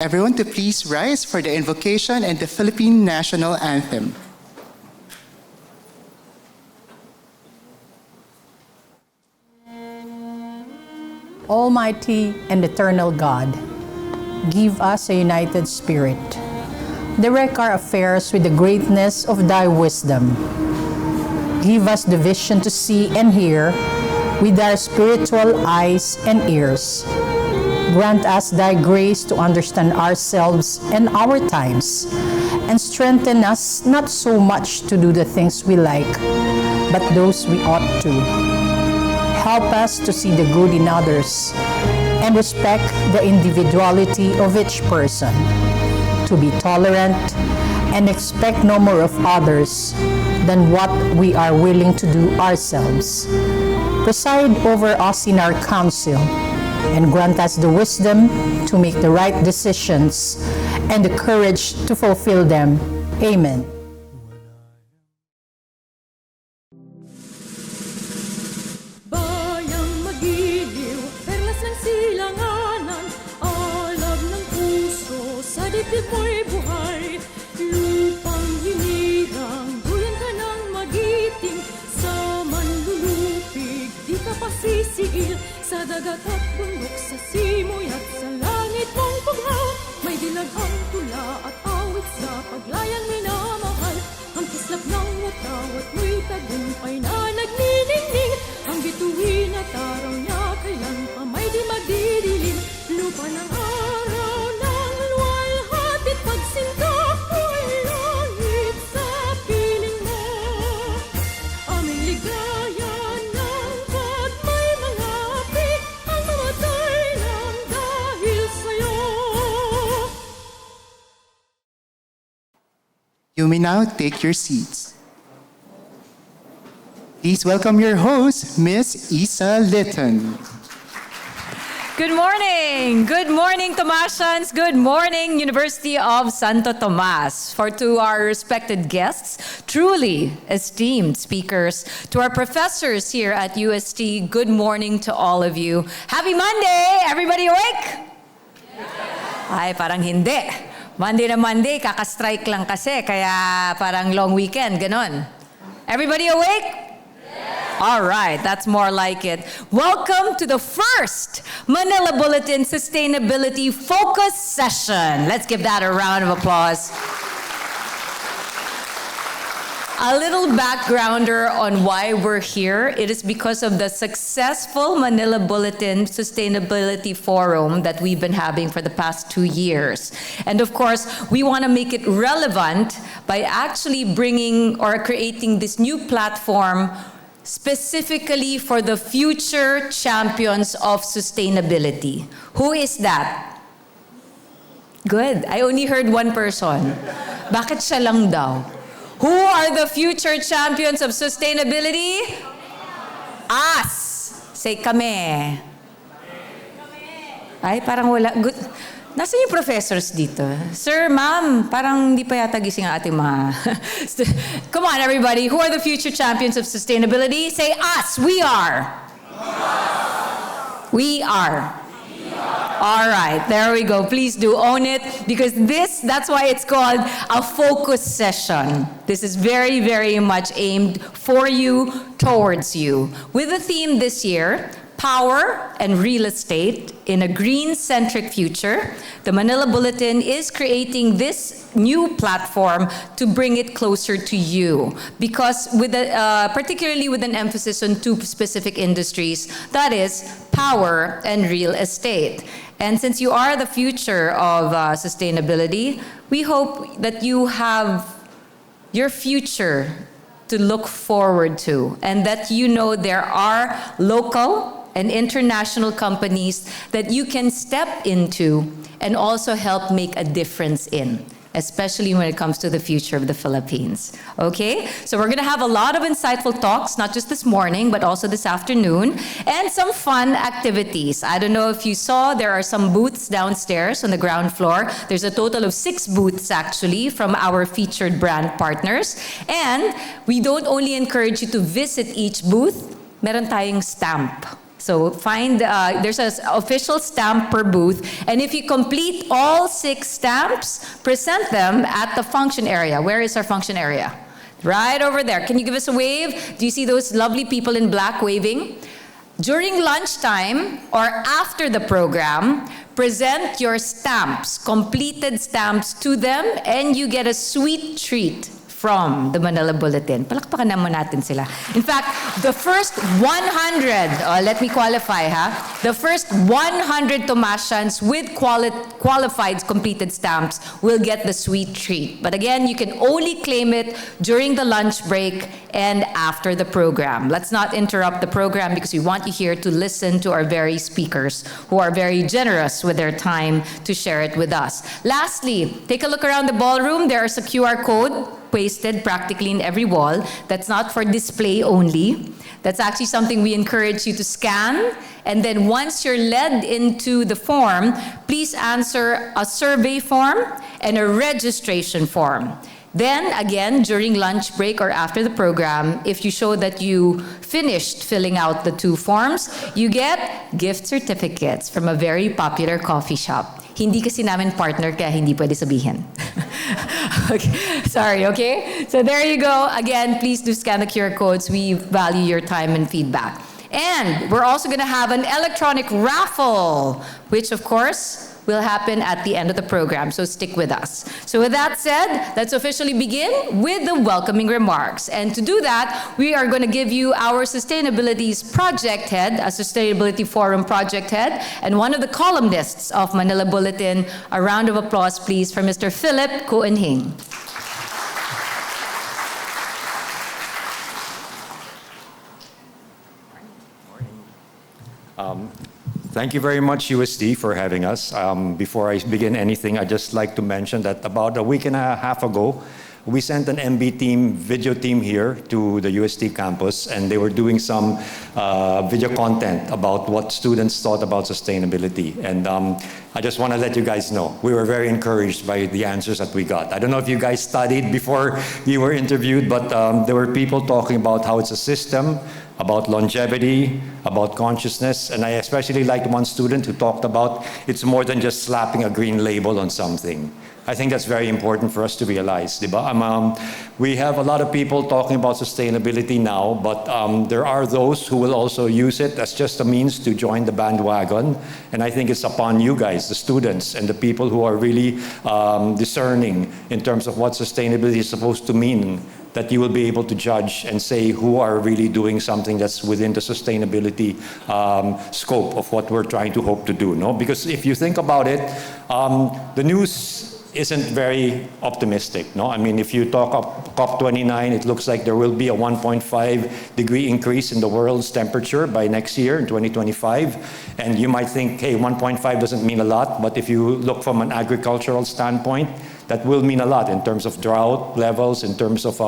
everyone to please rise for the invocation and the Philippine National Anthem. Almighty and eternal God, give us a united spirit. Direct our affairs with the greatness of thy wisdom. Give us the vision to see and hear with our spiritual eyes and ears. Grant us thy grace to understand ourselves and our times, and strengthen us not so much to do the things we like, but those we ought to. Help us to see the good in others and respect the individuality of each person, to be tolerant and expect no more of others than what we are willing to do ourselves. Preside over us in our council and grant us the wisdom to make the right decisions and the courage to fulfill them. Amen. Dibdib mo'y buhay, lupang hinirang, duyan ka ng magiting, sa manlulupig, di ka pasisigil, sa dagat at bundok, sa simoy at sa langit mong pugnaw, may dilaghang tula at awit sa paglayang minamahal, ang kislap ng watawat mo'y tagumpay na nagniningning, ang bituin at araw niya kailan pa may di magdidilim, lupa ng araw ng luwalhati pagsinta mo'y langit sa piling mo, aming ligaya ng pag may mga api ang mamatay lang dahil sa'yo. You may now take your seats. Please welcome your host, Miss Isa Litton. Good morning! Good morning, Tomasians! Good morning, University of Santo Tomas. To our respected guests, truly esteemed speakers, to our professors here at UST, good morning to all of you. Happy Monday! Everybody awake? Yes. Ay, parang hindi. Monday na Monday, kaka-strike lang kasi, kaya parang long weekend, ganon. Everybody awake? All right, that's more like it. Welcome to the first Manila Bulletin Sustainability Focus Session. Let's give that a round of applause. A little backgrounder on why we're here. It is because of the successful Manila Bulletin Sustainability Forum that we've been having for the past 2 years. And of course, we want to make it relevant by actually bringing or creating this new platform specifically for the future champions of sustainability. Who is that? Good. I only heard one person. Bakit siya lang daw? Who are the future champions of sustainability? Us. Say kami. Ay, parang wala. Good. Nasaan yung professors dito? Sir, ma'am, parang hindi pa yata gising ang ating mga... Come on, everybody. Who are the future champions of sustainability? Say us. We are. We are. All right, there we go. Please do own it because that's why it's called a focus session. This is very, very much aimed for you, towards you. With the theme this year, Power and Real Estate in a Green-Centric Future, the Manila Bulletin is creating this new platform to bring it closer to you. Because particularly with an emphasis on 2 specific industries, that is power and real estate. And since you are the future of sustainability, we hope that you have your future to look forward to and that you know there are local and international companies that you can step into and also help make a difference in, especially when it comes to the future of the Philippines. Okay? So we're gonna have a lot of insightful talks, not just this morning, but also this afternoon, and some fun activities. I don't know if you saw, there are some booths downstairs on the ground floor. There's a total of 6 booths actually from our featured brand partners. And we don't only encourage you to visit each booth, meron tayong stamp So find, there's an official stamp per booth. And if you complete all 6 stamps, present them at the function area. Where is our function area? Right over there. Can you give us a wave? Do you see those lovely people in black waving? During lunchtime or after the program, present your stamps, completed stamps to them, and you get a sweet treat from the Manila Bulletin. Palakpakan naman natin sila. In fact, the first 100, let me qualify the first 100 Tomasians with qualified completed stamps will get the sweet treat. But again, you can only claim it during the lunch break and after the program. Let's not interrupt the program because we want you here to listen to our very speakers who are very generous with their time to share it with us. Lastly, take a look around the ballroom. There's a QR code pasted practically in every wall. That's not for display only. That's actually something we encourage you to scan. And then once you're led into the form, please answer a survey form and a registration form. Then again, during lunch break or after the program, if you show that you finished filling out the 2 forms, you get gift certificates from a very popular coffee shop. Hindi kasi namin partner kaya hindi pwede sabihin. Okay. Sorry, okay? So there you go. Again, please do scan the QR codes. We value your time and feedback. And we're also going to have an electronic raffle, which of course will happen at the end of the program, so stick with us. So with that said, let's officially begin with the welcoming remarks. And to do that, we are going to give you our Sustainability's project head, a Sustainability Forum project head, and one of the columnists of Manila Bulletin. A round of applause, please, for Mr. Philip Kuenhing. Thank you very much, USD, for having us. Before I begin anything, I'd just like to mention that about a week and a half ago, we sent an MB team, video team here to the USD campus, and they were doing some video content about what students thought about sustainability. And I just want to let you guys know, we were very encouraged by the answers that we got. I don't know if you guys studied before you were interviewed, but there were people talking about how it's a system, about longevity, about consciousness, and I especially liked one student who talked about it's more than just slapping a green label on something. I think that's very important for us to realize, diba? We have a lot of people talking about sustainability now, but there are those who will also use it as just a means to join the bandwagon, and I think it's upon you guys, the students, and the people who are really discerning in terms of what sustainability is supposed to mean, that you will be able to judge and say who are really doing something that's within the sustainability scope of what we're trying to hope to do, no? Because if you think about it, the news isn't very optimistic, no? I mean, if you talk of COP29, it looks like there will be a 1.5 degree increase in the world's temperature by next year in 2025. And you might think, hey, 1.5 doesn't mean a lot, but if you look from an agricultural standpoint, that will mean a lot in terms of drought levels, in terms of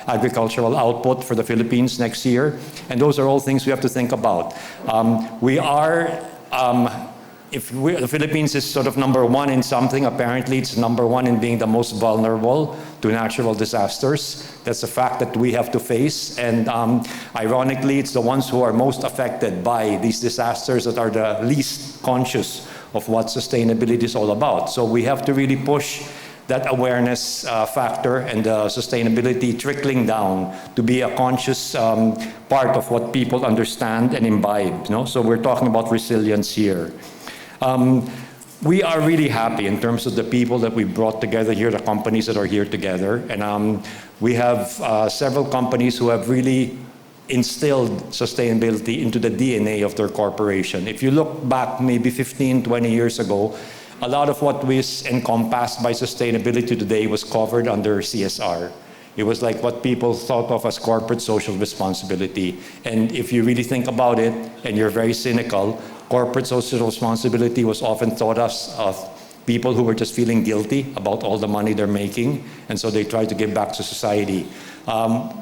agricultural output for the Philippines next year. And those are all things we have to think about. The Philippines is sort of number 1 in something, apparently it's number 1 in being the most vulnerable to natural disasters. That's a fact that we have to face. And ironically, it's the ones who are most affected by these disasters that are the least conscious of what sustainability is all about. So we have to really push that awareness factor and sustainability trickling down to be a conscious part of what people understand and imbibe. You know? So we're talking about resilience here. We are really happy in terms of the people that we brought together here, the companies that are here together. And we have several companies who have really instilled sustainability into the DNA of their corporation. If you look back maybe 15, 20 years ago, a lot of what was encompassed by sustainability today was covered under CSR. It was like what people thought of as corporate social responsibility. And if you really think about it, and you're very cynical, corporate social responsibility was often thought of people who were just feeling guilty about all the money they're making, and so they try to give back to society.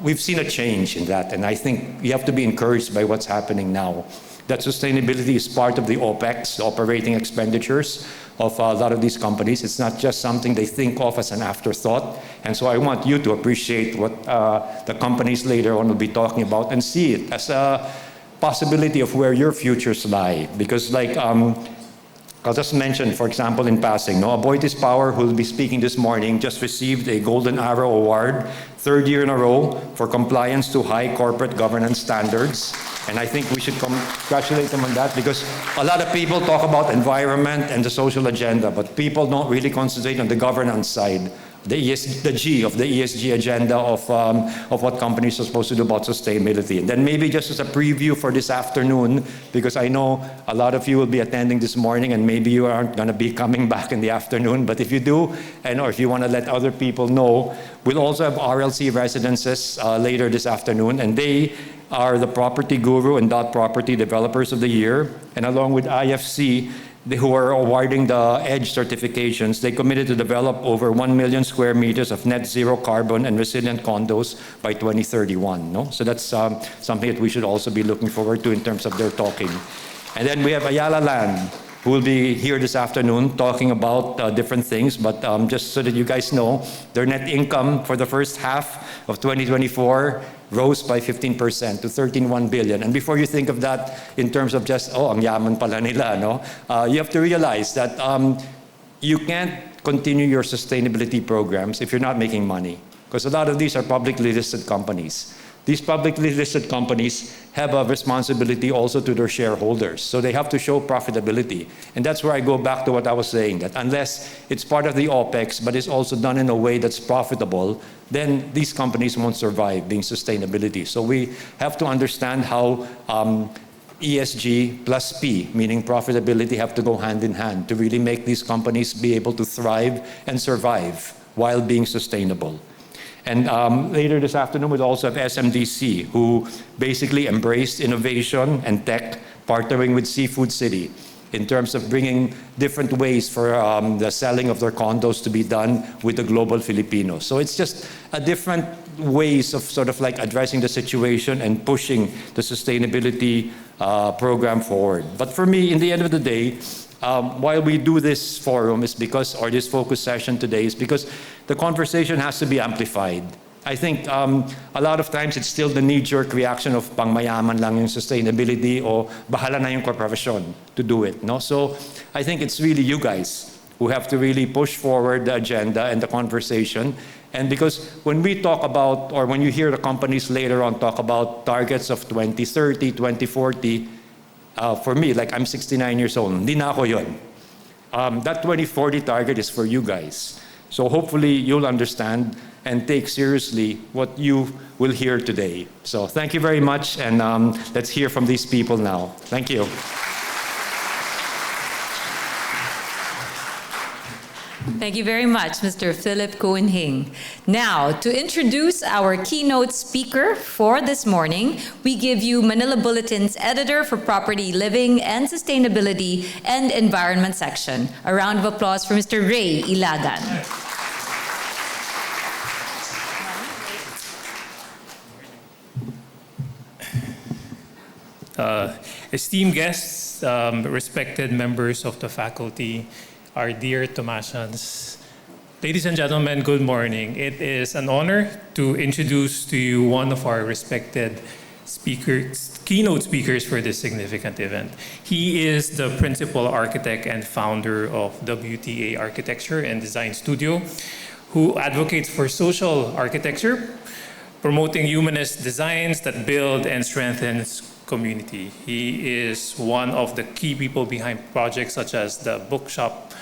We've seen a change in that, and I think we have to be encouraged by what's happening now. That sustainability is part of the OPEX, the operating expenditures of a lot of these companies. It's not just something they think of as an afterthought. And so I want you to appreciate what the companies later on will be talking about and see it as possibility of where your futures lie. Because like, I'll just mention, for example, in passing, AboitizPower, who will be speaking this morning, just received a Golden Arrow Award, 3rd year in a row, for compliance to high corporate governance standards. And I think we should congratulate them on that, because a lot of people talk about environment and the social agenda, but people don't really concentrate on the governance side, the G of the ESG agenda of what companies are supposed to do about sustainability. And then maybe just as a preview for this afternoon, because I know a lot of you will be attending this morning and maybe you aren't going to be coming back in the afternoon, but if you do, or if you want to let other people know, we'll also have RLC residences later this afternoon, and they are the Property Guru and Dot Property Developers of the Year, and along with IFC, who are awarding the EDGE certifications, they committed to develop over 1 million square meters of net zero carbon and resilient condos by 2031. No? So that's something that we should also be looking forward to in terms of their talking. And then we have Ayala Land, who will be here this afternoon talking about different things, but just so that you guys know, their net income for the first half of 2024 rose by 15% to 13.1 billion. And before you think of that in terms of just, ang yaman pala nila, no? You have to realize that you can't continue your sustainability programs if you're not making money, because a lot of these are publicly listed companies. These publicly listed companies have a responsibility also to their shareholders. So they have to show profitability. And that's where I go back to what I was saying, that unless it's part of the OPEX, but it's also done in a way that's profitable, then these companies won't survive being sustainability. So we have to understand how ESG plus P, meaning profitability, have to go hand in hand to really make these companies be able to thrive and survive while being sustainable. And later this afternoon, we'll also have SMDC, who basically embraced innovation and tech, partnering with Seafood City in terms of bringing different ways for the selling of their condos to be done with the global Filipinos. So it's just a different ways of sort of like addressing the situation and pushing the sustainability program forward. But for me, in the end of the day, why we do this forum is because, or this focus session today, is because the conversation has to be amplified. I think a lot of times it's still the knee-jerk reaction of pangmayaman lang yung sustainability o bahala na yung korporasyon to do it. No? So I think it's really you guys who have to really push forward the agenda and the conversation. And because when we talk about, or when you hear the companies later on talk about targets of 2030, 2040, for me, like I'm 69 years old, hindi na ako yun. That 2040 target is for you guys. So hopefully you'll understand and take seriously what you will hear today. So thank you very much, and let's hear from these people now. Thank you. Thank you very much, Mr. Philip Cohen-Hing. Now, to introduce our keynote speaker for this morning, we give you Manila Bulletin's editor for Property, Living, and Sustainability and Environment section. A round of applause for Mr. Ray Ilagan. Esteemed guests, respected members of the faculty, our dear Tomasians, ladies and gentlemen, good morning. It is an honor to introduce to you one of our respected speakers, keynote speakers for this significant event. He is the principal architect and founder of WTA Architecture and Design Studio, who advocates for social architecture, promoting humanist designs that build and strengthens community. He is one of the key people behind projects such as the Bookshop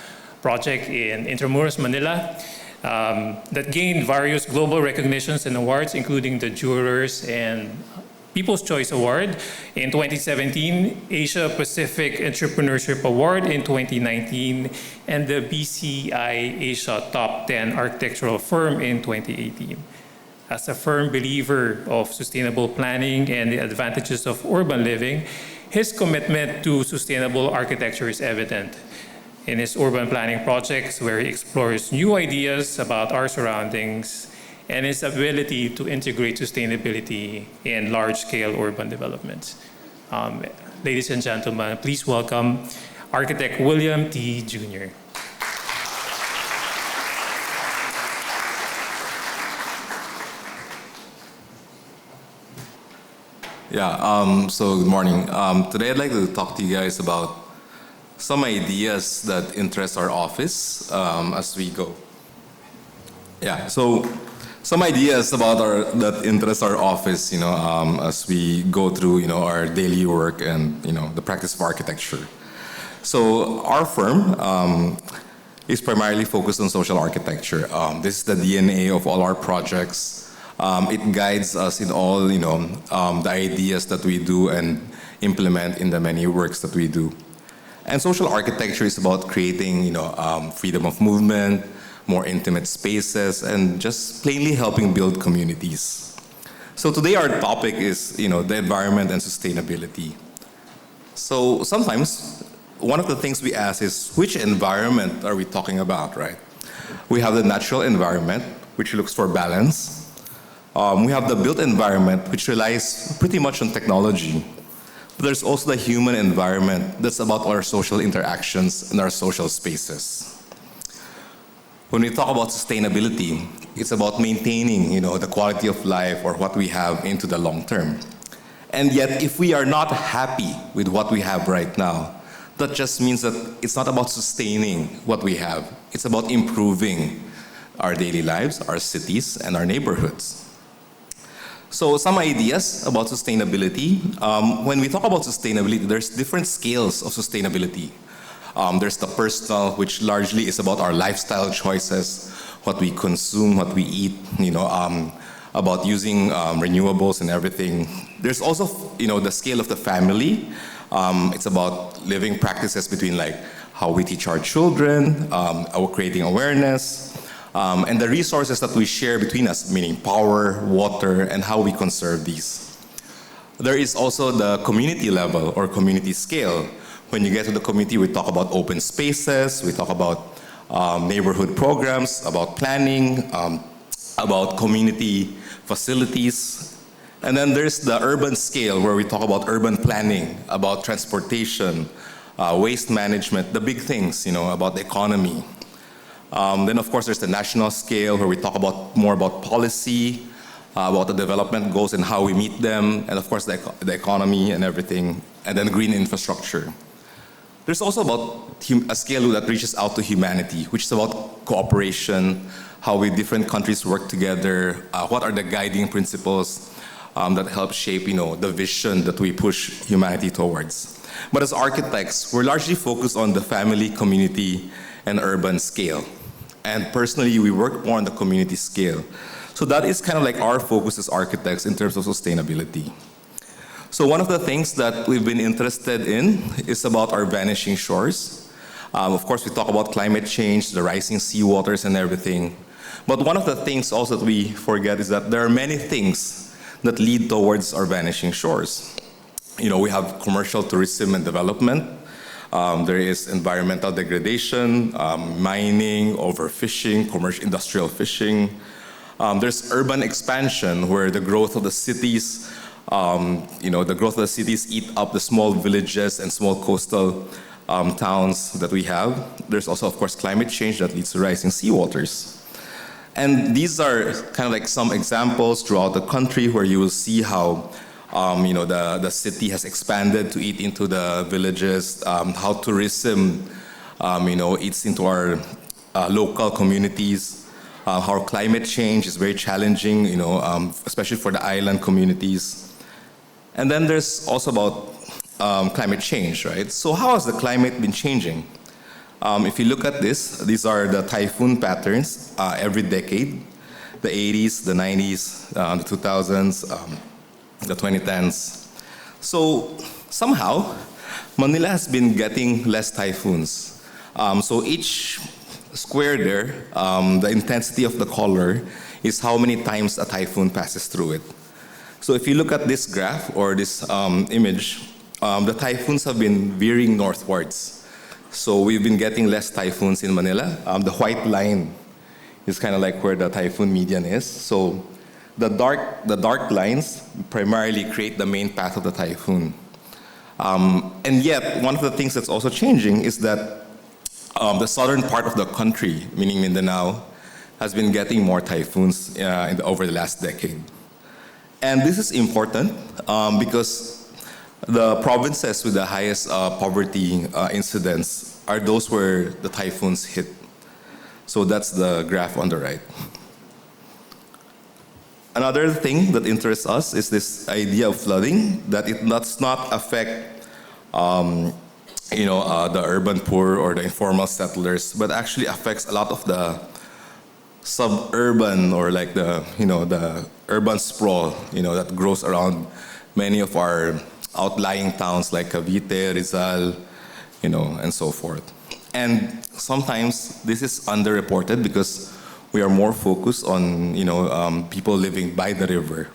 project in Intramuros, Manila, that gained various global recognitions and awards, including the Jurors and People's Choice Award in 2017, Asia Pacific Entrepreneurship Award in 2019, and the BCI Asia Top 10 Architectural Firm in 2018. As a firm believer of sustainable planning and the advantages of urban living, his commitment to sustainable architecture is evident in his urban planning projects, where he explores new ideas about our surroundings and his ability to integrate sustainability in large-scale urban developments. Ladies and gentlemen, please welcome architect William T. Jr. So good morning. Today I'd like to talk to you guys about some ideas that interest our office as we go. So some ideas that interest our office, as we go through, our daily work and, the practice of architecture. So our firm is primarily focused on social architecture. This is the DNA of all our projects. It guides us in all, the ideas that we do and implement in the many works that we do. And social architecture is about creating, freedom of movement, more intimate spaces, and just plainly helping build communities. So today our topic is, the environment and sustainability. So sometimes one of the things we ask is, which environment are we talking about, right? We have the natural environment, which looks for balance. We have the built environment, which relies pretty much on technology. But there's also the human environment that's about our social interactions and our social spaces. When we talk about sustainability, it's about maintaining, the quality of life or what we have into the long term. And yet, if we are not happy with what we have right now, that just means that it's not about sustaining what we have. It's about improving our daily lives, our cities, and our neighborhoods. So some ideas about sustainability. When we talk about sustainability, there's different scales of sustainability. There's the personal, which largely is about our lifestyle choices, what we consume, what we eat, about using renewables and everything. There's also, the scale of the family. It's about living practices between how we teach our children, our creating awareness, and the resources that we share between us, meaning power, water, and how we conserve these. There is also the community level or community scale. When you get to the community, we talk about open spaces, we talk about neighborhood programs, about planning, about community facilities. And then there's the urban scale where we talk about urban planning, about transportation, waste management, the big things, about the economy. Then, of course, there's the national scale where we talk more about policy, about the development goals and how we meet them, and of course, the economy and everything, and then green infrastructure. There's also about a scale that reaches out to humanity, which is about cooperation, how different countries work together, what are the guiding principles that help shape, the vision that we push humanity towards. But as architects, we're largely focused on the family, community, and urban scale. And personally, we work more on the community scale. So that is kind of our focus as architects in terms of sustainability. So one of the things that we've been interested in is about our vanishing shores. Of course, we talk about climate change, the rising sea waters and everything. But one of the things also that we forget is that there are many things that lead towards our vanishing shores. We have commercial tourism and development. There is environmental degradation, mining, overfishing, commercial industrial fishing. There's urban expansion where the growth of the cities, eat up the small villages and small coastal towns that we have. There's also, of course, climate change that leads to rising seawaters. And these are kind of some examples throughout the country where you will see how the city has expanded to eat into the villages, how tourism, eats into our local communities, how climate change is very challenging, especially for the island communities. And then there's also about climate change, right? So how has the climate been changing? If you look at this, these are the typhoon patterns every decade, the 80s, the 90s, the 2000s, the 2010s. So somehow, Manila has been getting less typhoons. So each square there, the intensity of the color is how many times a typhoon passes through it. So if you look at this graph or this image, the typhoons have been veering northwards. So we've been getting less typhoons in Manila. The white line is kind of where the typhoon median is. So the dark lines primarily create the main path of the typhoon. And yet, one of the things that's also changing is that the southern part of the country, meaning Mindanao, has been getting more typhoons over the last decade. And this is important because the provinces with the highest poverty incidence are those where the typhoons hit. So that's the graph on the right. Another thing that interests us is this idea of flooding, that it does not affect the urban poor or the informal settlers, but actually affects a lot of the suburban or like the urban sprawl that grows around many of our outlying towns like Cavite, Rizal, and so forth. And sometimes this is underreported because we are more focused on people living by the river.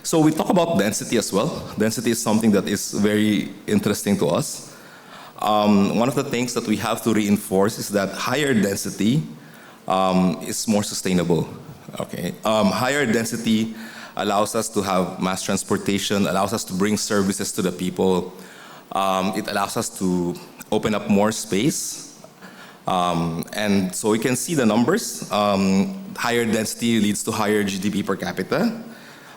So we talk about density as well. Density is something that is very interesting to us. One of the things that we have to reinforce is that higher density is more sustainable. Okay, higher density allows us to have mass transportation, allows us to bring services to the people. It allows us to open up more space. And so we can see the numbers. Higher density leads to higher GDP per capita,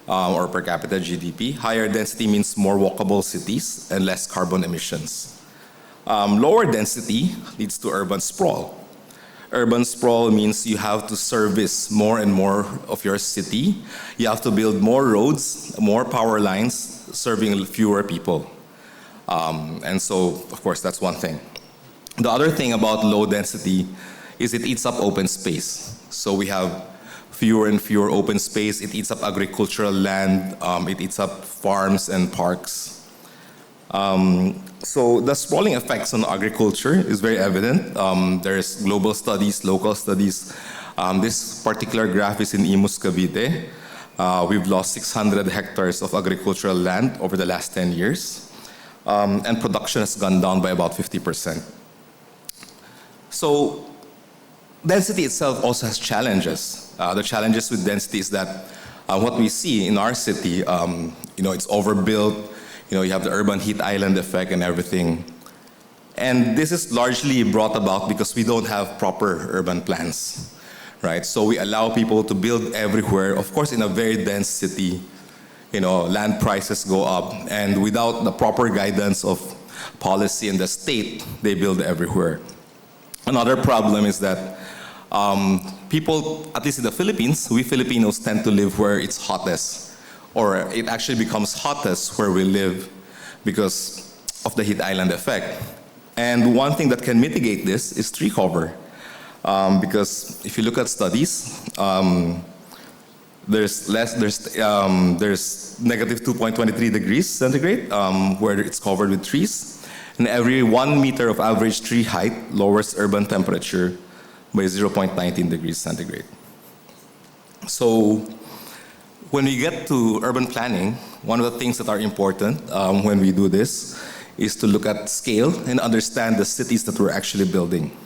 or per capita GDP. Higher density means more walkable cities and less carbon emissions. Lower density leads to urban sprawl. Urban sprawl means you have to service more and more of your city. You have to build more roads, more power lines, serving fewer people. And so, of course, that's one thing. The other thing about low density is it eats up open space. So we have fewer and fewer open space. It eats up agricultural land. It eats up farms and parks. So the sprawling effects on agriculture is very evident. There's global studies, local studies. This particular graph is in Imus, Cavite. We've lost 600 hectares of agricultural land over the last 10 years. And production has gone down by about 50%. So density itself also has challenges. The challenges with density is that what we see in our city, it's overbuilt. You have the urban heat island effect and everything. And this is largely brought about because we don't have proper urban plans, right? So we allow people to build everywhere. Of course, in a very dense city, land prices go up. And without the proper guidance of policy and the state, they build everywhere. Another problem is that people, at least in the Philippines, we Filipinos tend to live where it's hottest. Or it actually becomes hottest where we live because of the heat island effect. And one thing that can mitigate this is tree cover. Because if you look at studies, there's negative 2.23 degrees centigrade where it's covered with trees. And every 1 meter of average tree height lowers urban temperature by 0.19 degrees centigrade. So when we get to urban planning, one of the things that are important when we do this is to look at scale and understand the cities that we're actually building.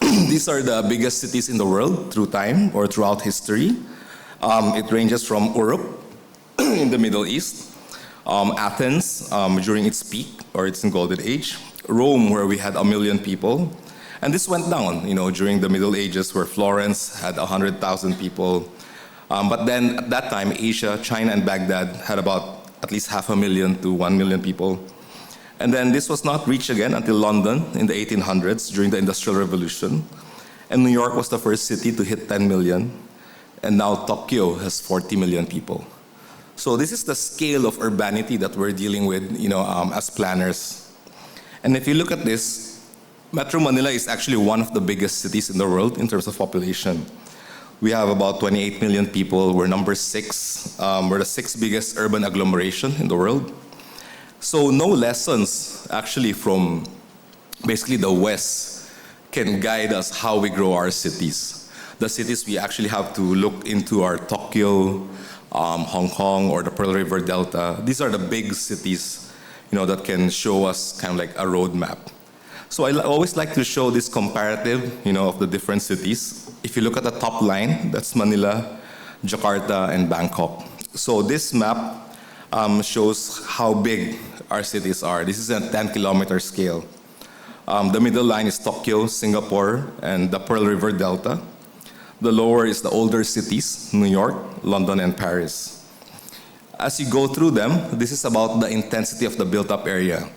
These are the biggest cities in the world through time or throughout history. It ranges from Uruk in the Middle East, Athens during its peak or its golden age, Rome where we had 1 million people, and this went down during the Middle Ages where Florence had 100,000 people. But then at that time, Asia, China, and Baghdad had about at least 500,000 to 1 million people. And then this was not reached again until London in the 1800s during the Industrial Revolution. And New York was the first city to hit 10 million. And now Tokyo has 40 million people. So this is the scale of urbanity that we're dealing with as planners. And if you look at this, Metro Manila is actually one of the biggest cities in the world in terms of population. We have about 28 million people. We're number 6. We're the 6th biggest urban agglomeration in the world. So no lessons actually from basically the West can guide us how we grow our cities. The cities we actually have to look into are Tokyo, Hong Kong, or the Pearl River Delta. These are the big cities, that can show us kind of like a roadmap. So I always like to show this comparative, of the different cities. If you look at the top line, that's Manila, Jakarta, and Bangkok. So this map shows how big our cities are. This is a 10-kilometer scale. The middle line is Tokyo, Singapore, and the Pearl River Delta. The lower is the older cities, New York, London, and Paris. As you go through them, this is about the intensity of the built-up area.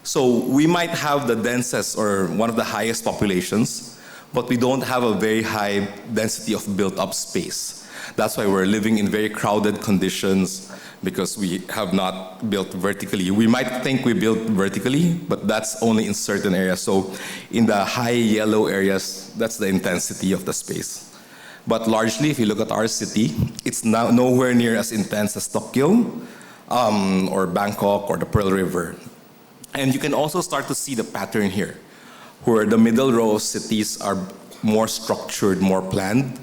So we might have the densest or one of the highest populations, but we don't have a very high density of built-up space. That's why we're living in very crowded conditions because we have not built vertically. We might think we built vertically, but that's only in certain areas. So in the high yellow areas, that's the intensity of the space. But largely, if you look at our city, it's now nowhere near as intense as Tokyo or Bangkok or the Pearl River. And you can also start to see the pattern here, where the middle row of cities are more structured, more planned.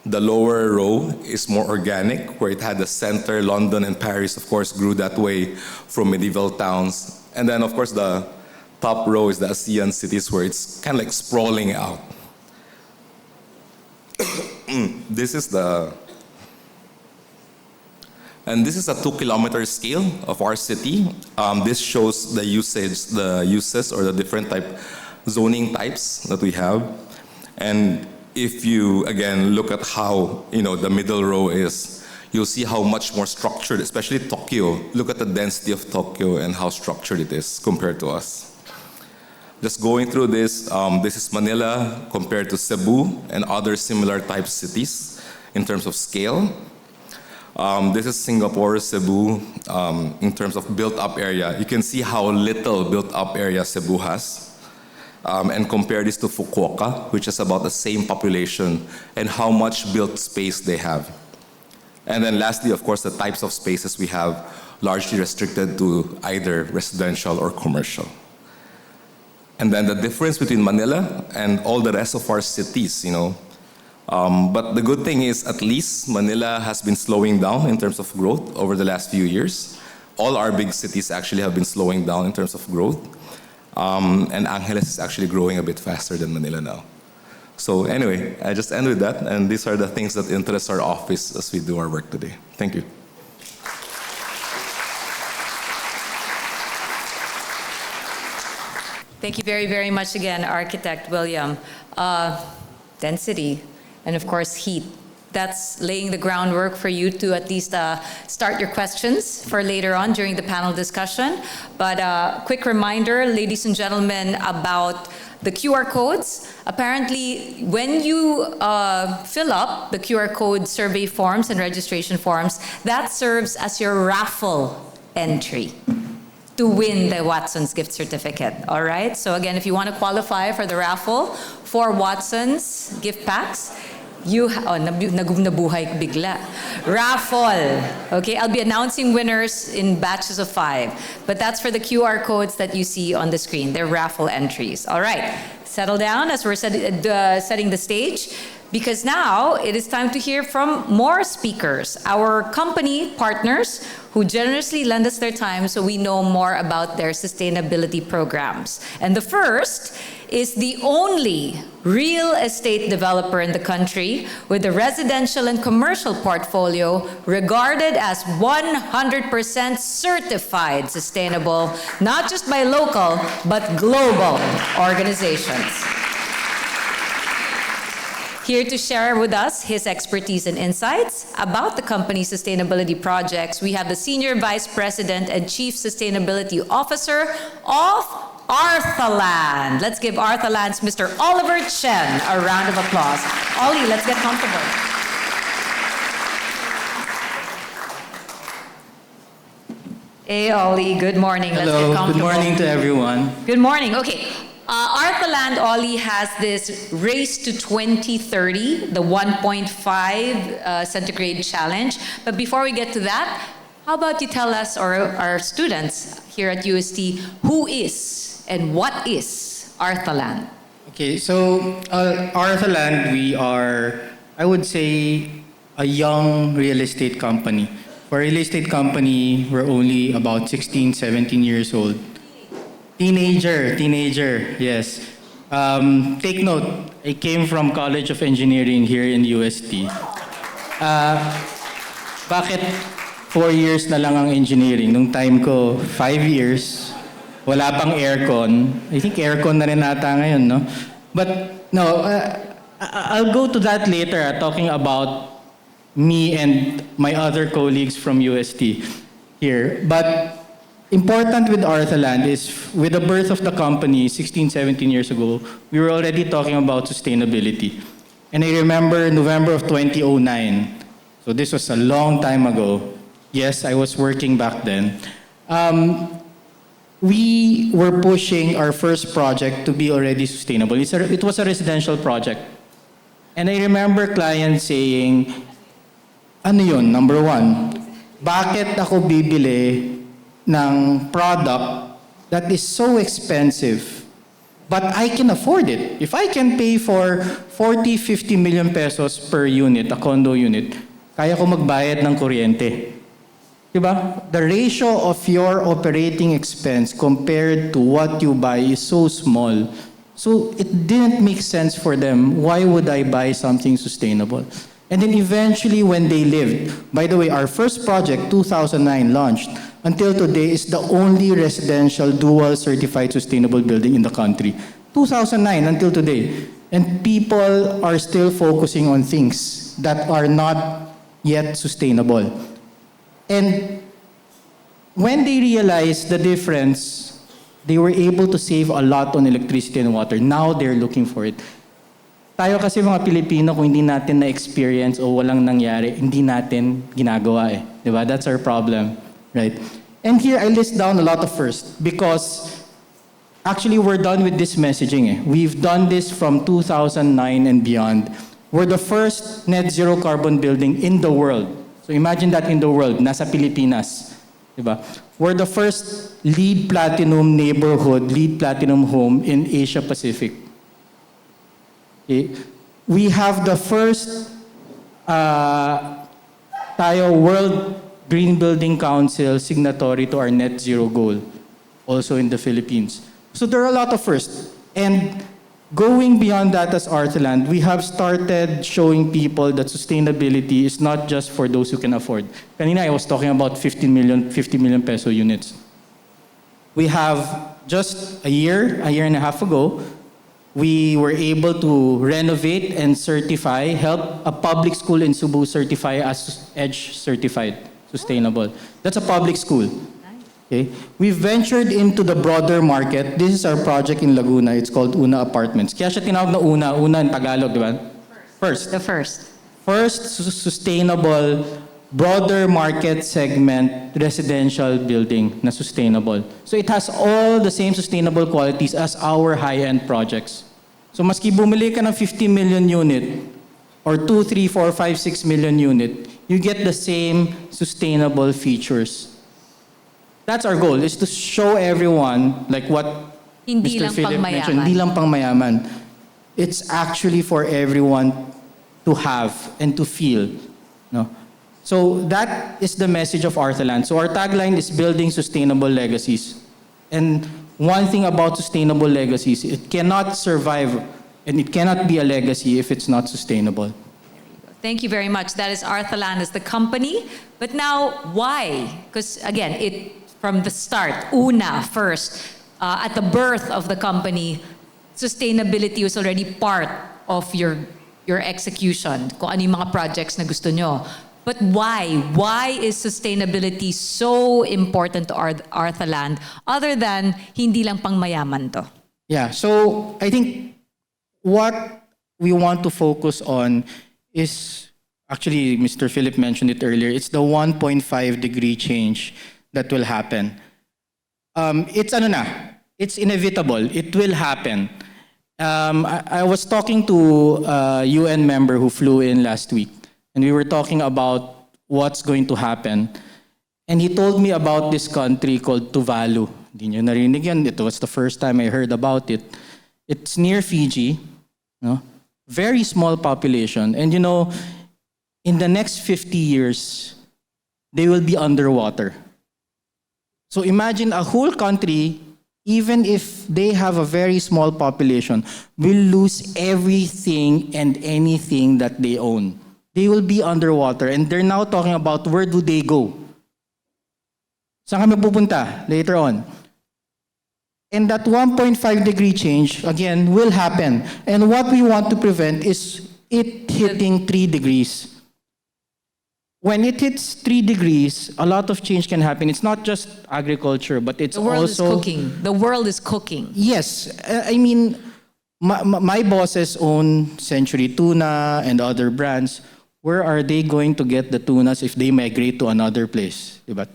The lower row is more organic, where it had the center. London and Paris, of course, grew that way from medieval towns. And then, of course, the top row is the ASEAN cities, where it's kind of like sprawling out. This is a 2-kilometer scale of our city. This shows the uses or the different zoning types that we have. And if you again look at how the middle row is, you'll see how much more structured, especially Tokyo. Look at the density of Tokyo and how structured it is compared to us. Just going through this, this is Manila compared to Cebu and other similar type cities in terms of scale. This is Singapore, Cebu, in terms of built-up area. You can see how little built-up area Cebu has. And compare this to Fukuoka, which is about the same population, and how much built space they have. And then lastly, of course, the types of spaces we have, largely restricted to either residential or commercial. And then the difference between Manila and all the rest of our cities, but the good thing is at least Manila has been slowing down in terms of growth over the last few years. All our big cities actually have been slowing down in terms of growth. And Angeles is actually growing a bit faster than Manila now. So anyway, I just end with that, and these are the things that interest our office as we do our work today. Thank you. Thank you very, very much again, Architect William. Density and, of course, heat. That's laying the groundwork for you to at least start your questions for later on during the panel discussion. But quick reminder, ladies and gentlemen, about the QR codes. Apparently, when you fill up the QR code survey forms and registration forms, that serves as your raffle entry to win the Watson's gift certificate, all right? So again, if you want to qualify for the raffle for Watson's gift packs, nabuhay bigla. Raffle. Okay, I'll be announcing winners in batches of 5. But that's for the QR codes that you see on the screen. They're raffle entries. All right, settle down as we're setting the stage, because now it is time to hear from more speakers, our company partners who generously lend us their time so we know more about their sustainability programs. And the first is the only real estate developer in the country with a residential and commercial portfolio regarded as 100% certified sustainable, not just by local, but global organizations. Here to share with us his expertise and insights about the company's sustainability projects, we have the Senior Vice President and Chief Sustainability Officer of Arthaland. Let's give Arthaland's Mr. Oliver Chen a round of applause. Ollie, let's get comfortable. Hey, Ollie, good morning. Let's Hello, get comfortable. good morning to everyone. Good morning. Okay. Arthaland, Ollie, has this Race to 2030, the 1.5 centigrade challenge. But before we get to that, how about you tell us, or our students here at UST, who is and what is Arthaland? Okay, so Arthaland, we are, I would say, a young real estate company. For a real estate company, we're only about 16, 17 years old. Teenager, yes. Take note, I came from College of Engineering here in UST. Bakit 4 years na lang ang engineering? Nung time ko, 5 years, wala pang aircon. I think aircon na rin ata ngayon, no? But no, I'll go to that later, talking about me and my other colleagues from UST here. But important with Arthaland is with the birth of the company 16, 17 years ago, we were already talking about sustainability. And I remember November of 2009. So this was a long time ago. Yes, I was working back then. We were pushing our first project to be already sustainable. It was a residential project. And I remember clients saying, ano yun, number one, bakit ako bibili ng product that is so expensive, but I can afford it? If I can pay for 40, 50 million pesos per unit, a condo unit, kaya ko magbayad ng kuryente. Diba? The ratio of your operating expense compared to what you buy is so small. So it didn't make sense for them. Why would I buy something sustainable? And then eventually when they lived, by the way, our first project, 2009 launched, until today is the only residential dual certified sustainable building in the country. 2009 until today. And people are still focusing on things that are not yet sustainable. And when they realized the difference, they were able to save a lot on electricity and water. Now they're looking for it. Tayo kasi mga Pilipino, kung hindi natin na-experience o walang nangyari, hindi natin ginagawa eh. Diba? That's our problem, right? And here I list down a lot of first because actually we're done with this messaging eh. We've done this from 2009 and beyond. We're the first net zero carbon building in the world. So imagine that in the world, nasa Pilipinas. Diba? We're the first LEED Platinum neighborhood, LEED Platinum home in Asia Pacific. Okay? We have the first tayo World Green Building Council signatory to our net zero goal, also in the Philippines. So there are a lot of firsts. And going beyond that as Arthaland, we have started showing people that sustainability is not just for those who can afford. Kanina I was talking about 50 million peso units. We have just a year and a half ago, we were able to renovate and certify, help a public school in Cebu certify as EDGE certified, sustainable. That's a public school. Okay. We've ventured into the broader market. This is our project in Laguna. It's called Una Apartments. Kaya siya tinawag na Una in Tagalog, di ba? First. The first. First sustainable, broader market segment residential building na sustainable. So it has all the same sustainable qualities as our high-end projects. So maski bumili ka ng 50 million unit or 2, 3, 4, 5, 6 million unit, you get the same sustainable features. That's our goal, is to show everyone, like what Hindi Mr. lang Philip pangmayaman. mentioned, hindi lang pang mayaman. It's actually for everyone to have and to feel. No? So that is the message of Arthaland. So our tagline is building sustainable legacies. And one thing about sustainable legacies, it cannot survive and it cannot be a legacy if it's not sustainable. Thank you very much. That is Arthaland as the company. But now, why? Because again, from the start, Una first, at the birth of the company, sustainability was already part of your execution, kung ano yung mga projects na gusto nyo. But why? Why is sustainability so important to Arthaland other than hindi lang pang mayaman to? Yeah, so I think what we want to focus on is, actually Mr. Philip mentioned it earlier, it's the 1.5 degree change that will happen. It's inevitable. It will happen. I was talking to a UN member who flew in last week, and we were talking about what's going to happen. And he told me about this country called Tuvalu. Hindi niyo narinig yan. It was the first time I heard about it. It's near Fiji. No? Very small population. And you know, in the next 50 years, they will be underwater. So imagine a whole country, even if they have a very small population, will lose everything and anything that they own. They will be underwater. And they're now talking about where do they go? Saan kami pupunta later on? And that 1.5 degree change, again, will happen. And what we want to prevent is it hitting 3 degrees. When it hits 3 degrees, a lot of change can happen. It's not just agriculture, but it's The world also... is cooking. The world is cooking. Yes. I mean, my bosses own Century Tuna and other brands. Where are they going to get the tunas if they migrate to another place? Diba?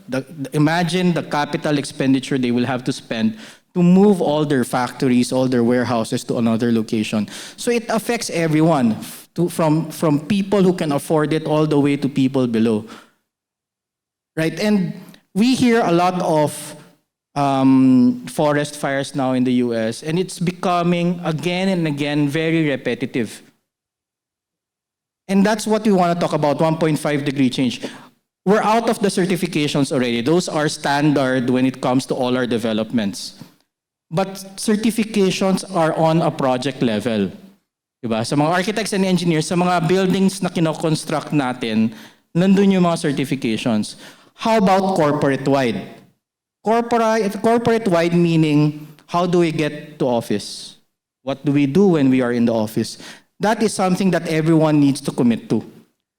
Imagine the capital expenditure they will have to spend to move all their factories, all their warehouses to another location. So it affects everyone, from people who can afford it all the way to people below. Right? And we hear a lot of forest fires now in the US, and it's becoming again and again very repetitive. And that's what we want to talk about, 1.5 degree change. We're out of the certifications already. Those are standard when it comes to all our developments. But certifications are on a project level. Diba? Sa mga architects and engineers, sa mga buildings na kinoconstruct natin, nandun yung mga certifications. How about corporate-wide? Corporate-wide meaning, how do we get to office? What do we do when we are in the office? That is something that everyone needs to commit to.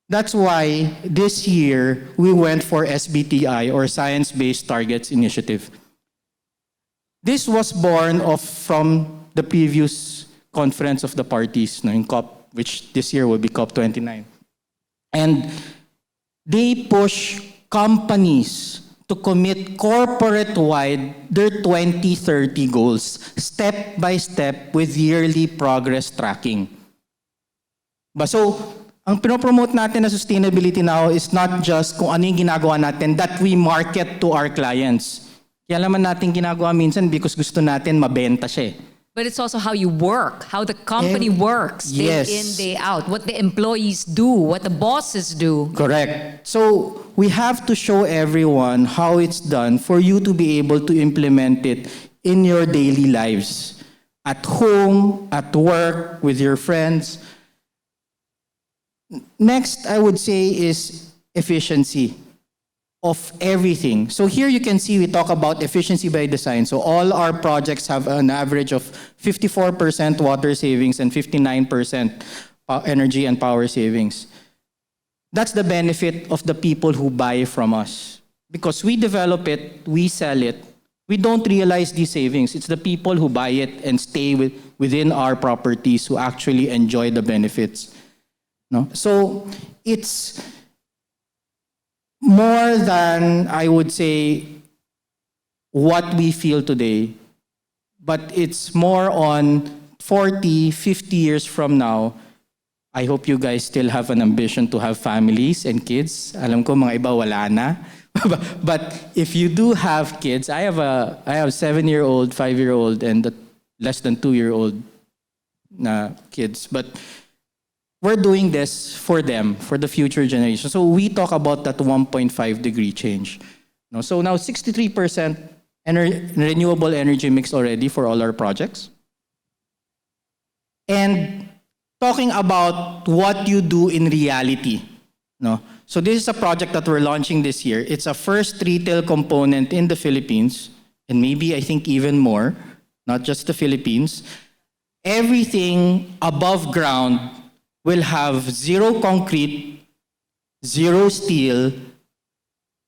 That's why this year, we went for SBTI, or Science-Based Targets Initiative. This was born from the previous conference of the parties, in COP, which this year will be COP29. And they push companies to commit corporate-wide their 2030 goals, step by step with yearly progress tracking. So, ang pinopromote natin na sustainability now is not just kung ano yung ginagawa natin that we market to our clients. Kaya naman natin ginagawa minsan because gusto natin mabenta siya. But it's also how you work, how the company works, day in, day out, what the employees do, what the bosses do. Correct. So we have to show everyone how it's done for you to be able to implement it in your daily lives. At home, at work, with your friends. Next, I would say is efficiency of everything. So here you can see we talk about efficiency by design. So all our projects have an average of 54% water savings and 59% energy and power savings. That's the benefit of the people who buy from us. Because we develop it, we sell it, we don't realize these savings. It's the people who buy it and stay within our properties who actually enjoy the benefits. No? So it's more than, I would say, what we feel today, but it's more on 40, 50 years from now. I hope you guys still have an ambition to have families and kids. Alam ko mga iba wala na. But if you do have kids, I have 7-year-old, 5-year-old, and a less than 2-year-old na kids. But we're doing this for them, for the future generation. So we talk about that 1.5 degree change. No? So now 63% renewable energy mix already for all our projects. And talking about what you do in reality. No? So this is a project that we're launching this year. It's a first retail component in the Philippines, and maybe I think even more, not just the Philippines. Everything above ground will have zero concrete, zero steel,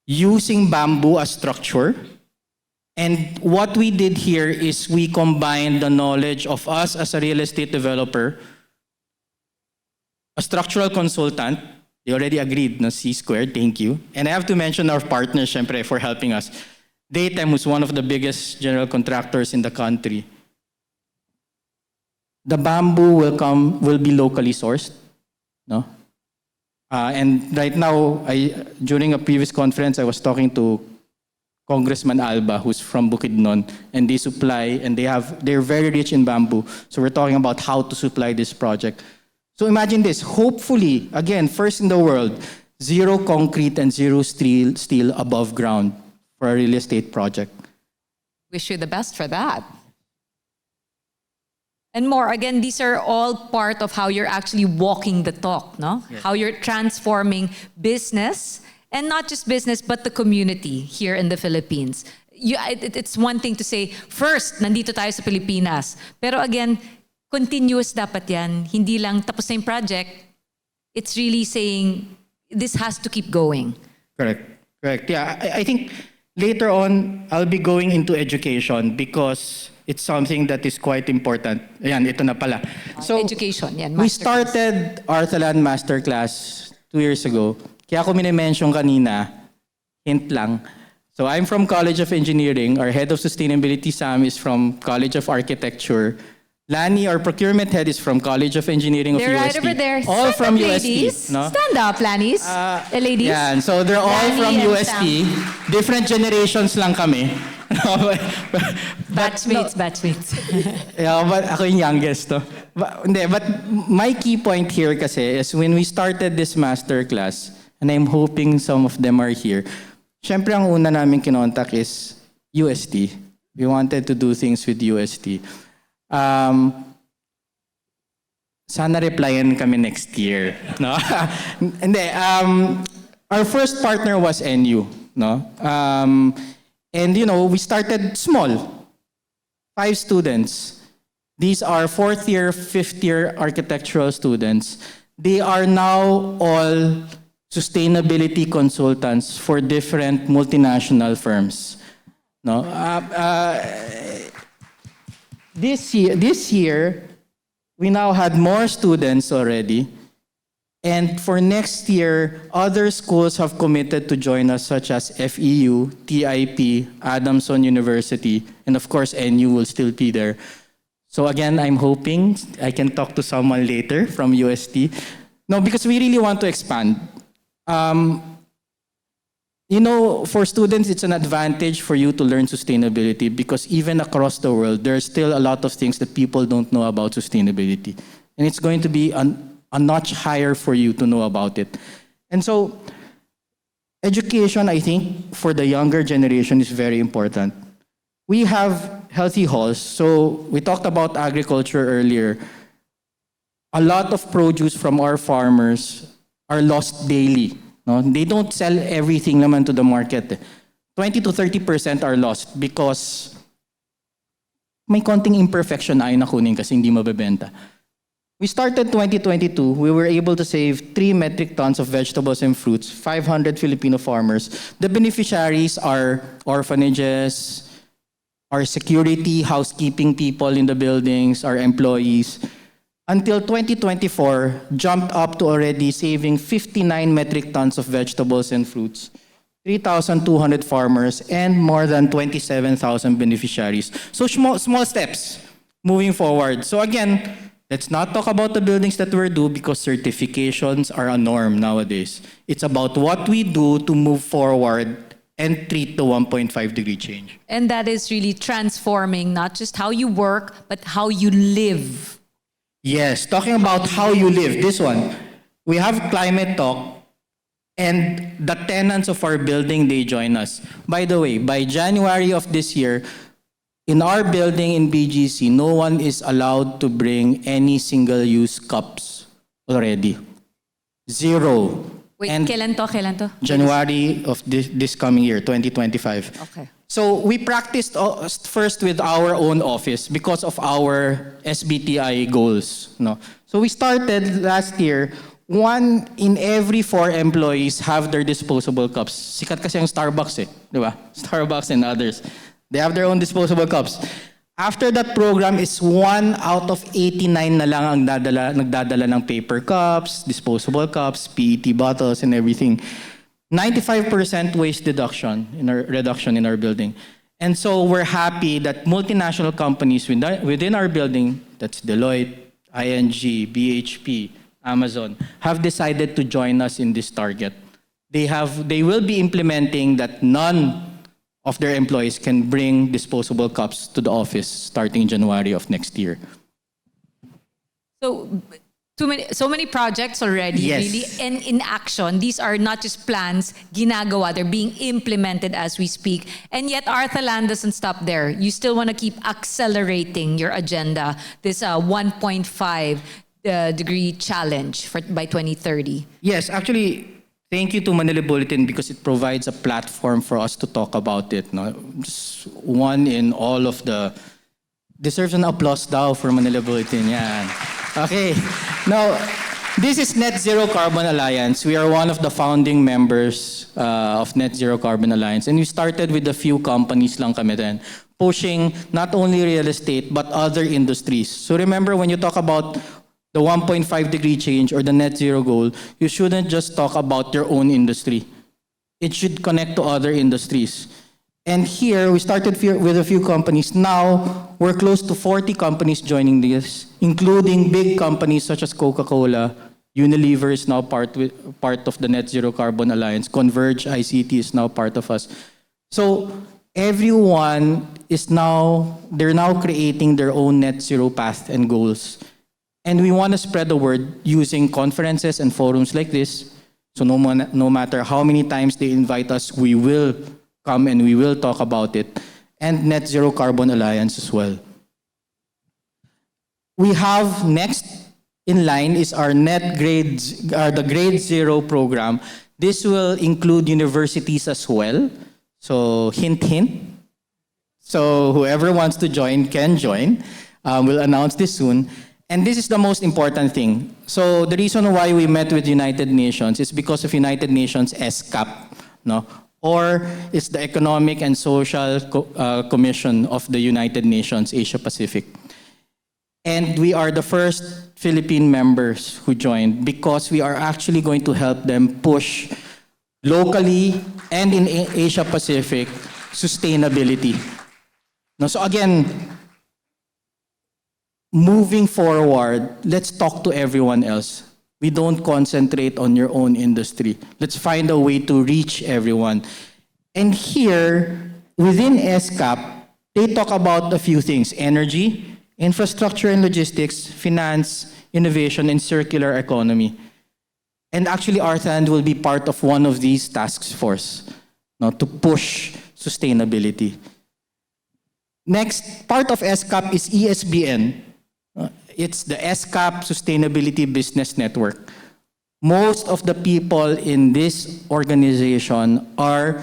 using bamboo as structure. And what we did here is we combined the knowledge of us as a real estate developer, a structural consultant. They already agreed, no, C squared, thank you. And I have to mention our partners, syempre, for helping us. Daytime, who's one of the biggest general contractors in the country. The bamboo will be locally sourced, no? And right now, during a previous conference, I was talking to Congressman Alba, who's from Bukidnon, and they supply, and they're very rich in bamboo. So we're talking about how to supply this project. So imagine this, hopefully, again, first in the world, zero concrete and zero steel above ground for a real estate project. Wish you the best for that. And more, again, these are all part of how you're actually walking the talk, no? Yes. How you're transforming business, and not just business, but the community here in the Philippines. it's one thing to say, first, nandito tayo sa Pilipinas. Pero again, continuous dapat yan. Hindi lang tapos na yung project. It's really saying, this has to keep going. Correct. Yeah, I think later on, I'll be going into education because it's something that is quite important. Ayan, ito na pala. So, Education, yan. we masterclass. started Arthaland Masterclass 2 years ago. Kaya ako minimension kanina, hint lang. So I'm from College of Engineering. Our head of sustainability, Sam, is from College of Architecture. Lani, our procurement head, is from College of Engineering of They're UST. right over there. All Stand from up, UST. ladies. No? Stand up, Lanis. Ladies. Yeah, so they're all Lani from and UST. Different generations lang kami. Batchmates. Yeah, but ako yung youngest, no? But my key point here kasi is when we started this masterclass, and I'm hoping some of them are here, syempre ang una namin kinontak is UST. We wanted to do things with UST. Sana replyan kami next year, no? Hindi, our first partner was NU, no? And you know, we started small. 5 students. These are 4th year, 5th year architectural students. They are now all sustainability consultants for different multinational firms. No? This year, we now had more students already. And for next year, other schools have committed to join us, such as FEU, TIP, Adamson University, and of course, NU will still be there. So again, I'm hoping I can talk to someone later from UST. No, because we really want to expand. You know, for students, it's an advantage for you to learn sustainability because even across the world, there are still a lot of things that people don't know about sustainability. And it's going to be a notch higher for you to know about it. And so, education, I think, for the younger generation is very important. We have healthy halls. So, we talked about agriculture earlier. A lot of produce from our farmers are lost daily. No? They don't sell everything naman to the market. 20 to 30% are lost because may konting imperfection ayaw na kunin kasi hindi mabebenta. We started 2022, we were able to save 3 metric tons of vegetables and fruits, 500 Filipino farmers. The beneficiaries are orphanages, our security, housekeeping people in the buildings, our employees. Until 2024, jumped up to already saving 59 metric tons of vegetables and fruits, 3,200 farmers, and more than 27,000 beneficiaries. So small steps moving forward. So again, let's not talk about the buildings that we're due because certifications are a norm nowadays. It's about what we do to move forward and treat the 1.5-degree change. And that is really transforming not just how you work, but how you live. Yes, talking about how you live, this one. We have climate talk and the tenants of our building, they join us. By the way, by January of this year, in our building in BGC, no one is allowed to bring any single-use cups already. 0. Wait, And kailan to? January of this coming year, 2025. Okay. So we practiced first with our own office because of our SBTI goals. No? So we started last year, 1 in every 4 employees have their disposable cups. Sikat kasi ang Starbucks di ba? Starbucks and others. They have their own disposable cups. After that program is 1 out of 89 na lang ang nagdadala ng paper cups, disposable cups, PET bottles, and everything. 95% waste reduction in our building. And so we're happy that multinational companies within our building, that's Deloitte, ING, BHP, Amazon, have decided to join us in this target. They will be implementing that none of their employees can bring disposable cups to the office starting January of next year. So many projects already, Yes. really, and in action. These are not just plans, ginagawa, they're being implemented as we speak. And yet, Arthaland doesn't stop there. You still want to keep accelerating your agenda, this 1.5 degree challenge by 2030. Yes, actually, thank you to Manila Bulletin because it provides a platform for us to talk about it. No? Just one in all of the... Deserves an applause daw for Manila Bulletin. Yan. Okay. Now, this is Net Zero Carbon Alliance. We are one of the founding members of Net Zero Carbon Alliance. And we started with a few companies lang kami then, pushing not only real estate but other industries. So remember, when you talk about the 1.5-degree change or the net zero goal, you shouldn't just talk about your own industry. It should connect to other industries. And here, we started with a few companies. Now, we're close to 40 companies joining this, including big companies such as Coca-Cola. Unilever is now part of the Net Zero Carbon Alliance. Converge ICT is now part of us. So, everyone they're now creating their own net zero path and goals. And we want to spread the word using conferences and forums like this. So no matter how many times they invite us, we will come and we will talk about it. And Net Zero Carbon Alliance as well. We have next in line is our the Grade Zero program. This will include universities as well. So hint, hint. So whoever wants to join can join. We'll announce this soon. And this is the most important thing. So the reason why we met with United Nations is because of United Nations ESCAP, no? Or it's the Economic and Social Commission of the United Nations Asia Pacific. And we are the first Philippine members who joined because we are actually going to help them push locally and in Asia Pacific sustainability. No, so again, moving forward, let's talk to everyone else. We don't concentrate on your own industry. Let's find a way to reach everyone. And here, within ESCAP, they talk about a few things: energy, infrastructure and logistics, finance, innovation, and circular economy. And actually, Arthaland will be part of one of these task force, no, to push sustainability. Next, part of ESCAP is ESBN. It's the ESCAP Sustainability Business Network. Most of the people in this organization are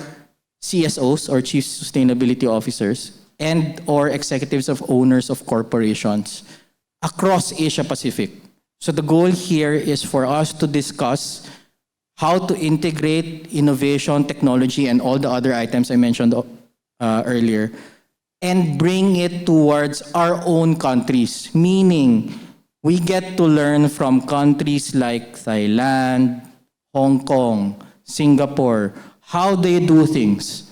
CSOs or Chief Sustainability Officers and or executives of owners of corporations across Asia Pacific. So the goal here is for us to discuss how to integrate innovation, technology, and all the other items I mentioned earlier, and bring it towards our own countries, meaning we get to learn from countries like Thailand, Hong Kong, Singapore, how they do things.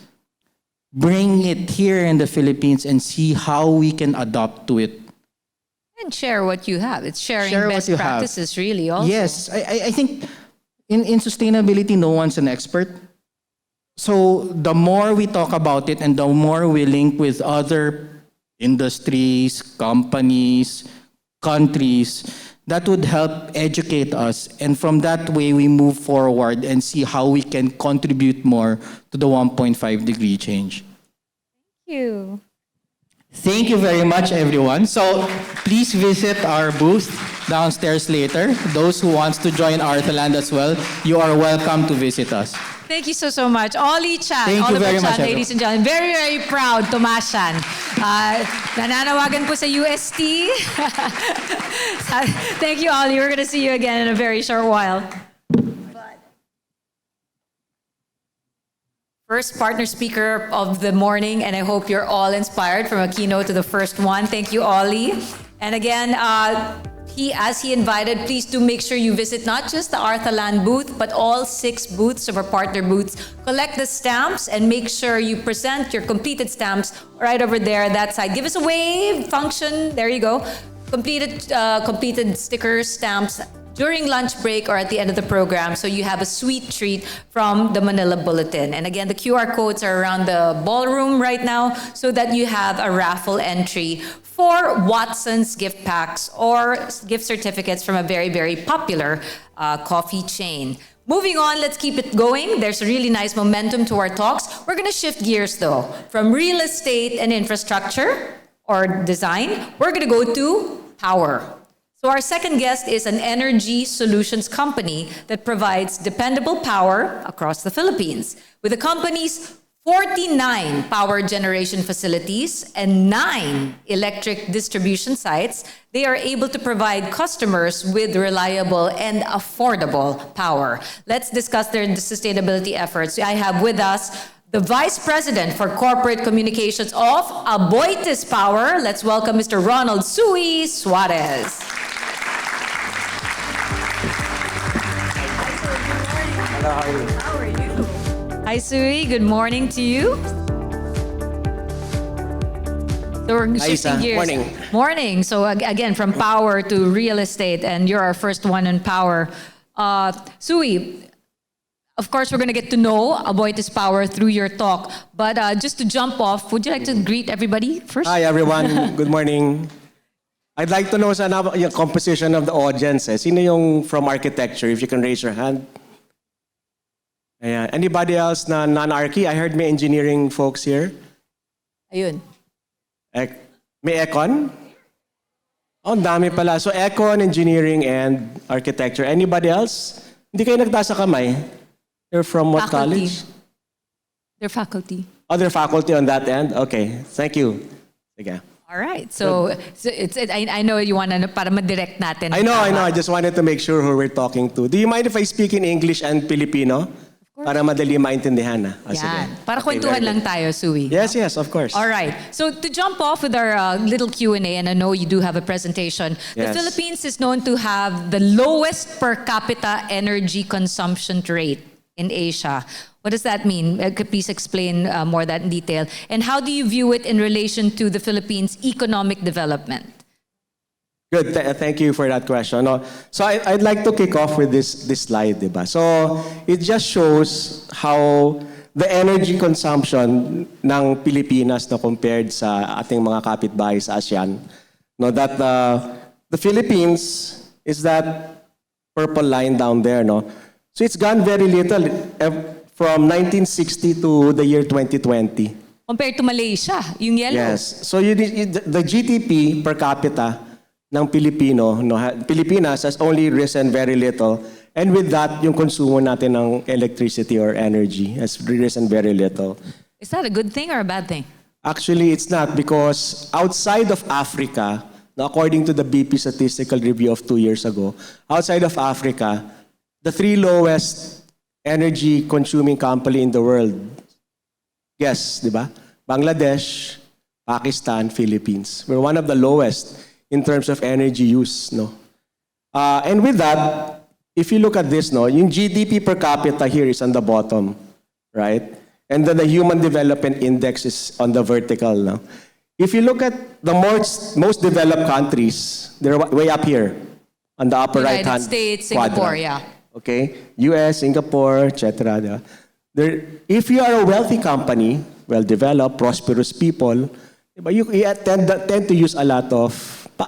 Bring it here in the Philippines and see how we can adapt to it. And share what you have. It's sharing Share what best you have. practices, really, also. Yes, I think in sustainability, no one's an expert. So the more we talk about it and the more we link with other industries, companies, countries, that would help educate us. And from that way, we move forward and see how we can contribute more to the 1.5-degree change. Thank you. Thank you very much, everyone. So please visit our booth downstairs later. Those who wants to join Arthaland as well, you are welcome to visit us. Thank you so much. Ollie Chan, Thank you Oliver very Chan, much, ladies and gentlemen. Very, very proud, Tomasyan. Nananawagan po sa UST. Thank you, Ollie. We're going to see you again in a very short while. First partner speaker of the morning, and I hope you're all inspired from a keynote to the first one. Thank you, Ollie. And again, as he invited, please do make sure you visit not just the Arthaland booth, but all 6 booths of our partner booths. Collect the stamps and make sure you present your completed stamps right over there, that side. Give us a wave function. There you go. Completed stickers, stamps during lunch break or at the end of the program, so you have a sweet treat from the Manila Bulletin. And again, the QR codes are around the ballroom right now so that you have a raffle entry for Watson's gift packs or gift certificates from a very, very popular coffee chain. Moving on, let's keep it going. There's a really nice momentum to our talks. We're going to shift gears though, from real estate and infrastructure or design, we're going to go to power. So So our second guest is an energy solutions company that provides dependable power across the Philippines. With the company's 49 power generation facilities and 9 electric distribution sites, they are able to provide customers with reliable and affordable power. Let's discuss their sustainability efforts. I have with us the Vice President for Corporate Communications of AboitizPower. Let's welcome Mr. Ronald Sui Suarez. Hello, how are you? How are you? Hi, Sui. Good morning to you. So we're shifting gears. Morning. Morning. So again, from power to real estate, and you're our first one in power. Sui, of course, we're going to get to know AboitizPower through your talk. But just to jump off, would you like to greet everybody first? Hi, everyone. Good morning. I'd like to know sana yung composition of the audience. Sino yung from architecture? If you can raise your hand. Ayan. Anybody else na non-archi? I heard may engineering folks here. Ayun. May econ? Oh, ang dami pala. So econ, engineering, and architecture. Anybody else? Hindi kayo nagtaas sa kamay? You're from what Faculty. college? They're faculty. Other faculty on that end? Okay. Thank you. Sige. All right. So, I know you want to, para madirect natin. I know. I just wanted to make sure who we're talking to. Do you mind if I speak in English and Filipino? Para madali maintindihan na. Oh, Yan. sige. Para Okay, kwentuhan very lang good. tayo, Sui. Yes, of course. All right. So to jump off with our little Q&A, and I know you do have a presentation, the Yes. Philippines is known to have the lowest per capita energy consumption rate in Asia. What does that mean? Could please explain more that in detail? And how do you view it in relation to the Philippines' economic development? Good. Thank you for that question. No? So I'd like to kick off with this slide, diba? So it just shows how the energy consumption ng Pilipinas na compared sa ating mga kapitbahay sa ASEAN. No, that the Philippines is that purple line down there, no? So it's gone very little from 1960 to the year 2020. Compared to Malaysia, yung yellow. Yes. So the GDP per capita ng Pilipinas has only risen very little. And with that, yung konsumo natin ng electricity or energy has risen very little. Is that a good thing or a bad thing? Actually, it's not, because outside of Africa, according to the BP statistical review of 2 years ago, outside of Africa, the 3 lowest energy consuming company in the world, yes, di ba? Bangladesh, Pakistan, Philippines. We're one of the lowest in terms of energy use, no? And with that, if you look at this, no, yung GDP per capita here is on the bottom, right? And then the Human Development Index is on the vertical, no? If you look at the most developed countries, they're way up here on the upper United right-hand States, Singapore, quadrant. yeah. Okay, U.S., Singapore, etc. If you are a wealthy company, well-developed, prosperous people, diba, you tend to use a lot of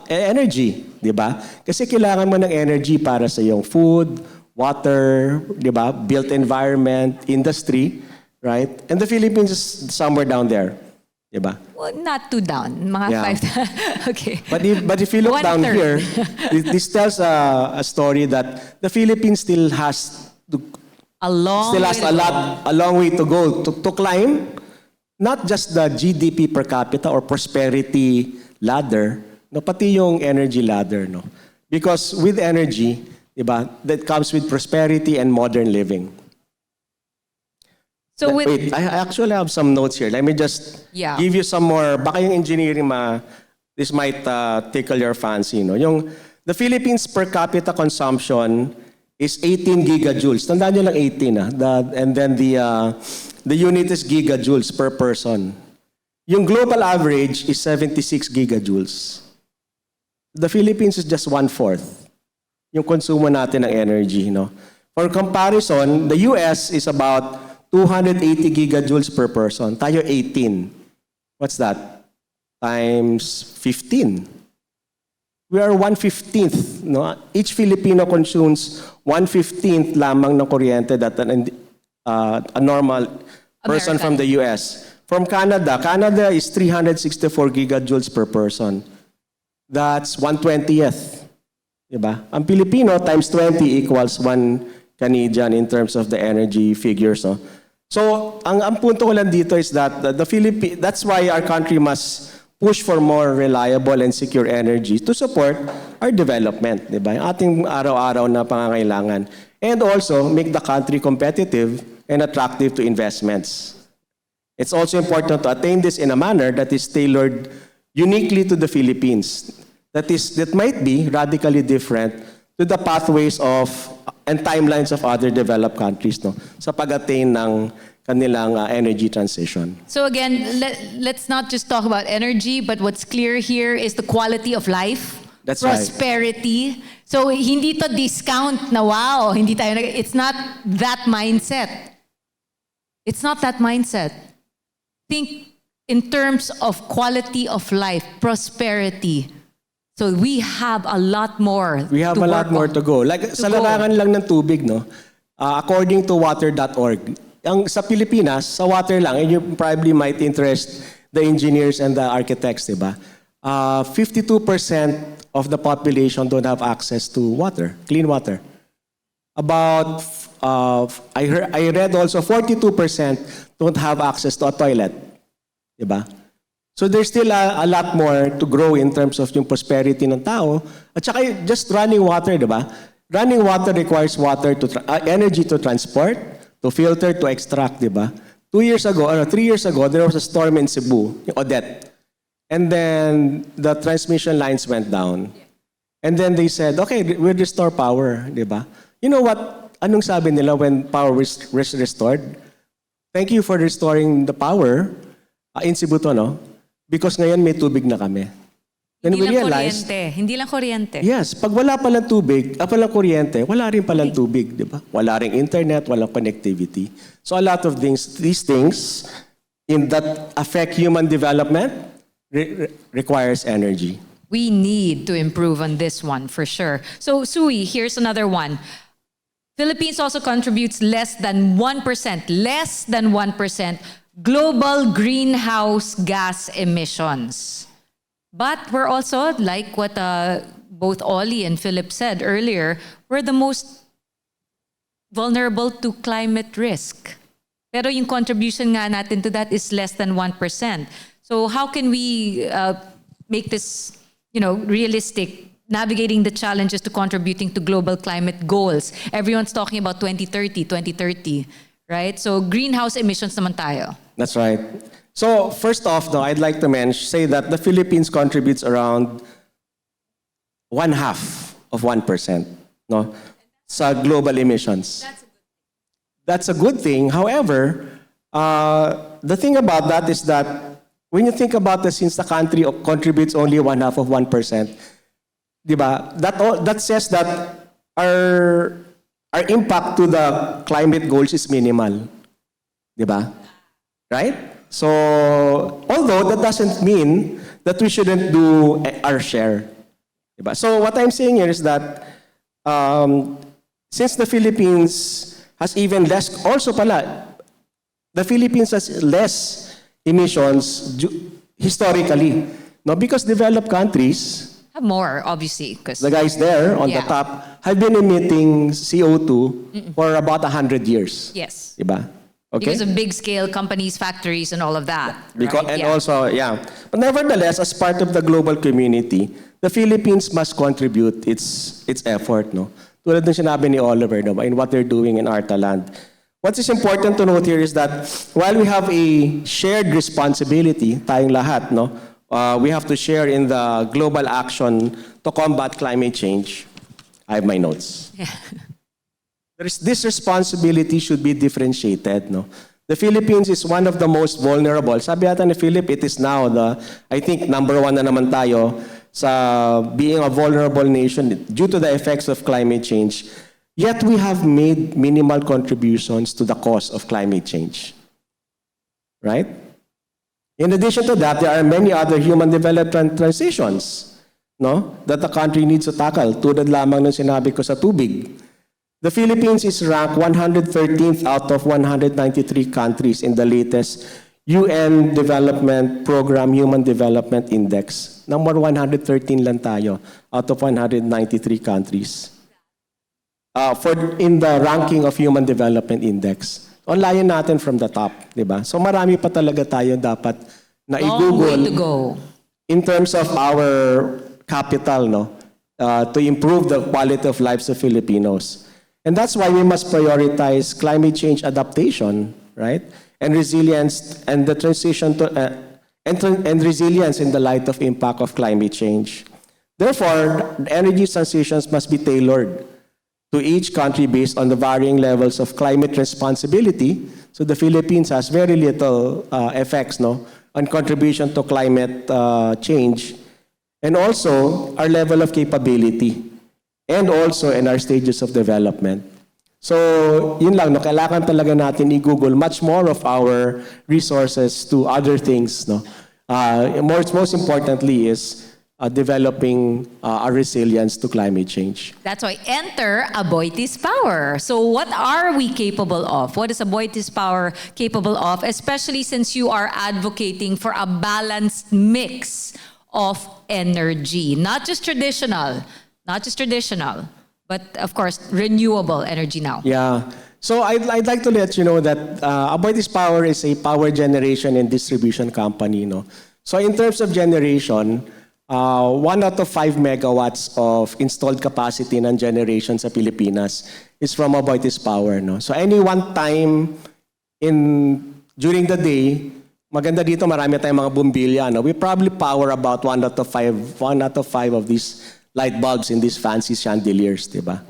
energy, di ba? Kasi kailangan mo ng energy para sa iyong food, water, di ba? Built environment, industry, right? And the Philippines is somewhere down there, di ba? Well, not too down. Mga Yeah. 5. Okay. But if you look down 1/3. here, this tells a story that the Philippines still has A long way to go. a long way to go to climb not just the GDP per capita or prosperity ladder, no, pati yung energy ladder, no. Because with energy, diba, that comes with prosperity and modern living. So with Wait, I actually have some notes here. Let me just Yeah. give you some more. Baka yung engineering this might tickle your fancy, no. The Philippines per capita consumption is 18 gigajoules. Tandaan nyo lang 18, and then the unit is gigajoules per person. Yung global average is 76 gigajoules. The Philippines is just 1/4 yung konsumo natin ng energy, no? For comparison, the US is about 280 gigajoules per person. Tayo 18. What's that? Times 15. We are 1/15, no? Each Filipino consumes 1/15 lamang ng kuryente that a normal person American. from the US. From Canada is 364 gigajoules per person. That's 1/20th Diba? Ang Pilipino times 20 equals 1 Canadian in terms of the energy figures. No? So, ang punto ko lang dito is that that's why our country must push for more reliable and secure energy to support our development. Diba? Yung ating araw-araw na pangangailangan. And also, make the country competitive and attractive to investments. It's also important to attain this in a manner that is tailored uniquely to the Philippines. That might be radically different to the pathways of and timelines of other developed countries, no, sa pag-attain ng kanilang energy transition. So again, let's not just talk about energy, but what's clear here is the quality of life, That's right. prosperity. So hindi to discount na wow, it's not that mindset. It's not that mindset. Think in terms of quality of life, prosperity. So we have a lot more. We have a lot more to go. Like sa larangan lang ng tubig, no? According to water.org, sa Pilipinas, sa water lang, and you probably might interest the engineers and the architects, diba? 52% of the population don't have access to water, clean water. About, I read also 42% don't have access to a toilet, diba? So there's still a lot more to grow in terms of yung prosperity ng tao. At saka just running water, diba? Running water requires energy to transport, to filter, to extract, diba? 3 years ago, there was a storm in Cebu, yung Odette. And then the transmission lines went down. And then they said, okay, we'll restore power, diba? You know what? Anong sabi nila when power was restored? Thank you for restoring the power in Cebu to, no? Because ngayon may tubig na kami. Then we realized, Hindi lang kuryente. yes, pag wala palang tubig, palang kuryente, wala rin palang tubig, di ba? Wala ring internet, walang connectivity. So a lot of these things that affect human development requires energy. We need to improve on this one for sure. So Sui, here's another one. Philippines also contributes less than 1% global greenhouse gas emissions. But we're also, like what both Ollie and Philip said earlier, we're the most vulnerable to climate risk. Pero yung contribution nga natin to that is less than 1%. So how can we make this, realistic, navigating the challenges to contributing to global climate goals? Everyone's talking about 2030, right? So greenhouse emissions naman tayo. That's right. So first off, though, I'd like to say that the Philippines contributes around 1/2 of 1%, no, sa global emissions. That's a good thing. However, the thing about that is that when you think about it, since the country contributes only 1/2 of 1%, diba? That says that our impact to the climate goals is minimal, diba? Right? So, although that doesn't mean that we shouldn't do our share. Diba? So, what I'm saying here is that since the Philippines has even less, also pala, the Philippines has less emissions historically. No, because developed countries Have more, obviously, because the guys there on the top have been emitting CO2 for about 100 years. yes, Diba? Okay? because of big scale companies, factories, and all of that. Because, right? and also, But nevertheless, as part of the global community, the Philippines must contribute its effort, no? Tulad ng sinabi ni Oliver, no, in what they're doing in Arthaland. What is important to note here is that while we have a shared responsibility, tayong lahat, no, we have to share in the global action to combat climate change. I have my notes. Yeah. This responsibility should be differentiated, no? The Philippines is one of the most vulnerable. Sabi ata ni Philip, it is now I think, number 1 na naman tayo sa being a vulnerable nation due to the effects of climate change. Yet we have made minimal contributions to the cause of climate change. Right? In addition to that, there are many other human development transitions, no, that the country needs to tackle. Tulad lamang ng sinabi ko sa tubig. The Philippines is ranked 113th out of 193 countries in the latest UN Development Program Human Development Index. Number 113 lang tayo out of 193 countries. In the ranking of Human Development Index. Ang layo natin from the top, di ba? So marami pa talaga tayo dapat na Long way to i-google go. in terms of our capital, no? To improve the quality of lives of Filipinos. And that's why we must prioritize climate change adaptation, right? And resilience and the transition to and resilience in the light of impact of climate change. Therefore, the energy transitions must be tailored to each country based on the varying levels of climate responsibility. So the Philippines has very little effects, no, on contribution to climate change, and also our level of capability, and also in our stages of development. So yun lang, no, kailangan talaga natin i-google much more of our resources to other things, no. Most importantly is developing our resilience to climate change. That's why enter AboitizPower. So what are we capable of? What is AboitizPower capable of? Especially since you are advocating for a balanced mix of energy. Not just traditional, but of course, renewable energy now. Yeah. So I'd like to let you know that AboitizPower is a power generation and distribution company, no? So in terms of generation, 1 out of 5 megawatts of installed capacity ng generation sa Pilipinas is from AboitizPower, no? So any one time during the day, maganda dito, marami tayong mga bumbilya, no? We probably power about 1 out of 5 of these light bulbs in these fancy chandeliers, diba?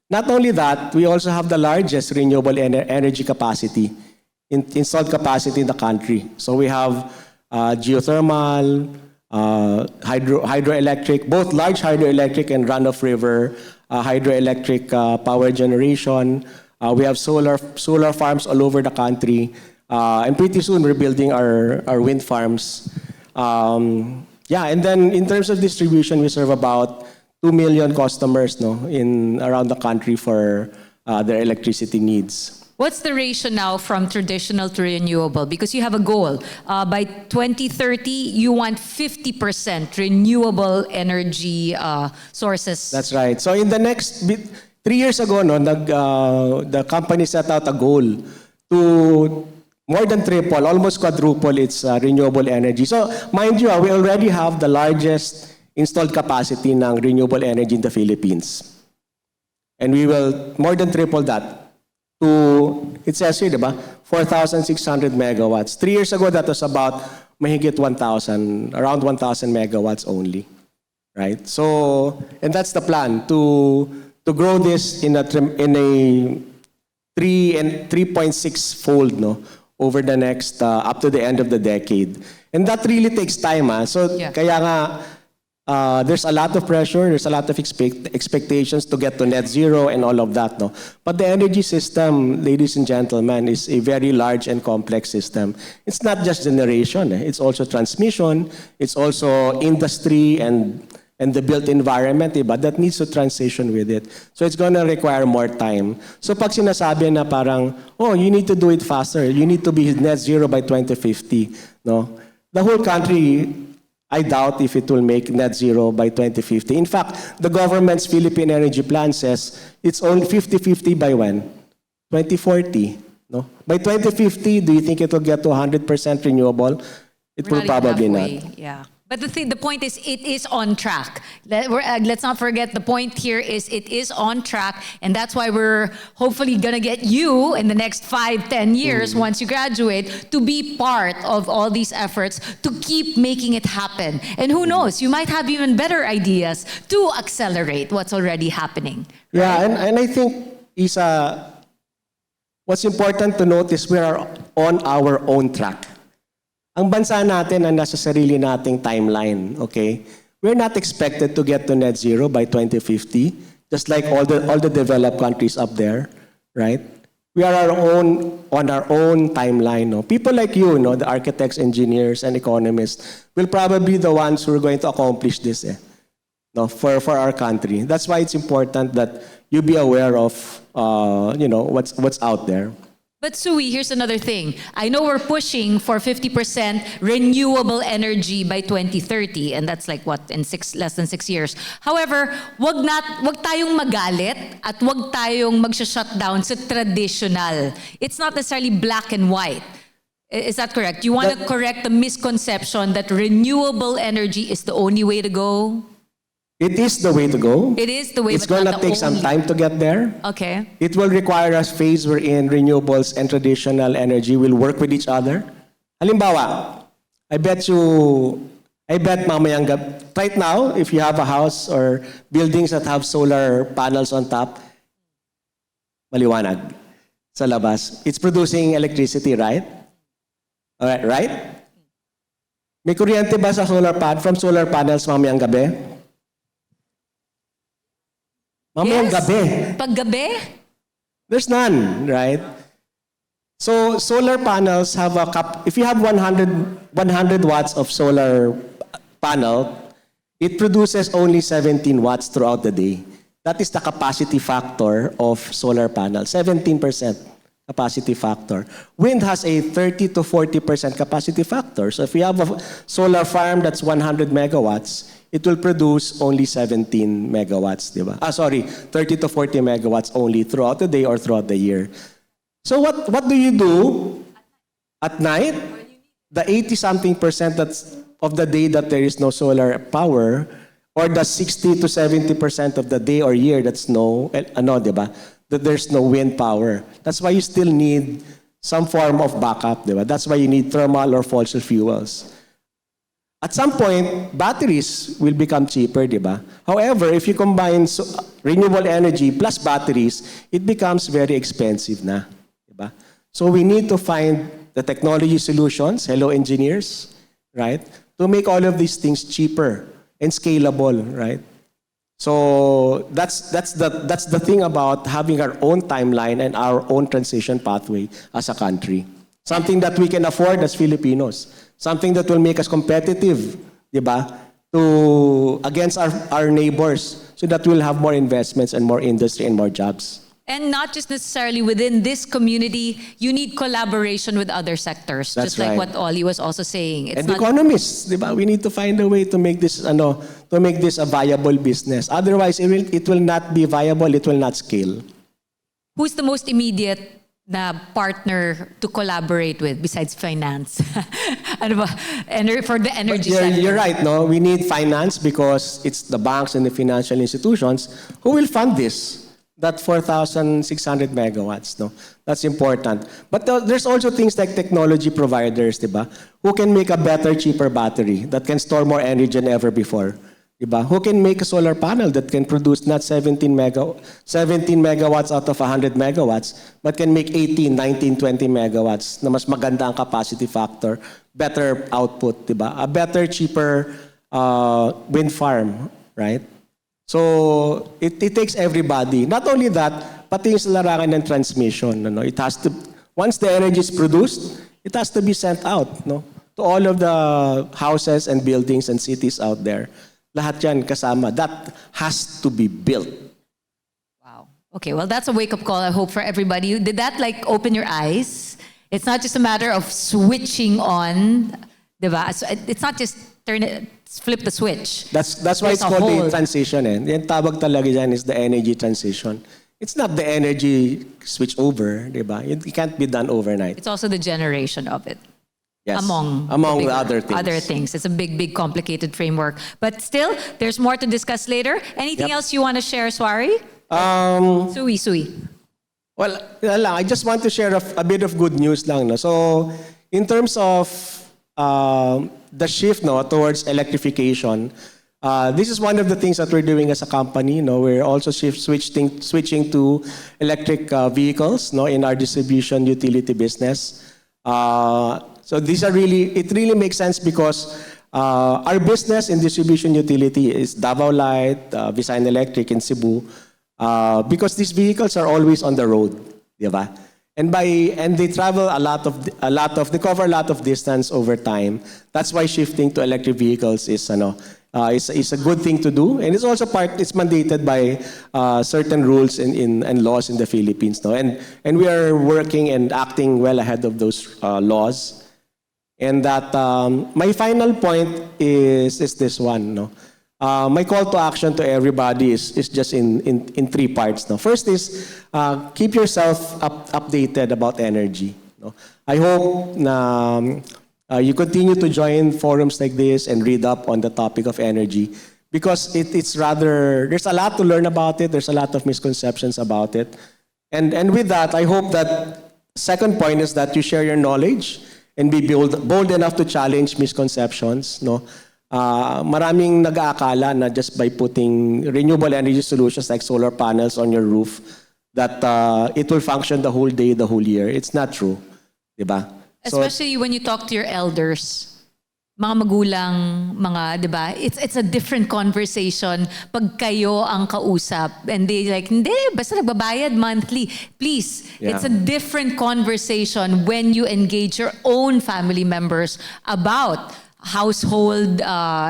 Not only that, we also have the largest renewable energy capacity, installed capacity in the country. So we have geothermal, hydroelectric, both large hydroelectric and run-of-river hydroelectric power generation. We have solar farms all over the country. And pretty soon we're building our wind farms. Yeah, and then in terms of distribution, we serve about 2 million customers, no, around the country for their electricity needs. What's the ratio now from traditional to renewable? Because you have a goal. By 2030, you want 50% renewable energy sources. That's right. So in the next 3 years ago, no, the company set out a goal to more than triple, almost quadruple its renewable energy. So mind you, we already have the largest installed capacity ng renewable energy in the Philippines. And we will more than triple that to, it says here, diba, 4,600 megawatts. 3 years ago, that was about mahigit 1,000, around 1,000 megawatts only, right? So, and that's the plan, to grow this in a 3.6 fold, no, over the next, up to the end of the decade. And that really takes time, So, yeah. Kaya nga, there's a lot of pressure, there's a lot of expectations to get to net zero and all of that, no? But the energy system, ladies and gentlemen, is a very large and complex system. It's not just generation, it's also transmission, it's also industry and the built environment, diba, that needs to transition with it. So it's gonna require more time. So pag sinasabi na parang, oh, you need to do it faster, you need to be net zero by 2050, no? The whole country, I doubt if it will make net zero by 2050. In fact, the government's Philippine Energy Plan says it's only 50-50 by when? 2040. No? By 2050, do you think it will get to 100% renewable? It will probably not. Yeah. But the point is, it is on track. Let's not forget, the point here is it is on track, and that's why we're hopefully gonna get you in the next 5-10 years, once you graduate, to be part of all these efforts to keep making it happen. And who knows, you might have even better ideas to accelerate what's already happening. Yeah, and I think, Isa, what's important to note is we are on our own track. Ang bansa natin ang nasa sarili nating timeline, okay? We're not expected to get to net zero by 2050, just like all the developed countries up there, right? We are on our own timeline, no? People like you, no, the architects, engineers, and economists will probably be the ones who are going to accomplish this, no, for our country. That's why it's important that you be aware of, what's out there. But Sui, here's another thing. I know we're pushing for 50% renewable energy by 2030, and that's like what, in less than 6 years. However, wag tayong magalit at wag tayong mag-shutdown sa traditional. It's not necessarily black and white. Is that correct? You want to correct the misconception that renewable energy is the only way to go? It is the way to go. It is the way, It's but going not to the take some only. time to get there. Okay. It will require a phase wherein renewables and traditional energy will work with each other. Halimbawa, I bet mamayang right now, if you have a house or buildings that have solar panels on top, maliwanag sa labas. It's producing electricity, right? All right, right? May kuryente ba sa from solar panels mamayang gabi? Mamayang gabi. Pag gabi? There's none, right? So solar panels have if you have 100 watts of solar panel, it produces only 17 watts throughout the day. That is the capacity factor of solar panel, 17% capacity factor. Wind has a 30 to 40% capacity factor. So if you have a solar farm that's 100 megawatts, it will produce only 17 megawatts, di ba? 30 to 40 megawatts only throughout the day or throughout the year. So what do you do at night? The 80-something% of the day that there is no solar power, or the 60 to 70% of the day or year that's di ba? That there's no wind power. That's why you still need some form of backup, di ba? That's why you need thermal or fossil fuels. At some point, batteries will become cheaper, di ba? However, if you combine renewable energy plus batteries, it becomes very expensive na, di ba? So we need to find the technology solutions, hello engineers, right? To make all of these things cheaper and scalable, right? So that's the thing about having our own timeline and our own transition pathway as a country. Something that we can afford as Filipinos. Something that will make us competitive, di ba? Against our neighbors, so that we'll have more investments and more industry and more jobs. And not just necessarily within this community, you need collaboration with other sectors. That's just like right. what Ollie was also saying. It's And not economists, di ba? We need to find a way to make this a viable business. Otherwise, it will not be viable. It will not scale. who's the most immediate na partner to collaborate with besides finance? Ano ba? For the energy sector. You're right, no? We need finance because it's the banks and the financial institutions who will fund this. That 4,600 megawatts, no? That's important. But there's also things like technology providers, diba? Who can make a better, cheaper battery that can store more energy than ever before. Diba? Who can make a solar panel that can produce not 17 megawatts out of 100 megawatts, but can make 18, 19, 20 megawatts na mas maganda ang capacity factor, better output, diba? A better, cheaper wind farm, right? So it takes everybody. Not only that, pati yung sa larangan ng transmission. No? It has to, once the energy is produced, it has to be sent out, no? To all of the houses and buildings and cities out there. Lahat yan kasama. That has to be built. Wow. Okay, well, that's a wake-up call, I hope, for everybody. Did that like open your eyes? It's not just a matter of switching on, diba? So it's not just flip the switch. That's why it's called the transition. Yung tawag talaga dyan is the energy transition. It's not the energy switch over, diba? It can't be done overnight. It's also the generation of it. Yes. Among the other things. Other things. It's a big, complicated framework. But still, there's more to discuss later. Anything else you want to share, Swari? Sui. Well, I just want to share a bit of good news lang. No? So, in terms of the shift towards electrification, this is one of the things that we're doing as a company. We're also switching to electric vehicles in our distribution utility business. So these are it really makes sense because our business in distribution utility is Davao Light, Visayan Electric in Cebu, because these vehicles are always on the road, diba? And they travel they cover a lot of distance over time. That's why shifting to electric vehicles is is a good thing to do, and it's also it's mandated by certain rules and laws in the Philippines, no? And we are working and acting well ahead of those laws. And that my final point is this one, no? My call to action to everybody is just in three parts, no? First is keep yourself updated about energy, no? I hope na you continue to join forums like this and read up on the topic of energy, because it's rather, there's a lot to learn about it, there's a lot of misconceptions about it. And with that, I hope that second point is that you share your knowledge and be bold enough to challenge misconceptions, no? Maraming nag-aakala na just by putting renewable energy solutions like solar panels on your roof, that it will function the whole day, the whole year. It's not true, diba? Especially when you talk to your elders, mga magulang, mga, di ba? It's a different conversation pag kayo ang kausap. And they like, hindi, basta nagbabayad monthly. Please, Yeah. it's a different conversation when you engage your own family members about household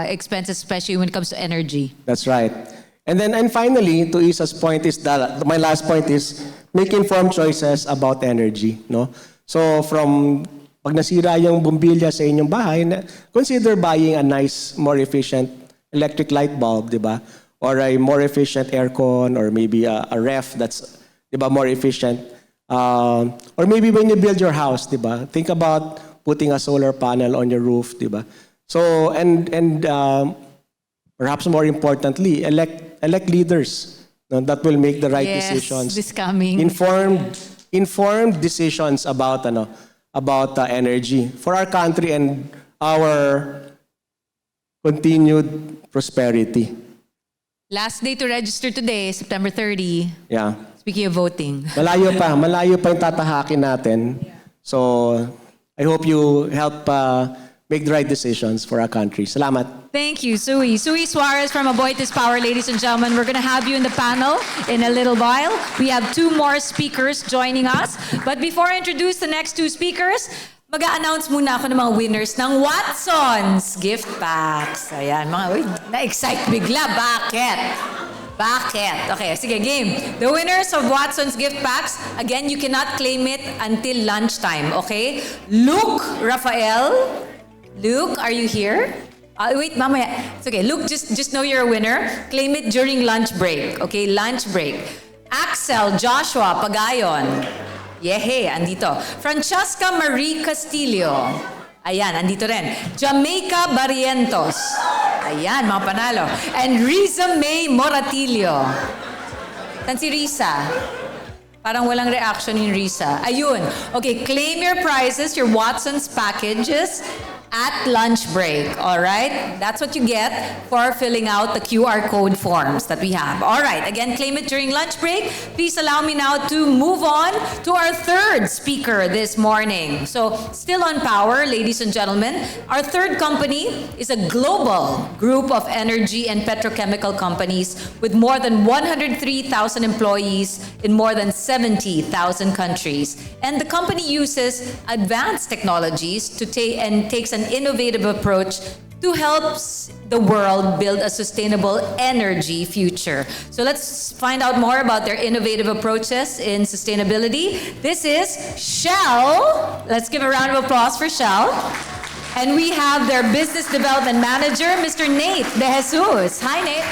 expenses, especially when it comes to energy. That's right. And finally, to Isa's point is that, my last point is make informed choices about energy, no? So from pag nasira yung bumbilya sa inyong bahay, consider buying a nice, more efficient electric light bulb, di ba? Or a more efficient aircon, or maybe a ref that's, di ba, more efficient. Or maybe when you build your house, di ba? Think about putting a solar panel on your roof, di ba? So, and perhaps more importantly, elect leaders, no, that will make the right decisions. This coming. Informed decisions about energy for our country and our continued prosperity. Last day to register today, September 30. Yeah. Speaking of voting. Malayo pa yung tatahakin natin. So, I hope you help make the right decisions for our country. Salamat. Thank you, Sui. Sui Suarez from AboitizPower, ladies and gentlemen. We're going to have you in the panel in a little while. We have two more speakers joining us. But before I introduce the next two speakers, mag-a-announce muna ako ng mga winners ng Watson's gift packs. Ayan, na-excite bigla. Bakit? Okay, sige, game. The winners of Watson's gift packs, again, you cannot claim it until lunchtime, okay? Luke Rafael. Luke, are you here? Wait, mamaya. It's okay. Luke, just know you're a winner. Claim it during lunch break. Okay, lunch break. Axel Joshua Pagayon. Yehe, andito. Francesca Marie Castillo. Ayan, andito rin. Jamaica Barrientos. Ayan, mga panalo. And Riza May Moratillo. San si Risa? Parang walang reaction yung Risa. Ayun. Okay, claim your prizes, your Watson's packages, at lunch break, all right? That's what you get for filling out the QR code forms that we have. All right, again, claim it during lunch break. Please allow me now to move on to our third speaker this morning. So, still on power, ladies and gentlemen, our third company is a global group of energy and petrochemical companies with more than 103,000 employees in more than 70,000 countries. And the company uses advanced technologies to takes an innovative approach to help the world build a sustainable energy future. So let's find out more about their innovative approaches in sustainability. This is Shell. Let's give a round of applause for Shell. And we have their business development manager, Mr. Nate De Jesus. Hi, Nate.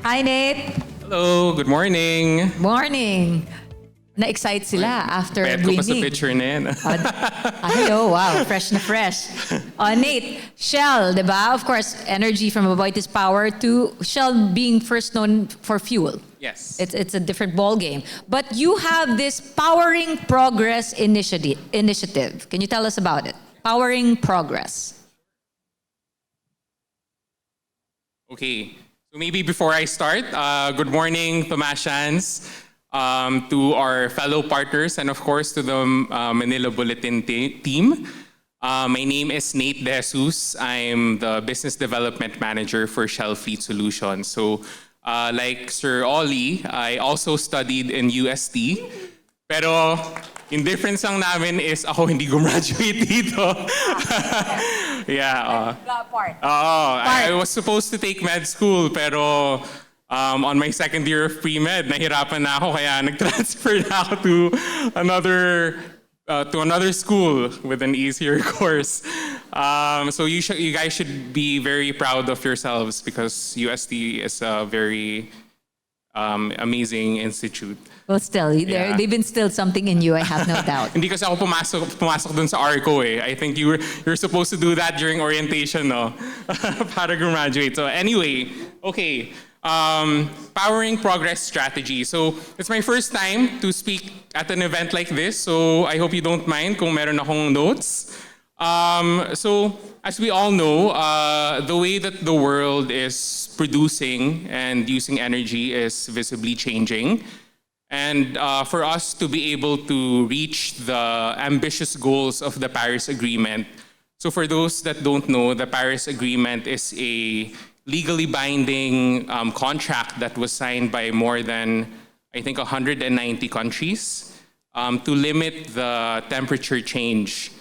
Hi, Nate. Hello, good morning. Morning. Na-excite sila after Payat ko pa sa winning. picture na yan. Hello, wow, fresh na fresh. Nate, Shell, di ba? Of course, energy from AboitizPower to Shell being first known for fuel. Yes. It's a different ball game. But you have this Powering Progress initiative. Can you tell us about it? Powering Progress. Okay. So maybe before I start, good morning, Tomasians, to our fellow partners, and of course to the Manila Bulletin team. My name is Nate De Jesus. I'm the Business Development Manager for Shell Fleet Solutions. So like Sir Ollie, I also studied in UST. Pero, in difference lang namin is ako hindi gumraduate dito. Yeah. That part. I was supposed to take med school, pero on my second year of pre-med, nahirapan na ako, kaya nag-transfer na ako to another school with an easier course. So you guys should be very proud of yourselves because UST is a very amazing institute. Well, still, they've instilled something in you, I have no doubt. Hindi kasi ako pumasok dun sa ARCO eh. I think you're supposed to do that during orientation, no? Para graduate. So anyway, okay. Powering progress strategy. So it's my first time to speak at an event like this. So I hope you don't mind kung meron akong notes. So as we all know, the way that the world is producing and using energy is visibly changing. And for us to be able to reach the ambitious goals of the Paris Agreement. So for those that don't know, the Paris Agreement is a legally binding contract that was signed by more than, I think, 190 countries to limit the temperature change.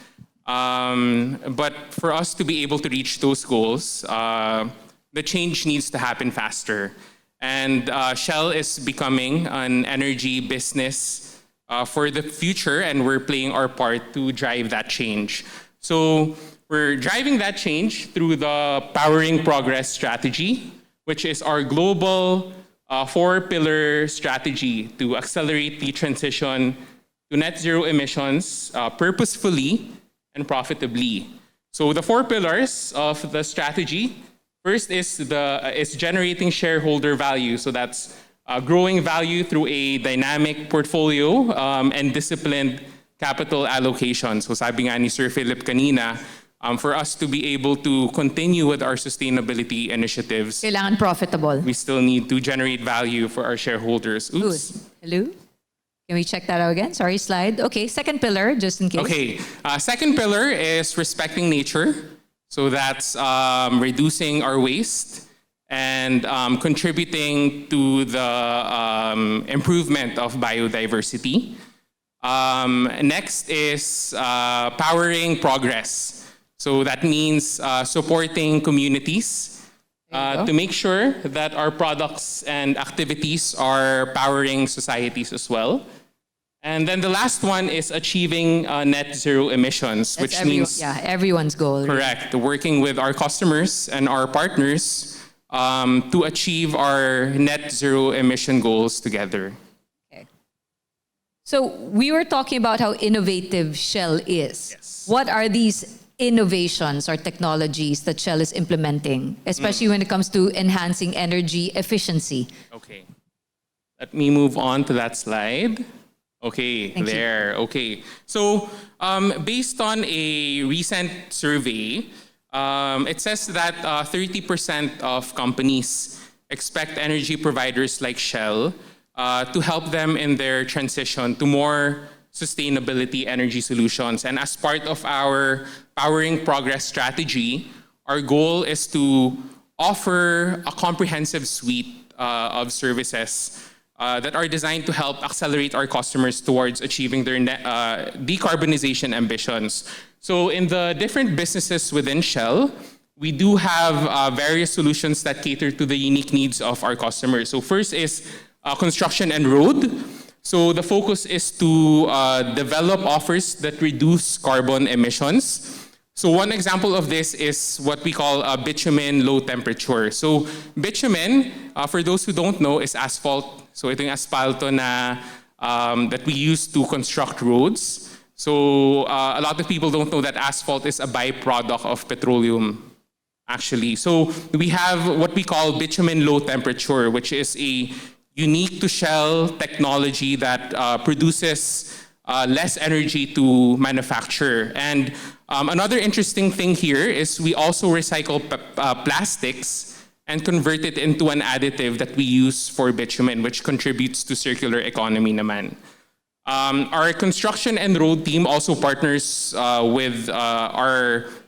But for us to be able to reach those goals, the change needs to happen faster. And Shell is becoming an energy business for the future, and we're playing our part to drive that change. So we're driving that change through the Powering Progress strategy, which is our global 4-pillar strategy to accelerate the transition to net zero emissions purposefully and profitably. So the 4 pillars of the strategy. First is generating shareholder value. So that's growing value through a dynamic portfolio and disciplined capital allocation. So sabi nga ni Sir Philip kanina, for us to be able to continue with our sustainability initiatives, Kailangan profitable. we still need to generate value for our shareholders. Oops. Hello? Can we check that out again? Sorry, slide. Okay, second pillar, just in case. Okay, second pillar is respecting nature. So that's reducing our waste and contributing to the improvement of biodiversity. Next is powering progress. So that means supporting communities to make sure that our products and activities are powering societies as well. And then the last one is achieving net zero emissions, which means everyone's goal. correct, working with our customers and our partners to achieve our net zero emission goals together. Okay. So we were talking about how innovative Shell is. Yes. What are these innovations or technologies that Shell is implementing, especially when it comes to enhancing energy efficiency? Okay. Let me move on to that slide. Okay, Thank you. there. Okay. So, based on a recent survey, it says that 30% of companies expect energy providers like Shell to help them in their transition to more sustainability energy solutions. And as part of our Powering Progress strategy, our goal is to offer a comprehensive suite of services that are designed to help accelerate our customers towards achieving their decarbonization ambitions. So in the different businesses within Shell, we do have various solutions that cater to the unique needs of our customers. So first is construction and road. So the focus is to develop offers that reduce carbon emissions. So one example of this is what we call bitumen low temperature. So bitumen, for those who don't know, is asphalt. So ito yung asfalto na that we use to construct roads. So a lot of people don't know that asphalt is a byproduct of petroleum, actually. So we have what we call bitumen low temperature, which is a unique to Shell technology that produces less energy to manufacture. And another interesting thing here is we also recycle plastics and convert it into an additive that we use for bitumen, which contributes to circular economy naman. Our construction and road team also partners with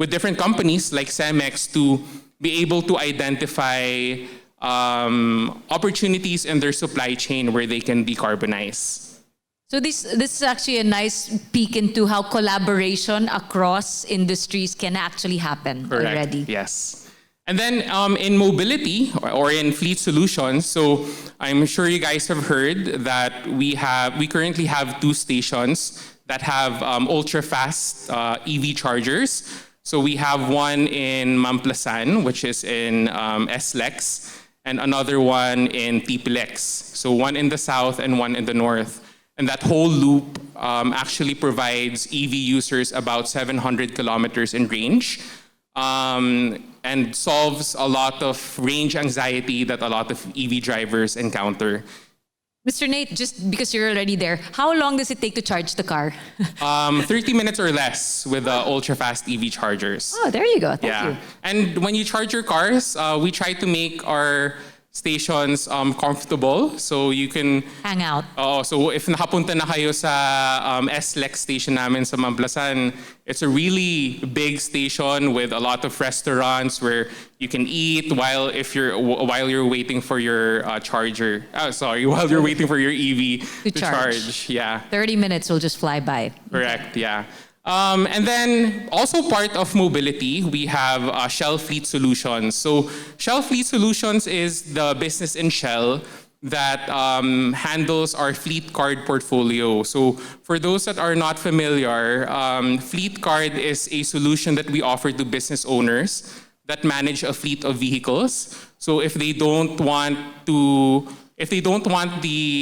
different companies like Cemex to be able to identify opportunities in their supply chain where they can decarbonize. So this is actually a nice peek into how collaboration across industries can actually happen Correct. already. Yes. And then in mobility or in fleet solutions, so I'm sure you guys have heard that we currently have 2 stations that have ultra-fast EV chargers. So we have one in Mamplasan, which is in SLEX, and another one in TPLEX. So one in the south and one in the north. And that whole loop actually provides EV users about 700 kilometers in range, and solves a lot of range anxiety that a lot of EV drivers encounter. Mr. Nate, just because you're already there, how long does it take to charge the car? 30 minutes or less with the ultra-fast EV chargers. Oh, there you go. Thank you. And when you charge your cars, we try to make our stations comfortable, so you can hang out. So if nakapunta na kayo sa SLEX station namin sa Mamplasan, it's a really big station with a lot of restaurants where you can eat while you're waiting for your charger. While you're waiting for your EV to charge. Yeah. 30 minutes will just fly by. Correct. Yeah. And then also part of mobility, we have Shell Fleet Solutions. So Shell Fleet Solutions is the business in Shell that handles our fleet card portfolio. So for those that are not familiar, fleet card is a solution that we offer to business owners that manage a fleet of vehicles. So if they don't want the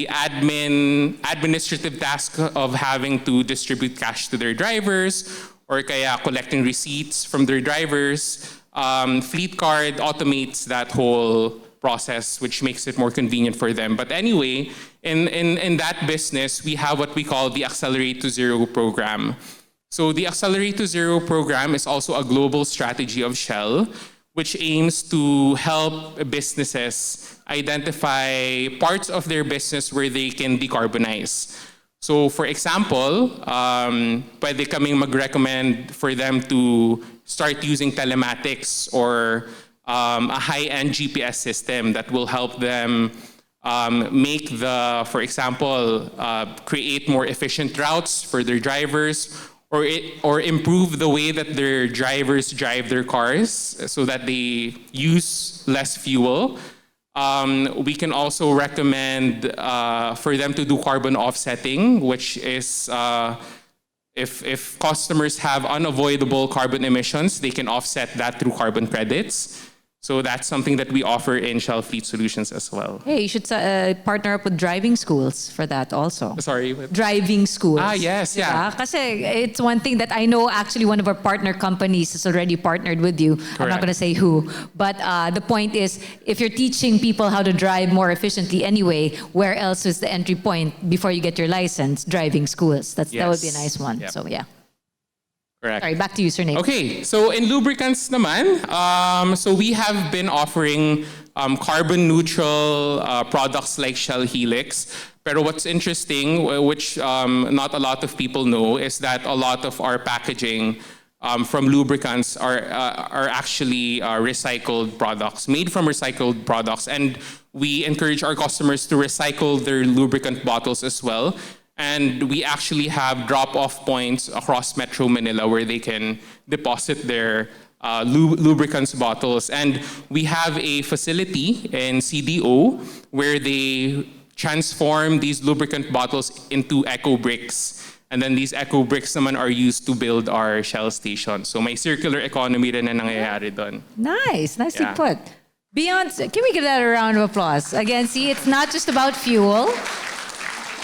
administrative task of having to distribute cash to their drivers or kaya collecting receipts from their drivers, Fleet Card automates that whole process, which makes it more convenient for them. But anyway, in that business, we have what we call the Accelerate to Zero program. So the Accelerate to Zero program is also a global strategy of Shell, which aims to help businesses identify parts of their business where they can decarbonize. So for example, pwede kaming mag-recommend for them to start using telematics or a high-end GPS system that will help them create more efficient routes for their drivers, or improve the way that their drivers drive their cars so that they use less fuel. We can also recommend for them to do carbon offsetting, which is if customers have unavoidable carbon emissions, they can offset that through carbon credits. So that's something that we offer in Shell Fleet Solutions as well. Hey, you should partner up with driving schools for that also. Sorry? Driving schools. Yes, yeah. Kasi it's one thing that I know actually one of our partner companies has already partnered with you. Correct. I'm not going to say who. But the point is, if you're teaching people how to drive more efficiently anyway, where else is the entry point before you get your license? Driving schools. That would be a nice one. Yep. So yeah. Correct. Sorry, back to you, Sir Nate. Okay, so in lubricants naman, so we have been offering carbon neutral products like Shell Helix. Pero what's interesting, which not a lot of people know, is that a lot of our packaging from lubricants are actually recycled products, made from recycled products. And we encourage our customers to recycle their lubricant bottles as well. And we actually have drop-off points across Metro Manila where they can deposit their lubricants bottles. And we have a facility in CDO where they transform these lubricant bottles into eco bricks. And then these eco bricks naman are used to build our Shell station. So may circular economy rin na nangyayari doon. Nice. Nicely put. Beyond, can we give that a round of applause? Again, see, it's not just about fuel.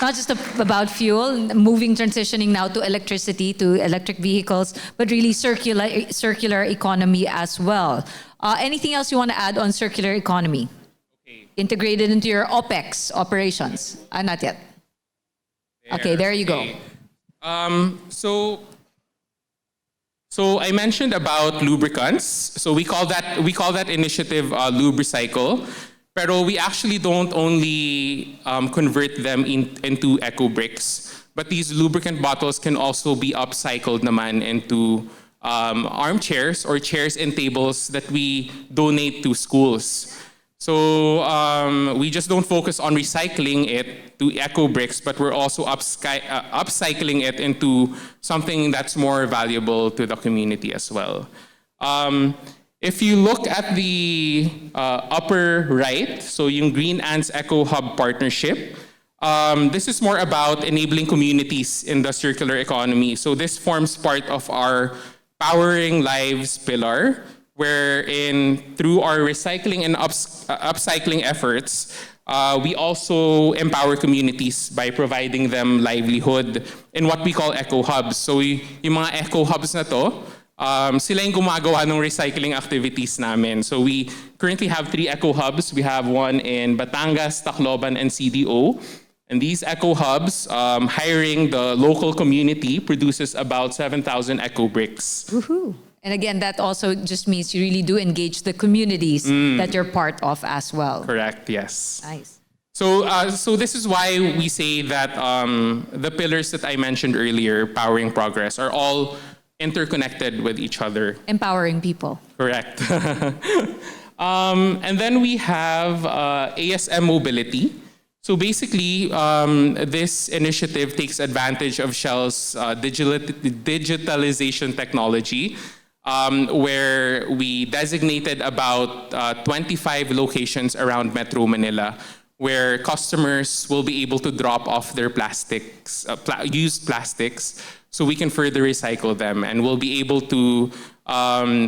Not just about fuel, transitioning now to electricity, to electric vehicles, but really circular economy as well. Anything else you want to add on circular economy? Okay. Integrated into your OPEX operations? Not yet. Okay, there you go. So I mentioned about lubricants. So we call that initiative Lubricycle. Pero we actually don't only convert them into eco bricks, but these lubricant bottles can also be upcycled naman into armchairs or chairs and tables that we donate to schools. So we just don't focus on recycling it to eco bricks, but we're also upcycling it into something that's more valuable to the community as well. If you look at the upper right, so yung Green Ants Eco Hub partnership, this is more about enabling communities in the circular economy. So this forms part of our Powering Lives pillar, wherein through our recycling and upcycling efforts, we also empower communities by providing them livelihood in what we call eco hubs. So yung mga eco hubs na to, sila yung gumagawa ng recycling activities namin. So we currently have 3 eco hubs. We have one in Batangas, Tacloban, and CDO. And these eco hubs, hiring the local community, produces about 7,000 eco bricks. Woohoo. And again, that also just means you really do engage the communities that you're part of as well. Correct, yes. Nice. So this is why we say that the pillars that I mentioned earlier, powering progress, are all interconnected with each other. Empowering people. Correct. And then we have ASM Mobility. So basically, this initiative takes advantage of Shell's digitalization technology, where we designated about 25 locations around Metro Manila, where customers will be able to drop off their plastics, used plastics, so we can further recycle them, and we'll be able to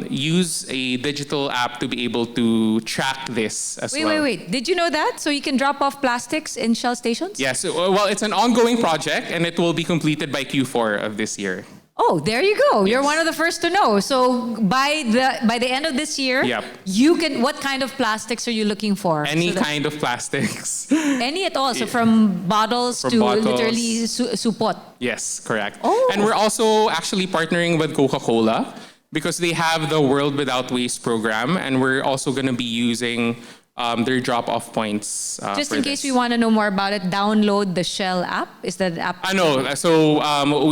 use a digital app to be able to track this as well. Wait. Did you know that? So you can drop off plastics in Shell stations? Yes. Well, it's an ongoing project, and it will be completed by Q4 of this year. Oh, there you go. You're Yes. one of the first to know. So by the end of this year, Yep. you can. What kind of plastics are you looking for? Any So that- kind of plastics. Any at all. So from bottles From to bottles. literally supot. Yes, correct. Oh. And we're also actually partnering with Coca-Cola because they have the World Without Waste program, and we're also going to be using their drop-off points. Just for in case this. we want to know more about it, download the Shell app. Is that app? I know. So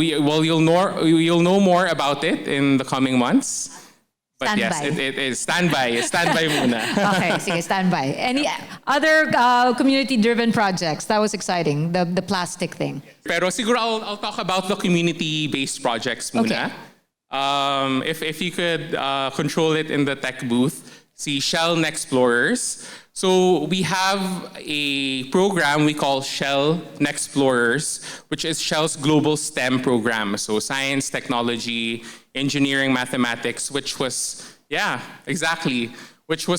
you'll know more about it in the coming months. But yes, Standby. it is standby. Standby muna. Okay, sige, stand by. Any other community-driven projects? That was exciting, the plastic thing. Pero siguro I'll talk about the community-based projects muna. Okay. If you could control it in the tech booth, see Shell Nexplorers. So we have a program we call Shell Nexplorers, which is Shell's global STEM program. So science, technology, engineering, mathematics, which was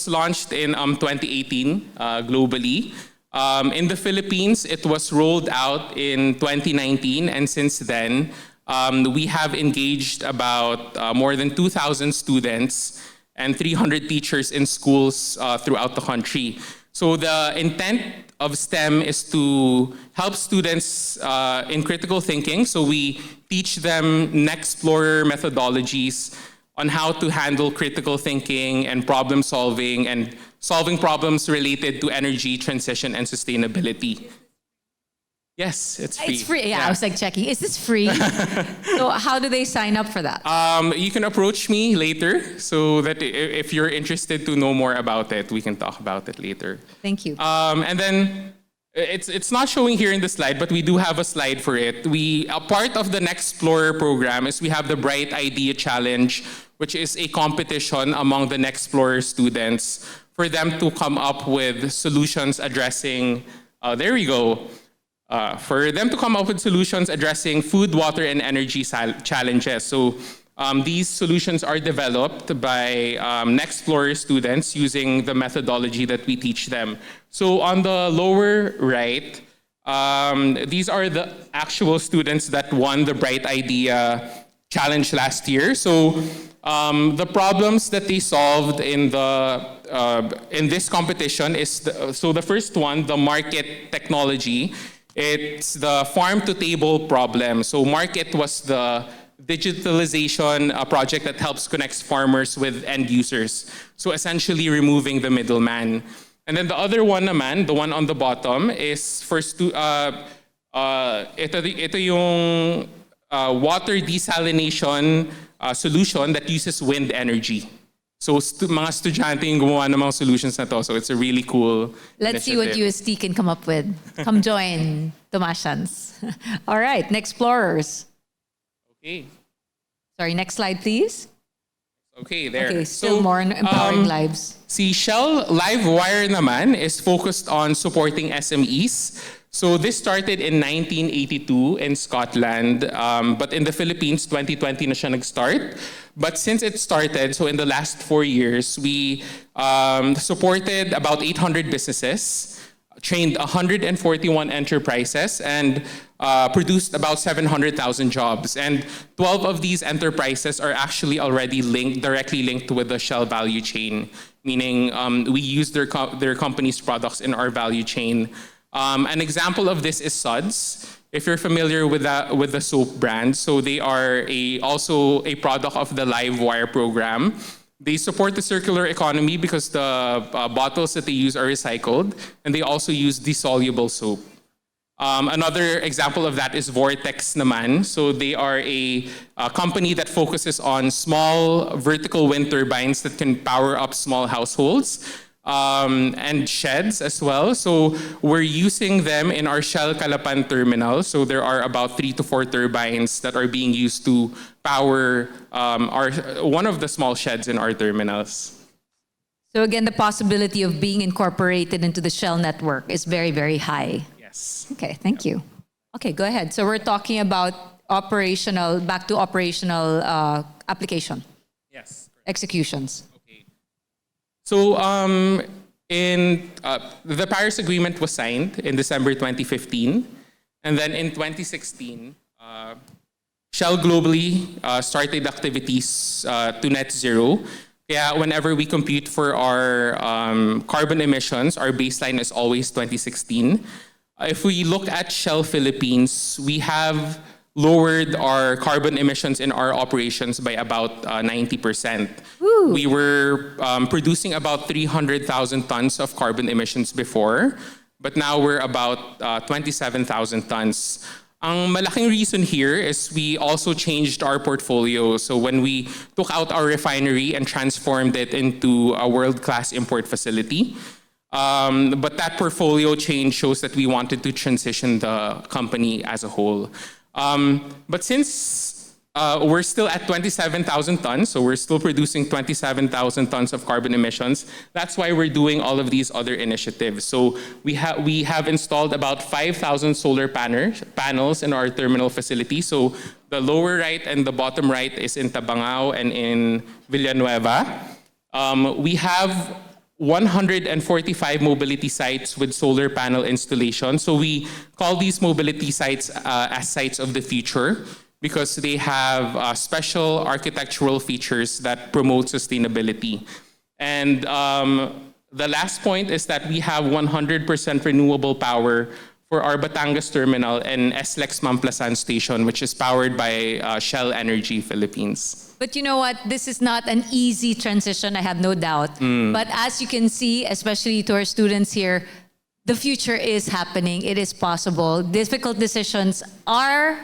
launched in 2018 globally. In the Philippines, it was rolled out in 2019, and since then, we have engaged about more than 2,000 students and 300 teachers in schools throughout the country. So the intent of STEM is to help students in critical thinking. So we teach them Nexplorer methodologies on how to handle critical thinking and problem solving and solving problems related to energy transition and sustainability. Yes, it's free. It's free. Yeah, I was like checking. Is this free? So how do they sign up for that? You can approach me later so that if you're interested to know more about it, we can talk about it later. Thank you. And then it's not showing here in the slide, but we do have a slide for it. A part of the Nexplorer program is we have the Bright Idea Challenge, which is a competition among the Nexplorer students for them to come up with solutions addressing, for them to come up with solutions addressing food, water, and energy challenges. So these solutions are developed by Nexplorer students using the methodology that we teach them. So on the lower right, these are the actual students that won the Bright Idea Challenge last year. So the problems that they solved in this competition is the first one, the market technology. It's the farm-to-table problem. So Market was the digitalization project that helps connect farmers with end users. So essentially removing the middleman. And then the other one naman, the one on the bottom, is ito yung water desalination solution that uses wind energy. So mga estudyante yung gumawa ng mga solutions na to. So it's a really cool Let's see what initiative. UST can come up with. Come join Tomasians. All right, next explorers. Okay. Sorry, next slide, please. Okay, there. Okay, still more empowering lives. Si Shell Livewire naman is focused on supporting SMEs. So this started in 1982 in Scotland, but in the Philippines, 2020 na siya nag-start. But since it started, so in the last 4 years, we supported about 800 businesses, trained 141 enterprises, and produced about 700,000 jobs. And 12 of these enterprises are actually already directly linked with the Shell value chain, meaning we use their company's products in our value chain. An example of this is Suds. If you're familiar with the soap brand, so they are also a product of the Livewire program. They support the circular economy because the bottles that they use are recycled, and they also use dissoluble soap. Another example of that is Vortex naman. So they are a company that focuses on small vertical wind turbines that can power up small households. And sheds as well. So we're using them in our Shell Calapan terminal. So there are about 3 to 4 turbines that are being used to power one of the small sheds in our terminals. So again, the possibility of being incorporated into the Shell network is very, very high. Yes. Okay, thank you. Okay, go ahead. So we're talking about back to operational application, Yes. executions. So the Paris Agreement was signed in December 2015. And then in 2016, Shell globally started activities to net zero. Kaya whenever we compute for our carbon emissions, our baseline is always 2016. If we look at Shell Philippines, we have lowered our carbon emissions in our operations by about 90%. Woo. We were producing about 300,000 tons of carbon emissions before, but now we're about 27,000 tons. Ang malaking reason here is we also changed our portfolio. So when we took out our refinery and transformed it into a world-class import facility, but that portfolio change shows that we wanted to transition the company as a whole. But since we're still at 27,000 tons, so we're still producing 27,000 tons of carbon emissions, that's why we're doing all of these other initiatives. So we have installed about 5,000 solar panels in our terminal facility. So the lower right and the bottom right is in Tabangao and in Villanueva. We have 145 mobility sites with solar panel installation. So we call these mobility sites as sites of the future because they have special architectural features that promote sustainability. And the last point is that we have 100% renewable power for our Batangas terminal and SLEX Mamplasan station, which is powered by Shell Energy Philippines. But you know what? This is not an easy transition, I have no doubt. But as you can see, especially to our students here, the future is happening. It is possible. Difficult decisions are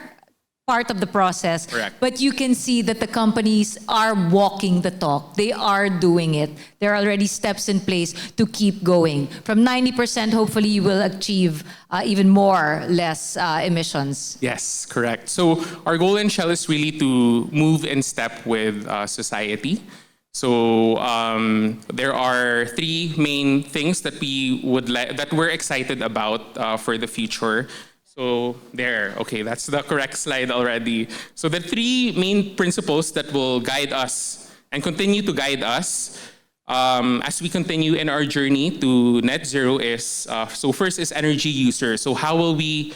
part of the process. Correct. But you can see that the companies are walking the talk. They are doing it. There are already steps in place to keep going. From 90%, hopefully you will achieve even less emissions. Yes, correct. So our goal in Shell is really to move in step with society. So there are 3 main things that that we're excited about for the future. So there, okay, that's the correct slide already. So the 3 main principles that will guide us and continue to guide us as we continue in our journey to net zero is, so first is energy user. So how will we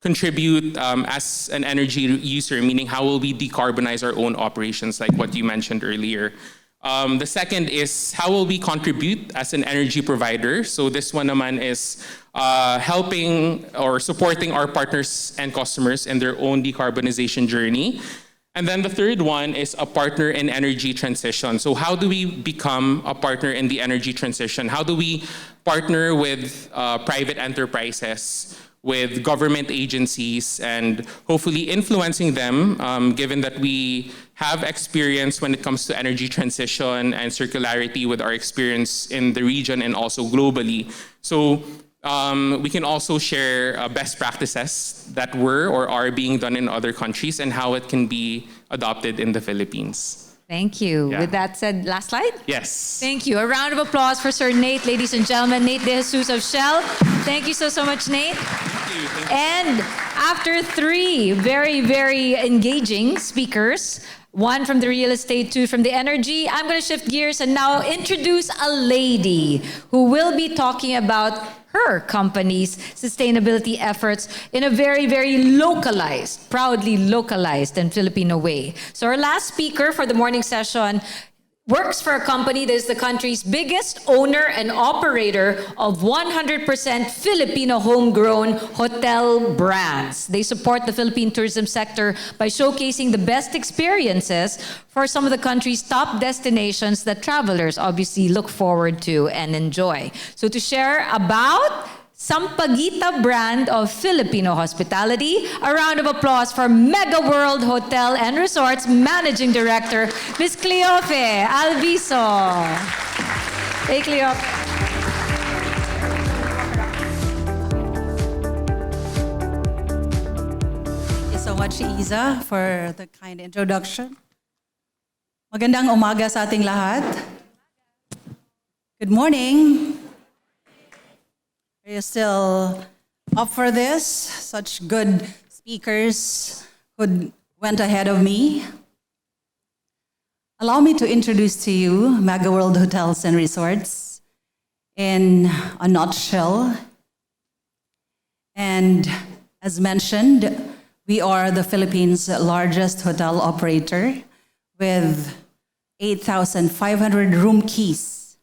contribute as an energy user, meaning how will we decarbonize our own operations, like what you mentioned earlier. The second is how will we contribute as an energy provider? So this one naman is helping or supporting our partners and customers in their own decarbonization journey. And then the third one is a partner in energy transition. So how do we become a partner in the energy transition? How do we partner with private enterprises with government agencies and hopefully influencing them, given that we have experience when it comes to energy transition and circularity with our experience in the region and also globally. So we can also share best practices that were or are being done in other countries and how it can be adopted in the Philippines. Thank you. Yeah. With that said, last slide. Yes. Thank you. A round of applause for Sir Nate, ladies and gentlemen. Nate De Jesus of Shell. Thank you so much, Nate. Thank you. Thank you. And after three very engaging speakers, one from the real estate, two from the energy, I'm going to shift gears and now introduce a lady who will be talking about her company's sustainability efforts in a very localized, proudly localized and Filipino way. So our last speaker for the morning session works for a company that is the country's biggest owner and operator of 100% Filipino homegrown hotel brands. They support the Philippine tourism sector by showcasing the best experiences for some of the country's top destinations that travelers obviously look forward to and enjoy. So to share about Sampaguita brand of Filipino hospitality, a round of applause for Megaworld Hotel and Resorts Managing Director, Ms. Cleofe Alviso. Hey, Cleofe. Thank you so much, Isa, for the kind introduction. Magandang umaga sa ating lahat. Good morning. Are you still up for this? Such good speakers who went ahead of me. Allow me to introduce to you Megaworld Hotels and Resorts in a nutshell. And as mentioned, we are the Philippines' largest hotel operator with 8,500 room keys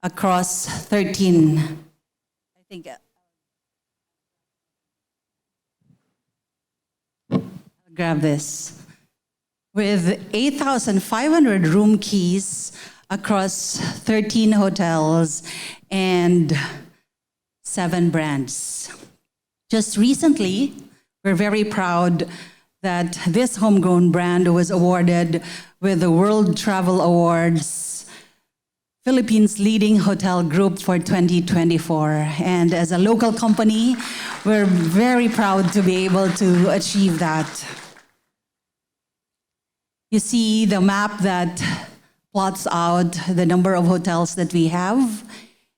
across 13 I'll grab this. With 8,500 room keys across 13 hotels and 7 brands. Just recently, we're very proud that this homegrown brand was awarded with the World Travel Awards Philippines Leading Hotel Group for 2024. And as a local company, we're very proud to be able to achieve that. You see the map that plots out the number of hotels that we have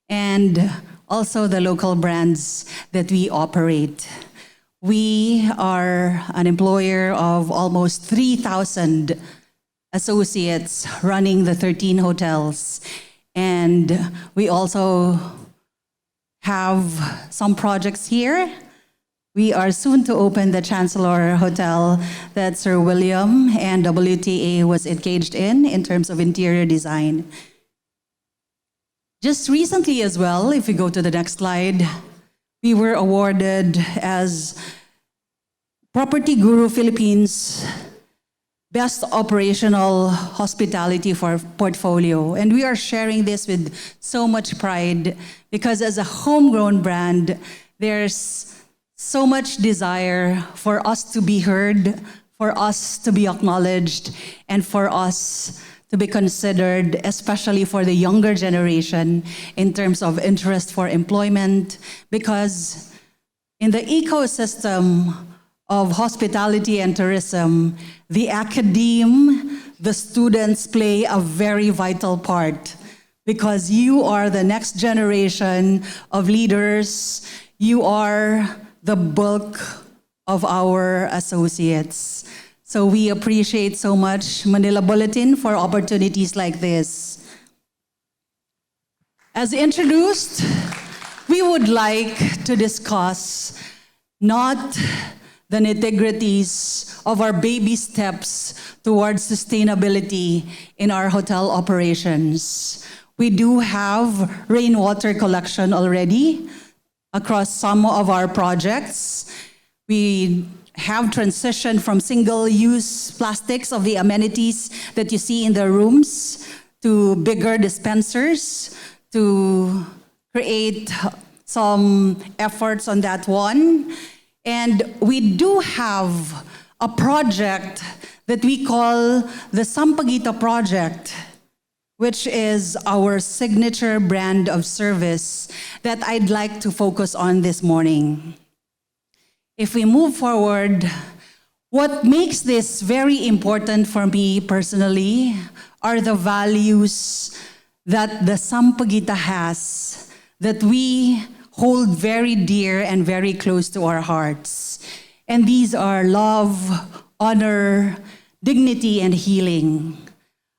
and also the local brands that we operate. We are an employer of almost 3,000 associates running the 13 hotels. And we also have some projects here. We are soon to open the Chancellor Hotel that Sir William and WTA was engaged in terms of interior design. Just recently as well, if we go to the next slide, we were awarded as Property Guru Philippines Best Operational Hospitality for Portfolio. And we are sharing this with so much pride because as a homegrown brand, there's so much desire for us to be heard, for us to be acknowledged, and for us to be considered, especially for the younger generation, in terms of interest for employment. Because in the ecosystem of hospitality and tourism, the academe, the students play a very vital part because you are the next generation of leaders. You are the bulk of our associates. So we appreciate so much Manila Bulletin for opportunities like this. As introduced, we would like to discuss not the nitty-gritties of our baby steps towards sustainability in our hotel operations. We do have rainwater collection already across some of our projects. We have transitioned from single-use plastics of the amenities that you see in the rooms to bigger dispensers to create some efforts on that one. And we do have a project that we call the Sampaguita Project, which is our signature brand of service that I'd like to focus on this morning. If we move forward, what makes this very important for me personally are the values that the Sampaguita has that we hold very dear and very close to our hearts. And these are love, honor, dignity, and healing.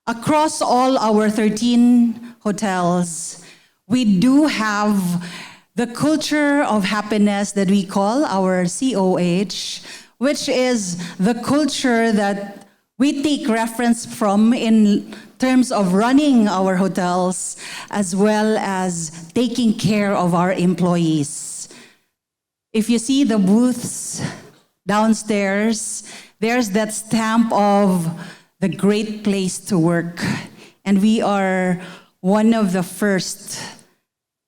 Across all our 13 hotels, we do have the culture of happiness that we call our COH, which is the culture that we take reference from in terms of running our hotels as well as taking care of our employees. If you see the booths downstairs, there's that stamp of the great place to work. And we are one of the first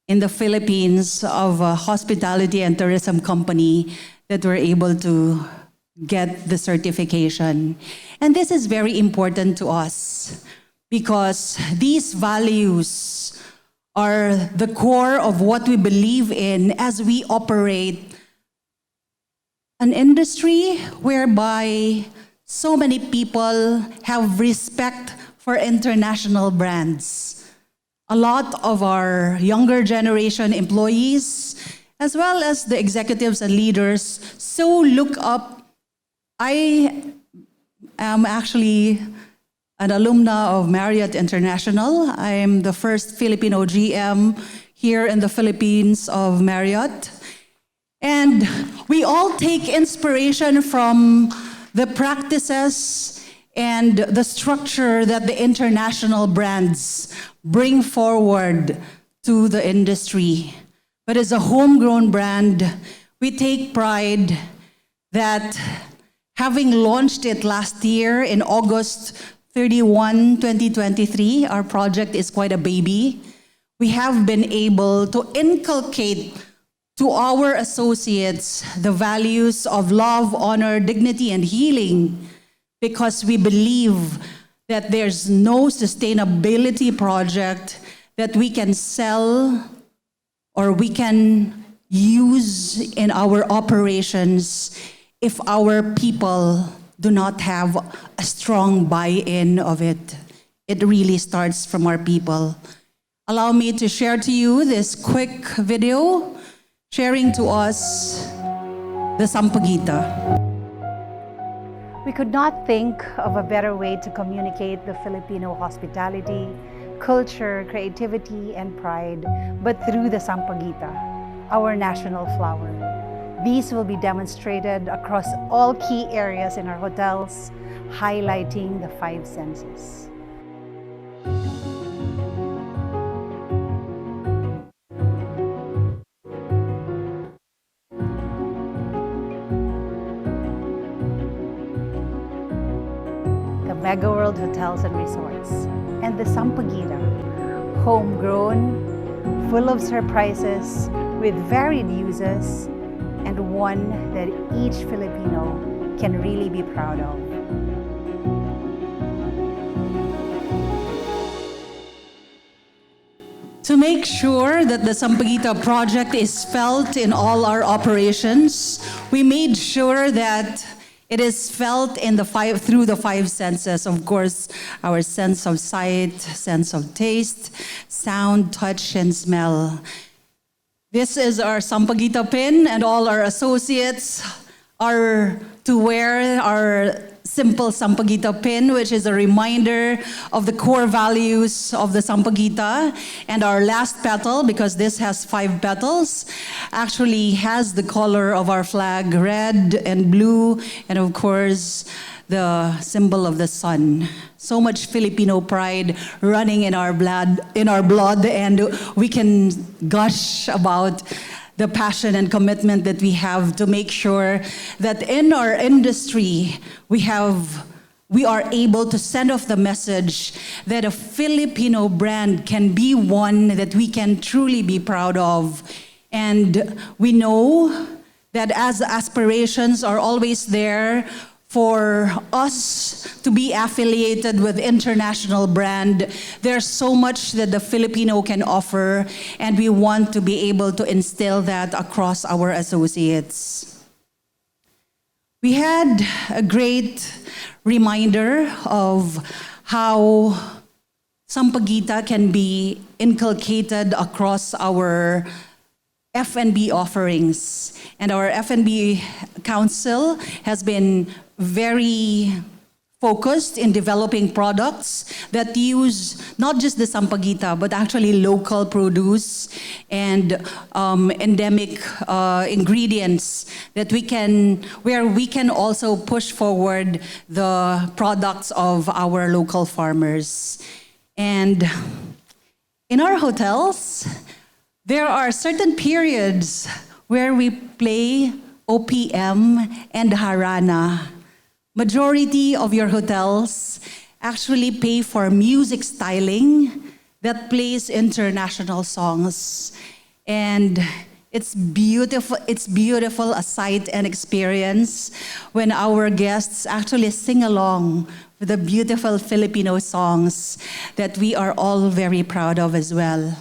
in the Philippines of a hospitality and tourism company that were able to get the certification. And this is very important to us because these values are the core of what we believe in as we operate an industry whereby so many people have respect for international brands. A lot of our younger generation employees, as well as the executives and leaders, so look up. I am actually an alumna of Marriott International. I am the first Filipino GM here in the Philippines of Marriott. And we all take inspiration from the practices and the structure that the international brands bring forward to the industry. But as a homegrown brand, we take pride that having launched it last year in August 31, 2023, our project is quite a baby. We have been able to inculcate to our associates the values of love, honor, dignity, and healing because we believe that there's no sustainability project that we can sell or we can use in our operations if our people do not have a strong buy-in of it. It really starts from our people. Allow me to share to you this quick video sharing to us the Sampaguita. We could not think of a better way to communicate the Filipino hospitality, culture, creativity, and pride, but through the Sampaguita, our national flower. These will be demonstrated across all key areas in our hotels, highlighting the 5 senses. Megaworld Hotels and Resorts, and the Sampaguita, homegrown, full of surprises, with varied uses, and one that each Filipino can really be proud of. To make sure that the Sampaguita project is felt in all our operations, we made sure that it is felt in through the 5 senses. Of course, our sense of sight, sense of taste, sound, touch, and smell. This is our Sampaguita pin, and all our associates are to wear our simple Sampaguita pin, which is a reminder of the core values of the Sampaguita. And our last petal, because this has 5 petals, actually has the color of our flag, red and blue, and of course, the symbol of the sun. So much Filipino pride running in our blood, and we can gush about the passion and commitment that we have to make sure that in our industry, we are able to send off the message that a Filipino brand can be one that we can truly be proud of And we know that as aspirations are always there for us to be affiliated with international brand, there's so much that the Filipino can offer, and we want to be able to instill that across our associates. We had a great reminder of how Sampaguita can be inculcated across our F&B offerings. And our F&B Council has been very focused in developing products that use not just the Sampaguita, but actually local produce and endemic ingredients where we can also push forward the products of our local farmers. And in our hotels, there are certain periods where we play OPM and Harana. Majority of your hotels actually pay for music styling that plays international songs. And it's beautiful a sight and experience when our guests actually sing along with the beautiful Filipino songs that we are all very proud of as well.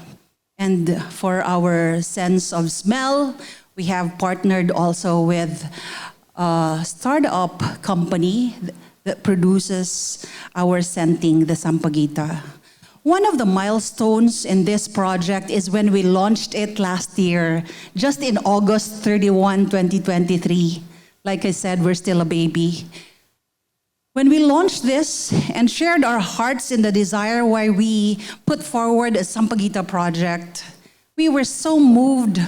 And for our sense of smell, we have partnered also with a startup company that produces our scenting, the Sampaguita. One of the milestones in this project is when we launched it last year, just in August 31, 2023. Like I said, we're still a baby. When we launched this and shared our hearts in the desire why we put forward a Sampaguita project, we were so moved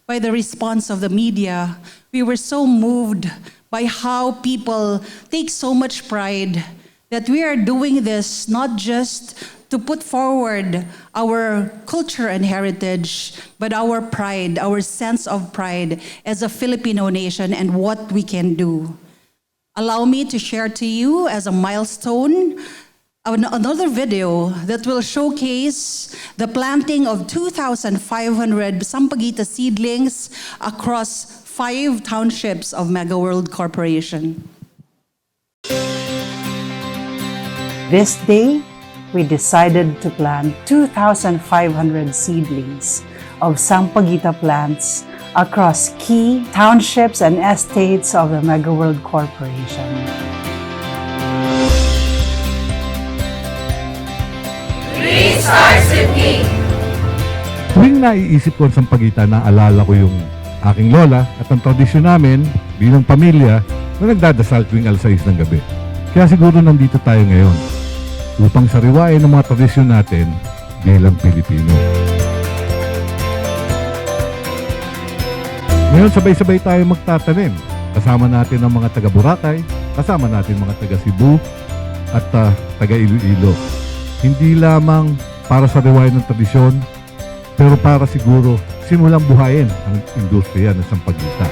by the response of the media. We were so moved by how people take so much pride that we are doing this not just to put forward our culture and heritage, but our pride, our sense of pride as a Filipino nation and what we can do. Allow me to share to you as a milestone another video that will showcase the planting of 2,500 Sampaguita seedlings across 5 townships of Megaworld Corporation. This day, we decided to plant 2,500 seedlings of Sampaguita plants across key townships and estates of the Megaworld Corporation. Tuwing naiisip ko ang Sampaguita, naalala ko yung aking lola at ang tradisyon namin bilang pamilya na nagdadasal tuwing alas 6 ng gabi. Kaya siguro nandito tayo ngayon upang sariwain ang mga tradisyon natin bilang Pilipino. Ngayon sabay-sabay tayo magtatanim. Kasama natin ang mga taga Boracay, kasama natin mga taga Cebu at taga Iloilo. Hindi lamang para sa riwayan ng tradisyon, pero para siguro simulang buhayin ang industriya ng Sampaguita.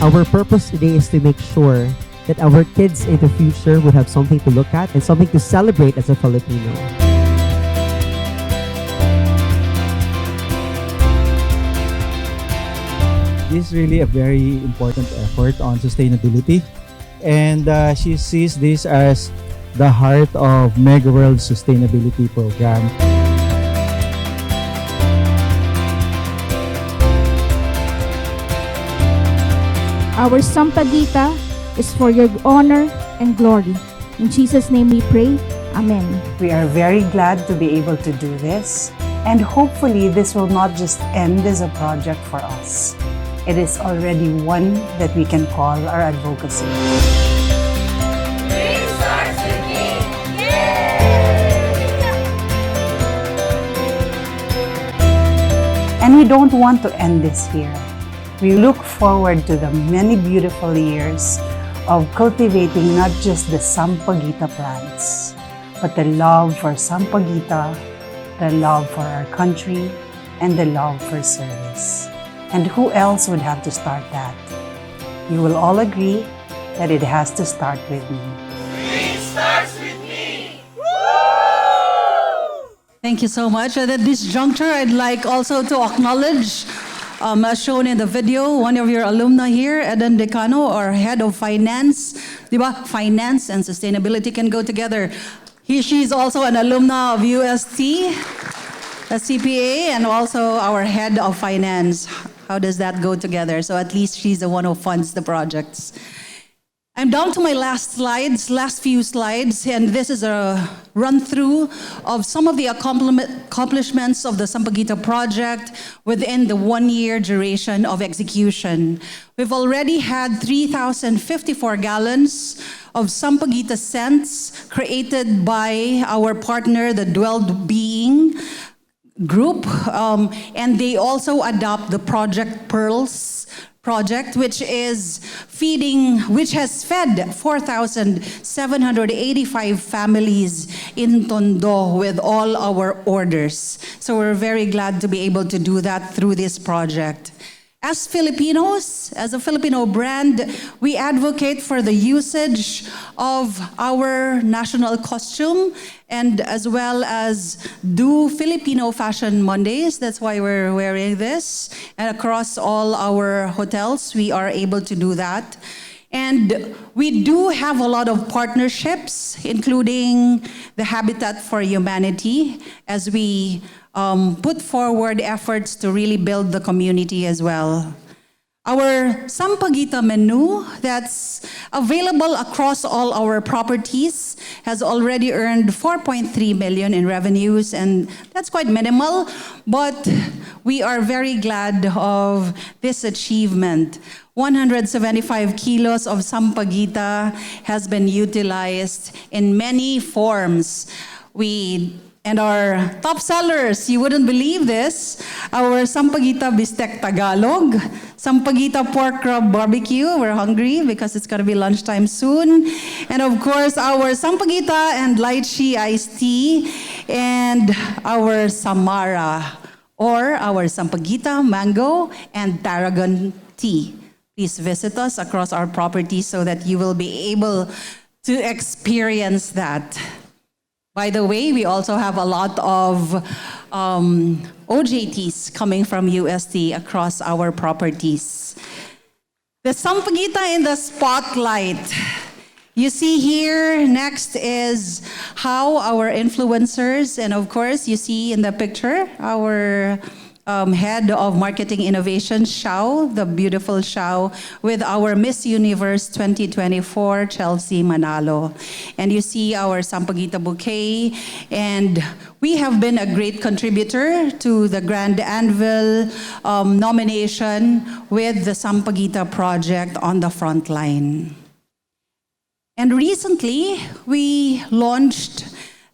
Our purpose today is to make sure that our kids in the future would have something to look at and something to celebrate as a Filipino. This is really a very important effort on sustainability, and she sees this as the heart of Megaworld Sustainability Program. Our Sampaguita is for your honor and glory. In Jesus' name we pray. Amen. We are very glad to be able to do this, and hopefully this will not just end as a project for us. It is already one that we can call our advocacy. And we don't want to end this here. We look forward to the many beautiful years of cultivating not just the Sampaguita plants, but the love for Sampaguita, the love for our country, and the love for service. And who else would have to start that? You will all agree that it has to start with me. Thank you so much. And at this juncture, I'd like also to acknowledge, as shown in the video, one of your alumni here, Eden Decano, our head of finance. Diba? Finance and sustainability can go together. She's also an alumna of UST, a CPA, and also our head of finance. How does that go together? So at least she's the one who funds the projects. I'm down to my last few slides, and this is a run-through of some of the accomplishments of the Sampaguita project within the 1-year duration of execution. We've already had 3,054 gallons of Sampaguita scents created by our partner, the Dwelled Being Group, and they also adopt the Project Pearls project, which has fed 4,785 families in Tondo with all our orders. So we're very glad to be able to do that through this project. As Filipinos, as a Filipino brand, we advocate for the usage of our national costume and as well as do Filipino Fashion Mondays. That's why we're wearing this. And across all our hotels, we are able to do that. And we do have a lot of partnerships, including the Habitat for Humanity, as we put forward efforts to really build the community as well. Our Sampaguita menu that's available across all our properties has already earned 4.3 million in revenues, and that's quite minimal, but we are very glad of this achievement. 175 kilos of Sampaguita has been utilized in many forms. And our top sellers, you wouldn't believe this, our Sampaguita Bistek Tagalog, Sampaguita Pork Rub Barbecue, we're hungry because it's gonna be lunchtime soon, and of course our Sampaguita and Lychee Iced Tea, and our Samara, or our Sampaguita Mango and Tarragon Tea. Please visit us across our properties so that you will be able to experience that. By the way, we also have a lot of OJTs coming from UST across our properties. The Sampaguita in the spotlight. You see here, next is how our influencers, and of course, you see in the picture, our head of marketing innovation, Xiao, the beautiful Xiao, with our Miss Universe 2024, Chelsea Manalo. And you see our Sampaguita bouquet, and we have been a great contributor to the Grand Anvil nomination with the Sampaguita project on the front line. And recently, we launched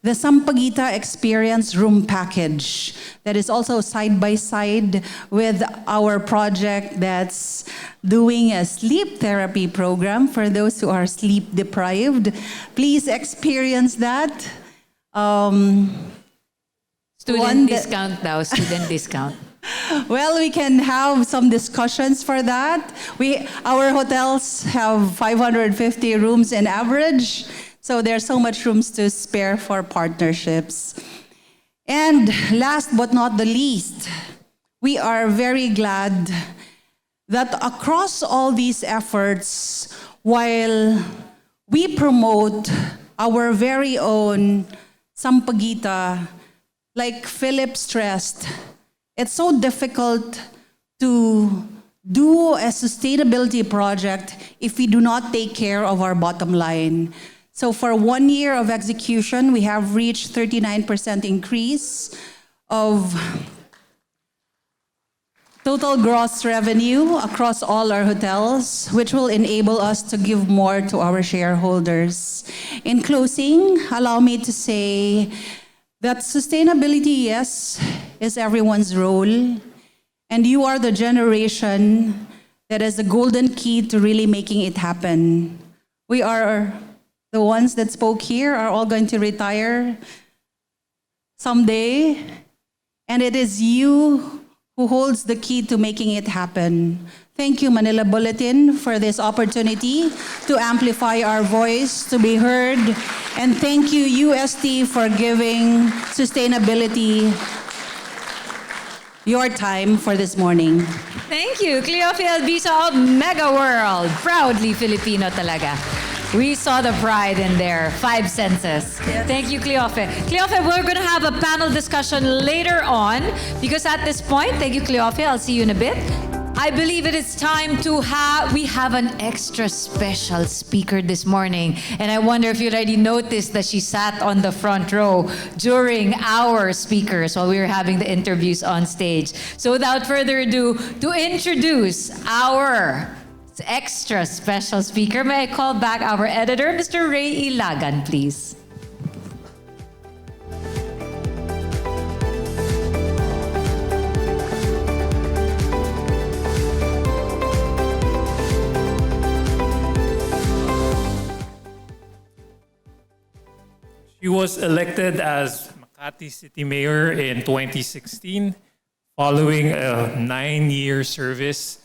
the Sampaguita Experience Room Package that is also side by side with our project that's doing a sleep therapy program for those who are sleep deprived. Please experience that. Student discount daw, student discount. Well, we can have some discussions for that. Our hotels have 550 rooms in average. So there's so much rooms to spare for partnerships. And last but not the least, we are very glad that across all these efforts, while we promote our very own Sampaguita, like Philip stressed, it's so difficult to do a sustainability project if we do not take care of our bottom line. So for 1 year of execution, we have reached 39% increase of total gross revenue across all our hotels, which will enable us to give more to our shareholders. In closing, allow me to say that sustainability, yes, is everyone's role, and you are the generation that is the golden key to really making it happen. We are the ones that spoke here are all going to retire someday, and it is you who holds the key to making it happen. Thank you, Manila Bulletin, for this opportunity to amplify our voice, to be heard. And thank you, UST, for giving sustainability your time for this morning. Thank you, Cleofe Albisa of Megaworld. Proudly Filipino talaga. We saw the pride in there. 5 senses. Thank you, Cleofe. Cleofe, we're going to have a panel discussion later on because at this point, thank you, Cleofe. I'll see you in a bit. I believe it is time to we have an extra special speaker this morning. And I wonder if you already noticed that she sat on the front row during our speakers while we were having the interviews on stage. So without further ado, to introduce our extra special speaker, may I call back our editor, Mr. Ray Ilagan, please. She was elected as Makati City Mayor in 2016, following a 9-year service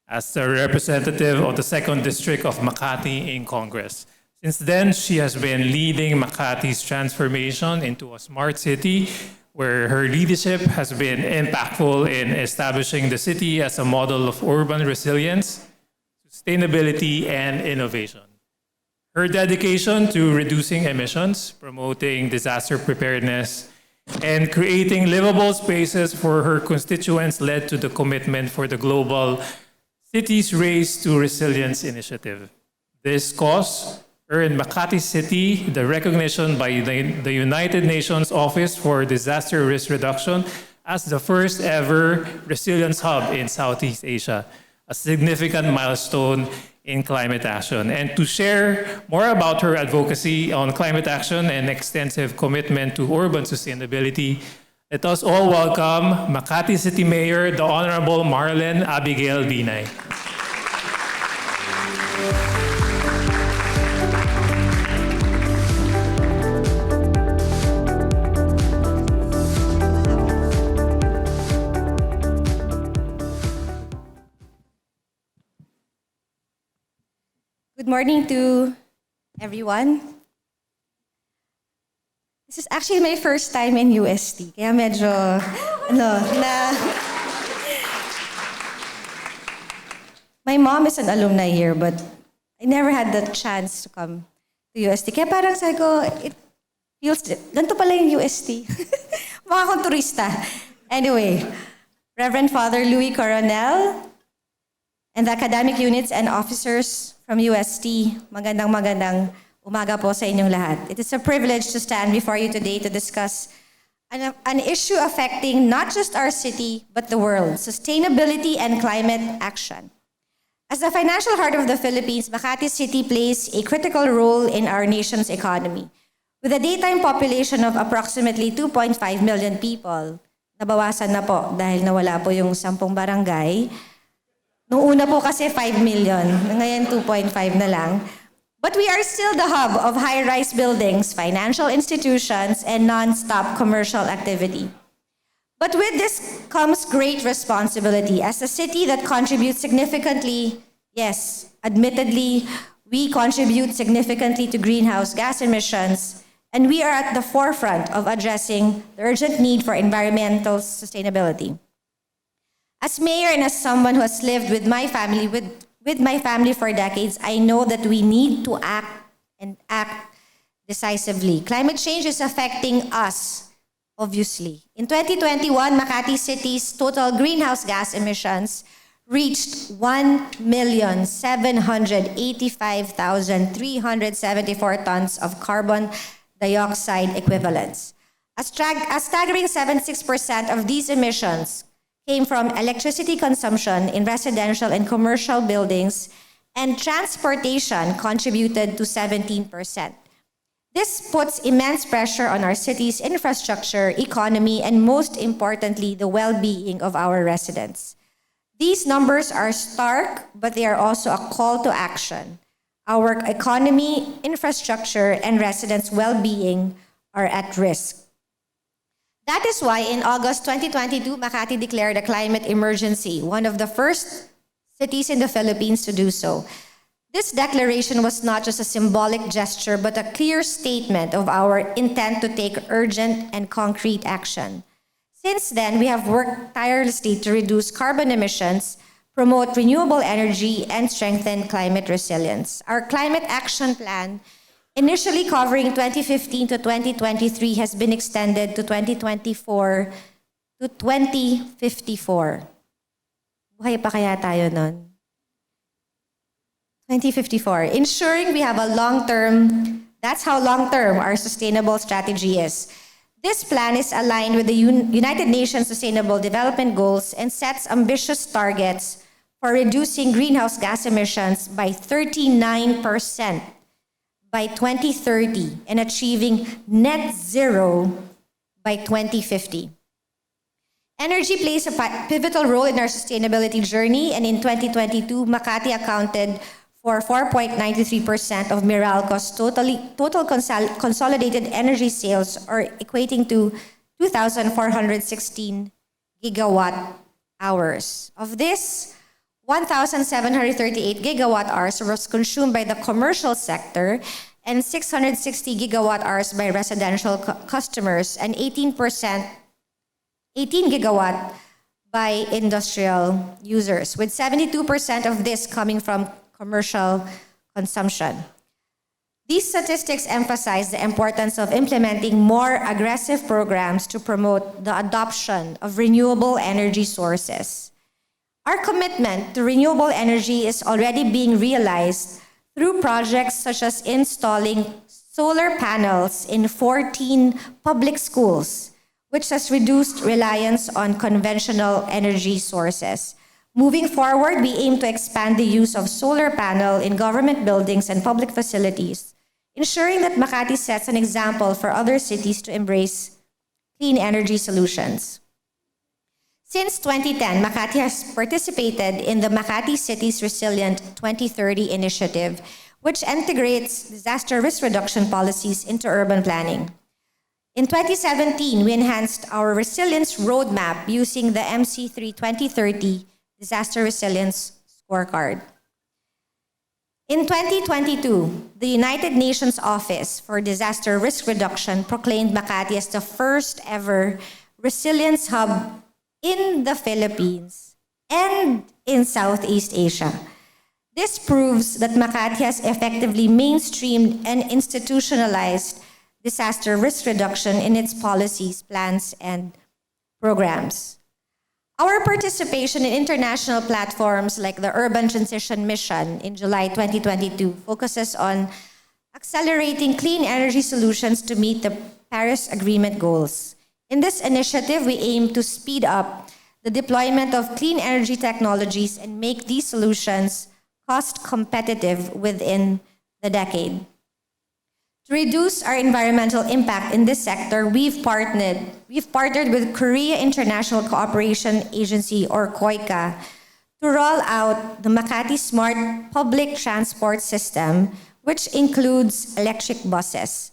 as the representative of the 2nd District of Makati in Congress. Since then, she has been leading Makati's transformation into a smart city, where her leadership has been impactful in establishing the city as a model of urban resilience, sustainability, and innovation. Her dedication to reducing emissions, promoting disaster preparedness, and creating livable spaces for her constituents led to the commitment for the global Cities Race to Resilience initiative. This cause earned Makati City the recognition by the United Nations Office for Disaster Risk Reduction as the first ever resilience hub in Southeast Asia, a significant milestone in climate action. And to share more about her advocacy on climate action and extensive commitment to urban sustainability, let us all welcome Makati City Mayor, the Honorable Marlene Abigail Binay. Good morning to everyone. This is actually my first time in UST, kaya medyo, My mom is an alumni here, but I never had the chance to come to UST. Kaya parang sabi ko, it feels, ganito pala yung UST. Mga akong turista. Anyway, Reverend Father Louis Coronel, and the academic units and officers from UST, magandang umaga po sa inyong lahat. It is a privilege to stand before you today to discuss an issue affecting not just our city, but the world, sustainability and climate action. As the financial heart of the Philippines, Makati City plays a critical role in our nation's economy. With a daytime population of approximately 2.5 million people, nabawasan na po dahil nawala po yung 10 barangay. Noong una po kasi 5 million, ngayon 2.5 na lang. But we are still the hub of high-rise buildings, financial institutions, and non-stop commercial activity. But with this comes great responsibility. As a city that contributes significantly, yes, admittedly, we contribute significantly to greenhouse gas emissions, and we are at the forefront of addressing the urgent need for environmental sustainability. As mayor and as someone who has lived with my family for decades, I know that we need to act decisively. Climate change is affecting us, obviously. In 2021, Makati City's total greenhouse gas emissions reached 1,785,374 tons of carbon dioxide equivalents. A staggering 76% of these emissions came from electricity consumption in residential and commercial buildings, and transportation contributed to 17%. This puts immense pressure on our city's infrastructure, economy, and most importantly, the well-being of our residents. These numbers are stark, but they are also a call to action. Our economy, infrastructure, and residents' well-being are at risk. That is why in August 2022, Makati declared a climate emergency, one of the first cities in the Philippines to do so. This declaration was not just a symbolic gesture, but a clear statement of our intent to take urgent and concrete action. Since then, we have worked tirelessly to reduce carbon emissions, promote renewable energy, and strengthen climate resilience. Our climate action plan, initially covering 2015 to 2023, has been extended to 2024 to 2054. Buhay pa kaya tayo nun? 2054. Ensuring we have a long-term, that's how long-term our sustainable strategy is. This plan is aligned with the United Nations Sustainable Development Goals and sets ambitious targets for reducing greenhouse gas emissions by 39% by 2030 and achieving net zero by 2050. Energy plays a pivotal role in our sustainability journey, and in 2022, Makati accounted for 4.93% of Meralco's total consolidated energy sales, or equating to 2,416 gigawatt hours. Of this, 1,738 gigawatt hours was consumed by the commercial sector and 660 gigawatt hours by residential customers, and 18 gigawatt by industrial users, with 72% of this coming from commercial consumption. These statistics emphasize the importance of implementing more aggressive programs to promote the adoption of renewable energy sources. Our commitment to renewable energy is already being realized through projects such as installing solar panels in 14 public schools, which has reduced reliance on conventional energy sources. Moving forward, we aim to expand the use of solar panel in government buildings and public facilities, ensuring that Makati sets an example for other cities to embrace clean energy solutions. Since 2010, Makati has participated in the Makati Cities Resilient 2030 initiative, which integrates disaster risk reduction policies into urban planning. In 2017, we enhanced our resilience roadmap using the MC3 2030 Disaster Resilience Scorecard. In 2022, the United Nations Office for Disaster Risk Reduction proclaimed Makati as the first ever resilience hub in the Philippines and in Southeast Asia. This proves that Makati has effectively mainstreamed and institutionalized disaster risk reduction in its policies, plans, and programs. Our participation in international platforms like the Urban Transition Mission in July 2022 focuses on accelerating clean energy solutions to meet the Paris Agreement goals. In this initiative, we aim to speed up the deployment of clean energy technologies and make these solutions cost competitive within the decade. To reduce our environmental impact in this sector, we've partnered with Korea International Cooperation Agency, or KOICA, to roll out the Makati Smart Public Transport System, which includes electric buses.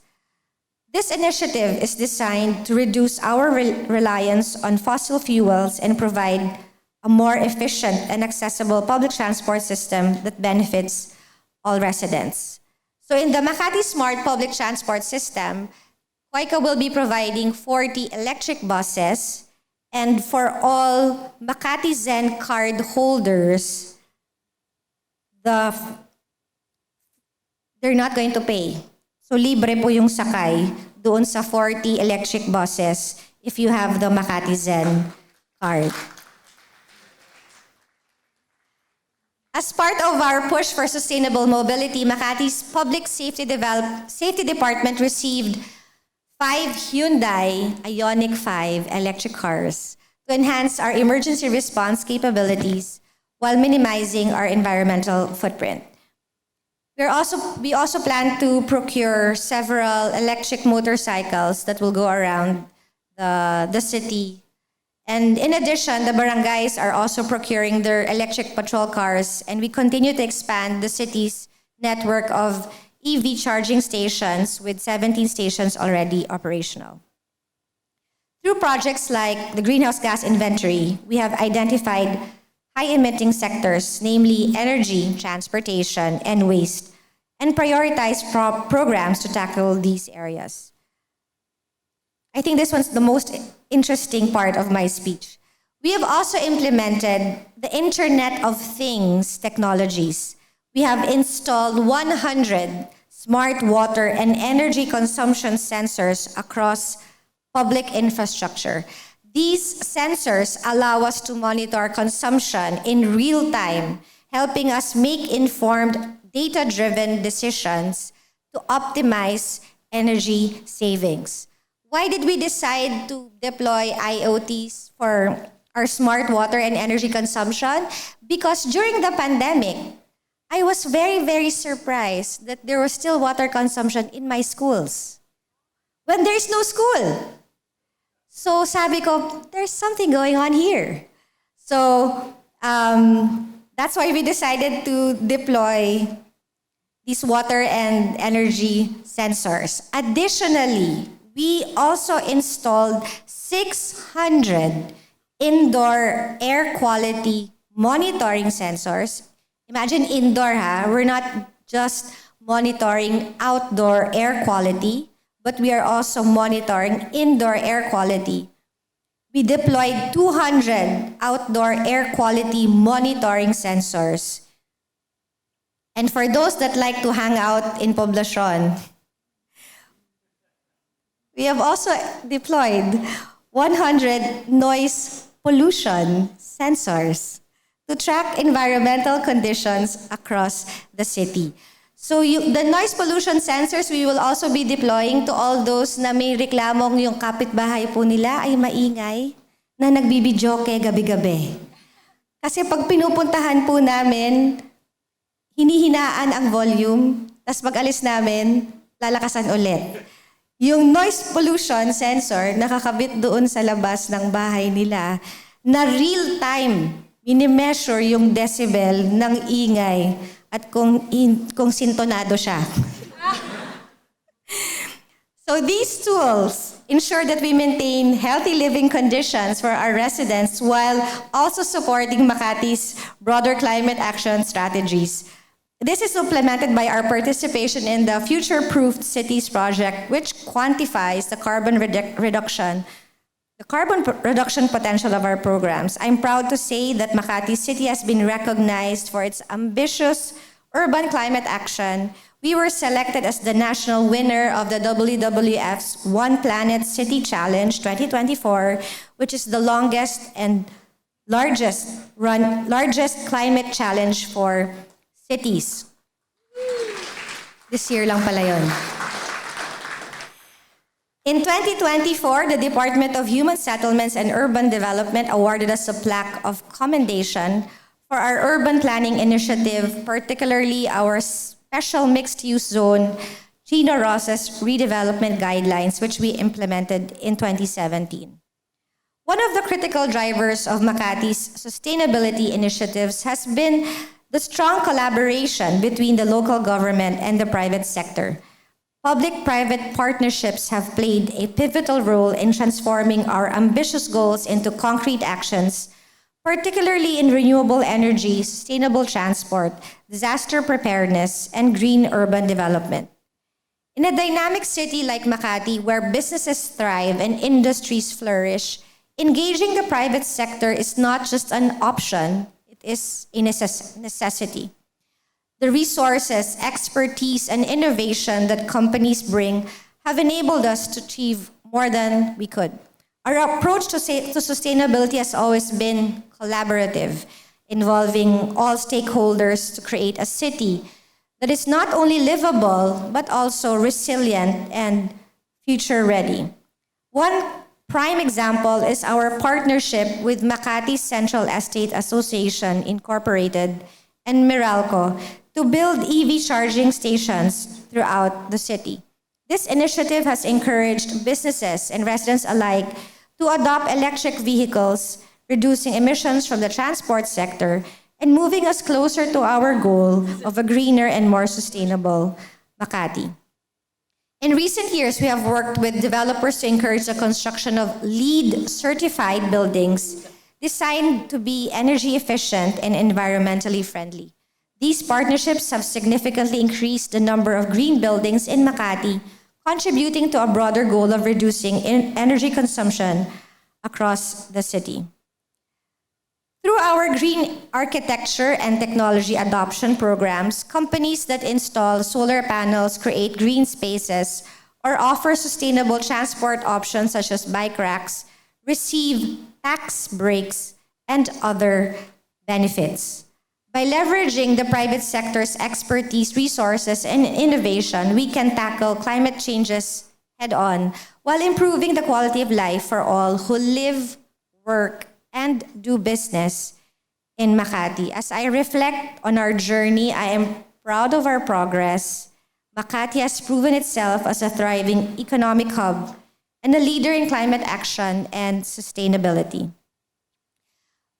This initiative is designed to reduce our reliance on fossil fuels and provide a more efficient and accessible public transport system that benefits all residents. So in the Makati Smart Public Transport System, KOICA will be providing 40 electric buses, and for all Makati Zen card holders, they're not going to pay. So libre po yung sakay doon sa 40 electric buses if you have the Makati Zen card. As part of our push for sustainable mobility, Makati's Public Safety Department received 5 Hyundai Ioniq 5 electric cars to enhance our emergency response capabilities while minimizing our environmental footprint. We also plan to procure several electric motorcycles that will go around the city. And in addition, the barangays are also procuring their electric patrol cars, and we continue to expand the city's network of EV charging stations with 17 stations already operational. Through projects like the greenhouse gas inventory, we have identified high-emitting sectors, namely energy, transportation, and waste, and prioritized programs to tackle these areas. I think this one's the most interesting part of my speech. We have also implemented the Internet of Things technologies. We have installed 100 smart water and energy consumption sensors across public infrastructure. These sensors allow us to monitor consumption in real time, helping us make informed, data-driven decisions to optimize energy savings. Why did we decide to deploy IoTs for our smart water and energy consumption? Because during the pandemic, I was very, very surprised that there was still water consumption in my schools when there is no school. So sabi ko, there's something going on here. So that's why we decided to deploy these water and energy sensors. Additionally, we also installed 600 indoor air quality monitoring sensors. Imagine indoor, ha? We're not just monitoring outdoor air quality, but we are also monitoring indoor air quality. We deployed 200 outdoor air quality monitoring sensors. And for those that like to hang out in Poblacion, we have also deployed 100 noise pollution sensors to track environmental conditions across the city. So the noise pollution sensors, we will also be deploying to all those na may reklamong yung kapitbahay po nila ay maingay na nagbibidyoke gabi-gabi. Kasi pag pinupuntahan po namin, hinihinaan ang volume, tas pag alis namin, lalakasan ulit. Yung noise pollution sensor nakakabit doon sa labas ng bahay nila na real-time mini-measure yung decibel ng ingay at kung sintonado siya. So these tools ensure that we maintain healthy living conditions for our residents while also supporting Makati's broader climate action strategies. This is supplemented by our participation in the Future-Proofed Cities project, which quantifies the carbon reduction potential of our programs. I'm proud to say that Makati City has been recognized for its ambitious urban climate action. We were selected as the national winner of the WWF's One Planet City Challenge 2024, which is the longest and largest climate challenge for cities. This year lang pala yun. In 2024, the Department of Human Settlements and Urban Development awarded us a plaque of commendation for our urban planning initiative, particularly our special mixed-use zone, Gino Ross's redevelopment guidelines, which we implemented in 2017. One of the critical drivers of Makati's sustainability initiatives has been the strong collaboration between the local government and the private sector. Public-private partnerships have played a pivotal role in transforming our ambitious goals into concrete actions, particularly in renewable energy, sustainable transport, disaster preparedness, and green urban development. In a dynamic city like Makati, where businesses thrive and industries flourish, engaging the private sector is not just an option, it is a necessity. The resources, expertise, and innovation that companies bring have enabled us to achieve more than we could. Our approach to sustainability has always been collaborative, involving all stakeholders to create a city that is not only livable, but also resilient and future-ready. One prime example is our partnership with Makati Central Estate Association Incorporated and Meralco to build EV charging stations throughout the city. This initiative has encouraged businesses and residents alike to adopt electric vehicles, reducing emissions from the transport sector and moving us closer to our goal of a greener and more sustainable Makati. In recent years, we have worked with developers to encourage the construction of LEED certified buildings designed to be energy efficient and environmentally friendly. These partnerships have significantly increased the number of green buildings in Makati, contributing to a broader goal of reducing energy consumption across the city. Through our green architecture and technology adoption programs, companies that install solar panels, create green spaces, or offer sustainable transport options such as bike racks receive tax breaks and other benefits. By leveraging the private sector's expertise, resources, and innovation, we can tackle climate changes head-on while improving the quality of life for all who live, work, and do business in Makati. As I reflect on our journey, I am proud of our progress. Makati has proven itself as a thriving economic hub and a leader in climate action and sustainability.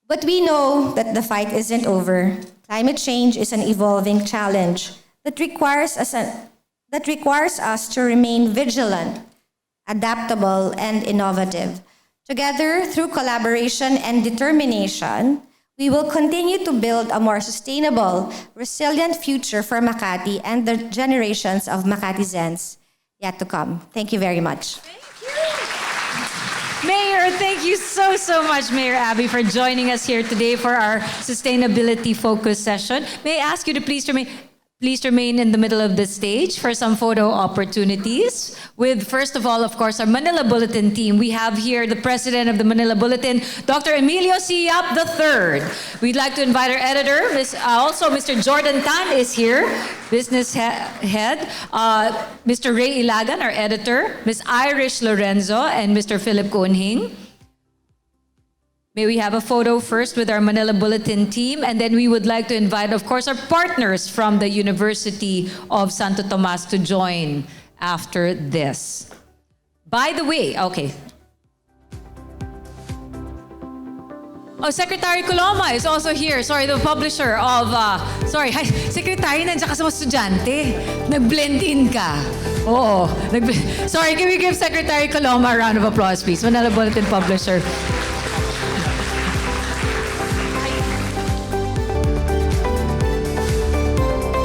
But we know that the fight isn't over. Climate change is an evolving challenge that requires us to remain vigilant, adaptable, and innovative. Together, through collaboration and determination, we will continue to build a more sustainable, resilient future for Makati and the generations of Makatizens yet to come. Thank you very much. Mayor, thank you so much, Mayor Abby, for joining us here today for our sustainability focus session. May I ask you to please remain in the middle of the stage for some photo opportunities with, first of all, of course, our Manila Bulletin team. We have here the president of the Manila Bulletin, Dr. Emilio Siap III. We'd like to invite our editor, also Mr. Jordan Tan is here, business head, Mr. Ray Ilagan, our editor, Ms. Irish Lorenzo, and Mr. Philip Kuhnhing. May we have a photo first with our Manila Bulletin team, and then we would like to invite, of course, our partners from the University of Santo Tomas to join after this. By the way, okay. Oh, Secretary Coloma is also here. Sorry, the publisher of, Hi, Secretary, nandiyan ka sa mga estudyante. Nag-blend in ka. Oo. Sorry, can we give Secretary Coloma a round of applause, please? Manila Bulletin publisher.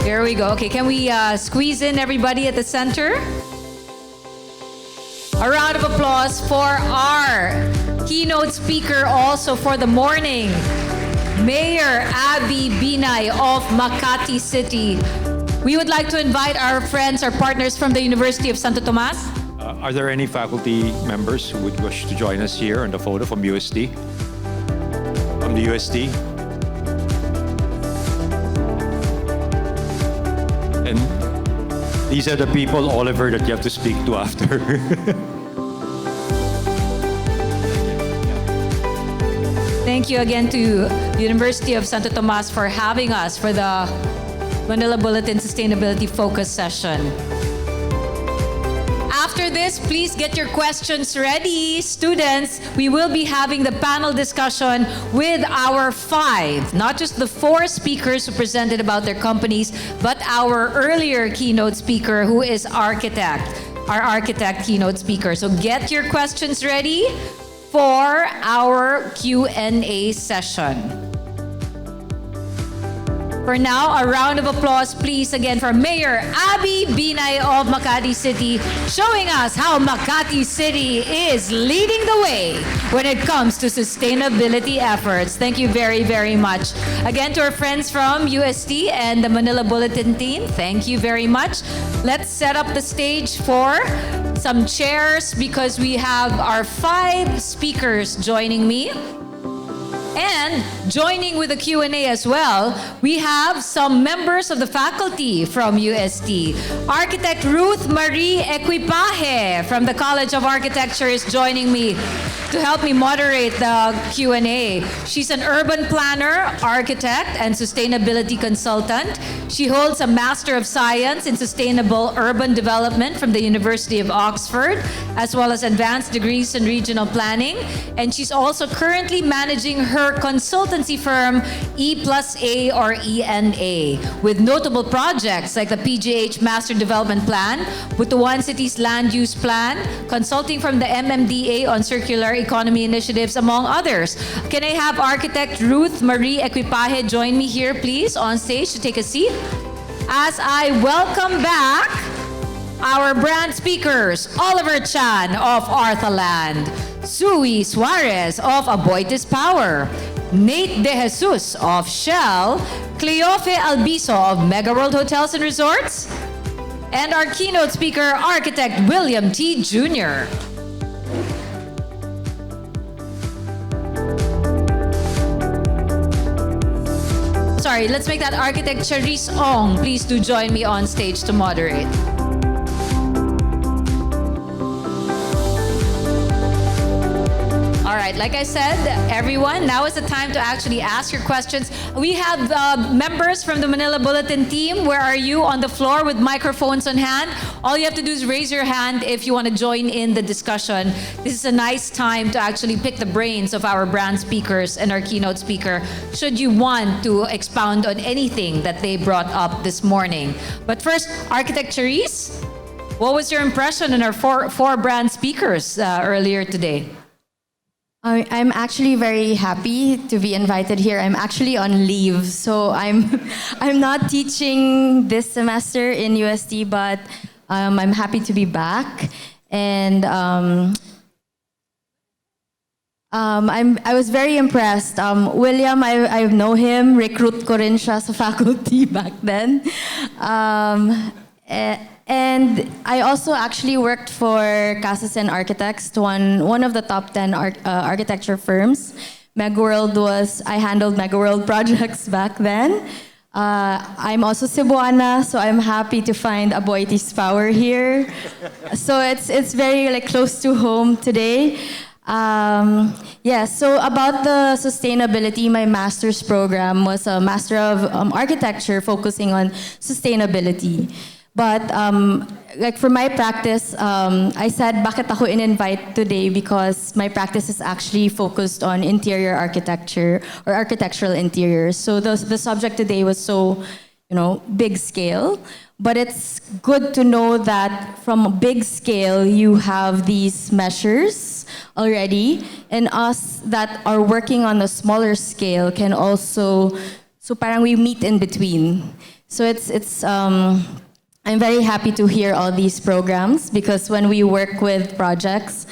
There we go. Okay, can we squeeze in everybody at the center? A round of applause for our keynote speaker also for the morning, Mayor Abby Binay of Makati City. We would like to invite our friends, our partners from the University of Santo Tomas. Are there any faculty members who would wish to join us here on the photo from UST? From the UST? And these are the people, Oliver, that you have to speak to after. Thank you again to the University of Santo Tomas for having us for the Manila Bulletin Sustainability Focus Session. After this, please get your questions ready. Students, we will be having the panel discussion with our 5, not just the 4 speakers who presented about their companies, but our earlier keynote speaker who is our architect keynote speaker. So get your questions ready for our Q&A session. For now, a round of applause, please, again, for Mayor Abby Binay of Makati City, showing us how Makati City is leading the way when it comes to sustainability efforts. Thank you very, very much. Again, to our friends from UST and the Manila Bulletin team, thank you very much. Let's set up the stage for some chairs because we have our 5 speakers joining me. And joining with the Q&A as well, we have some members of the faculty from UST. Architect Ruth Marie Equipaje from the College of Architecture is joining me. to help me moderate the Q&A. She's an urban planner, architect, and sustainability consultant. She holds a Master of Science in Sustainable Urban Development from the University of Oxford, as well as advanced degrees in regional planning. And she's also currently managing her consultancy firm, E+A or ENA, with notable projects like the PGH Master Development Plan, Butuan City's Land Use Plan, consulting from the MMDA on circular economy initiatives, among others. Can I have architect Ruth Marie Equipaje join me here, please, on stage to take a seat? As I welcome back our brand speakers, Oliver Chan of Arthaland, Sui Suarez of AboitizPower, Nate De Jesus of Shell, Cleofe Albiso of Megaworld Hotels and Resorts, and our keynote speaker, architect William T. Jr. Sorry, let's make that architect Charisse Ong. Please do join me on stage to moderate. All right, like I said, everyone, now is the time to actually ask your questions. We have members from the Manila Bulletin team. Where are you? On the floor with microphones on hand. All you have to do is raise your hand if you want to join in the discussion. This is a nice time to actually pick the brains of our brand speakers and our keynote speaker, should you want to expound on anything that they brought up this morning. But first, Architect Charisse, what was your impression on our four brand speakers earlier today? I'm actually very happy to be invited here. I'm actually on leave, so I'm not teaching this semester in UST, but I'm happy to be back. And I was very impressed. William, I know him. Recruit ko rin siya sa faculty back then. And I also actually worked for Casas and Architects, one of the top 10 architecture firms. I handled Megaworld projects back then. I'm also Cebuana, so I'm happy to find AboitizPower here. So it's very close to home today. So about the sustainability, my master's program was a Master of Architecture focusing on sustainability. But for my practice, I said, bakit ako in-invite today? Because my practice is actually focused on interior architecture or architectural interiors. So the subject today was so, big scale. But it's good to know that from a big scale, you have these measures already. And us that are working on a smaller scale can also, so parang we meet in between. So I'm very happy to hear all these programs because when we work with projects,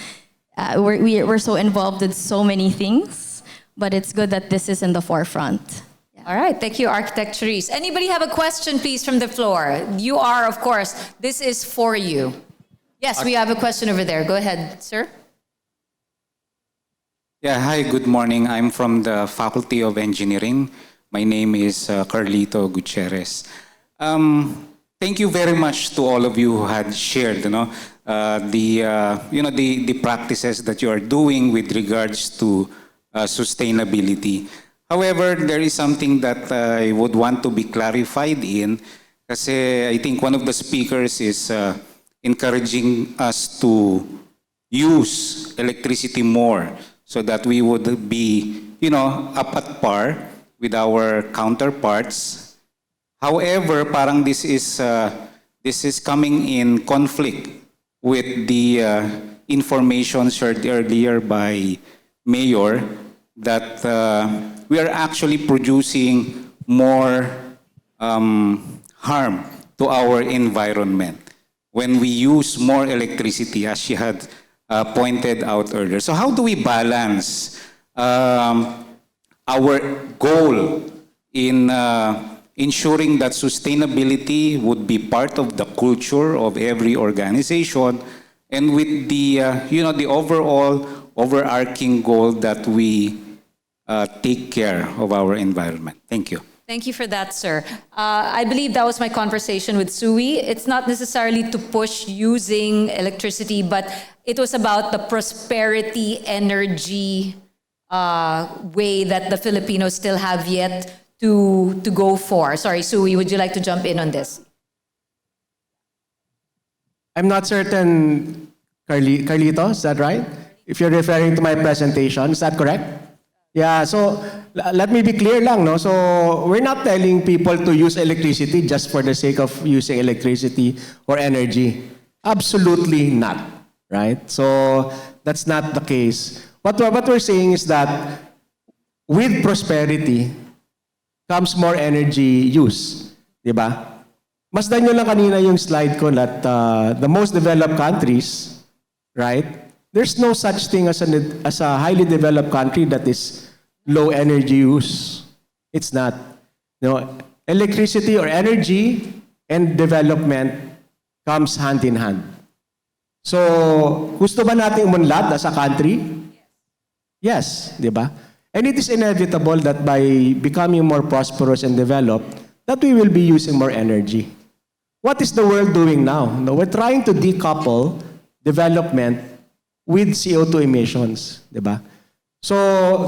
we're so involved in so many things, but it's good that this is in the forefront. Yeah. All right, thank you, Architect Charisse. Anybody have a question, please, from the floor? You are, of course, this is for you. Yes, we have a question over there. Go ahead, sir. Yeah, hi, good morning. I'm from the Faculty of Engineering. My name is Carlito Gutierrez. Thank you very much to all of you who had shared, the practices that you are doing with regards to sustainability. However, there is something that I would want to be clarified in, kasi I think one of the speakers is encouraging us to use electricity more so that we would be, up at par with our counterparts. However, parang this is coming in conflict with the information shared earlier by Mayor that we are actually producing more harm to our environment when we use more electricity, as she had pointed out earlier. So how do we balance our goal in ensuring that sustainability would be part of the culture of every organization, and with the the overall overarching goal that we take care of our environment? Thank you. Thank you for that, sir. I believe that was my conversation with Sui. It's not necessarily to push using electricity, but it was about the prosperity energy way that the Filipinos still have yet to go for. Sorry, Sui, would you like to jump in on this? I'm not certain, Carlito, is that right? If you're referring to my presentation, is that correct? Yeah, so let me be clear lang, no? So we're not telling people to use electricity just for the sake of using electricity or energy. Absolutely not, right? So that's not the case. What we're saying is that with prosperity comes more energy use, di ba? Masdan nyo lang kanina yung slide ko that the most developed countries, right? There's no such thing as a highly developed country that is low energy use. It's not. No, electricity or energy and development comes hand in hand. So, gusto ba natin umunlad as a country? Yes, di ba? And it is inevitable that by becoming more prosperous and developed, that we will be using more energy. What is the world doing now? No, we're trying to decouple development with CO2 emissions, di ba? So,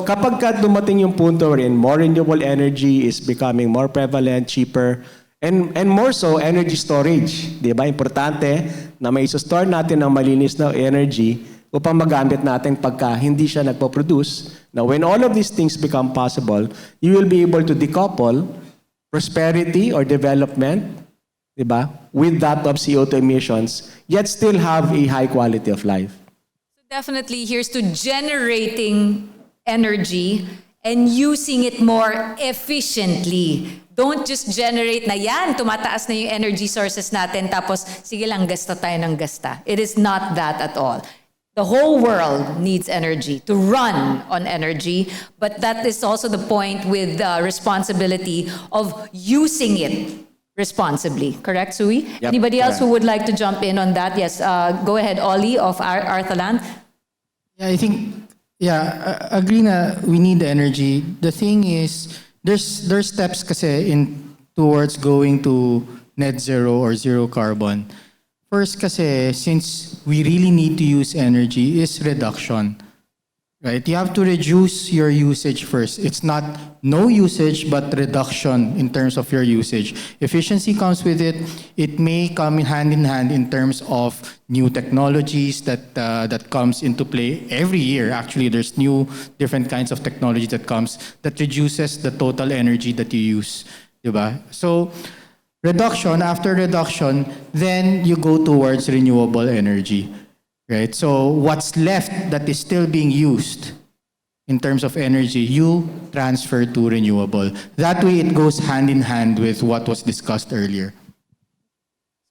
kapag dumating yung punto wherein more renewable energy is becoming more prevalent, cheaper, and more so, energy storage, di ba? Importante na may store natin ng malinis na energy upang magamit natin pagka hindi siya nagpo-produce. Now, when all of these things become possible, you will be able to decouple prosperity or development, di ba, with that of CO2 emissions, yet still have a high quality of life. Definitely, here's to generating energy and using it more efficiently. Don't just generate na yan, tumataas na yung energy sources natin, tapos sige lang, gasta tayo ng gasta. It is not that at all. The whole world needs energy, to run on energy, but that is also the point with the responsibility of using it responsibly. Correct, Sui? Yep, Anybody else correct. who would like to jump in on that? Yes, go ahead, Ollie of Arthaland. Yeah, I think, agree na we need the energy. The thing is, there's steps kasi towards going to net zero or zero carbon. First kasi, since we really need to use energy, is reduction. Right? You have to reduce your usage first. It's not no usage, but reduction in terms of your usage. Efficiency comes with it. It may come hand in hand in terms of new technologies that comes into play every year. Actually, there's new different kinds of technology that comes that reduces the total energy that you use. Diba? So, reduction, after reduction, then you go towards renewable energy. Right? So what's left that is still being used in terms of energy, you transfer to renewable. That way it goes hand in hand with what was discussed earlier.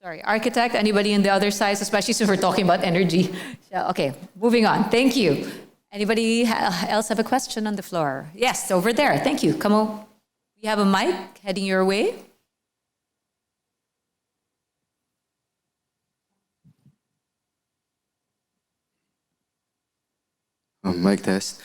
Sorry, architect, anybody on the other side, especially since we're talking about energy. Okay, moving on. Thank you. Anybody else have a question on the floor? Yes, over there. Thank you. Come on. We have a mic heading your way. Mic test.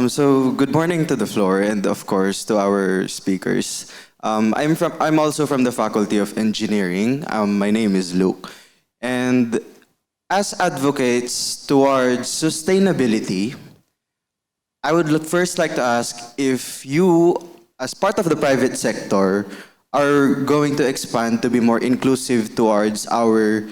So good morning to the floor and of course to our speakers. I'm also from the Faculty of Engineering. My name is Luke, and as advocates towards sustainability, I would first like to ask if you, as part of the private sector, are going to expand to be more inclusive towards our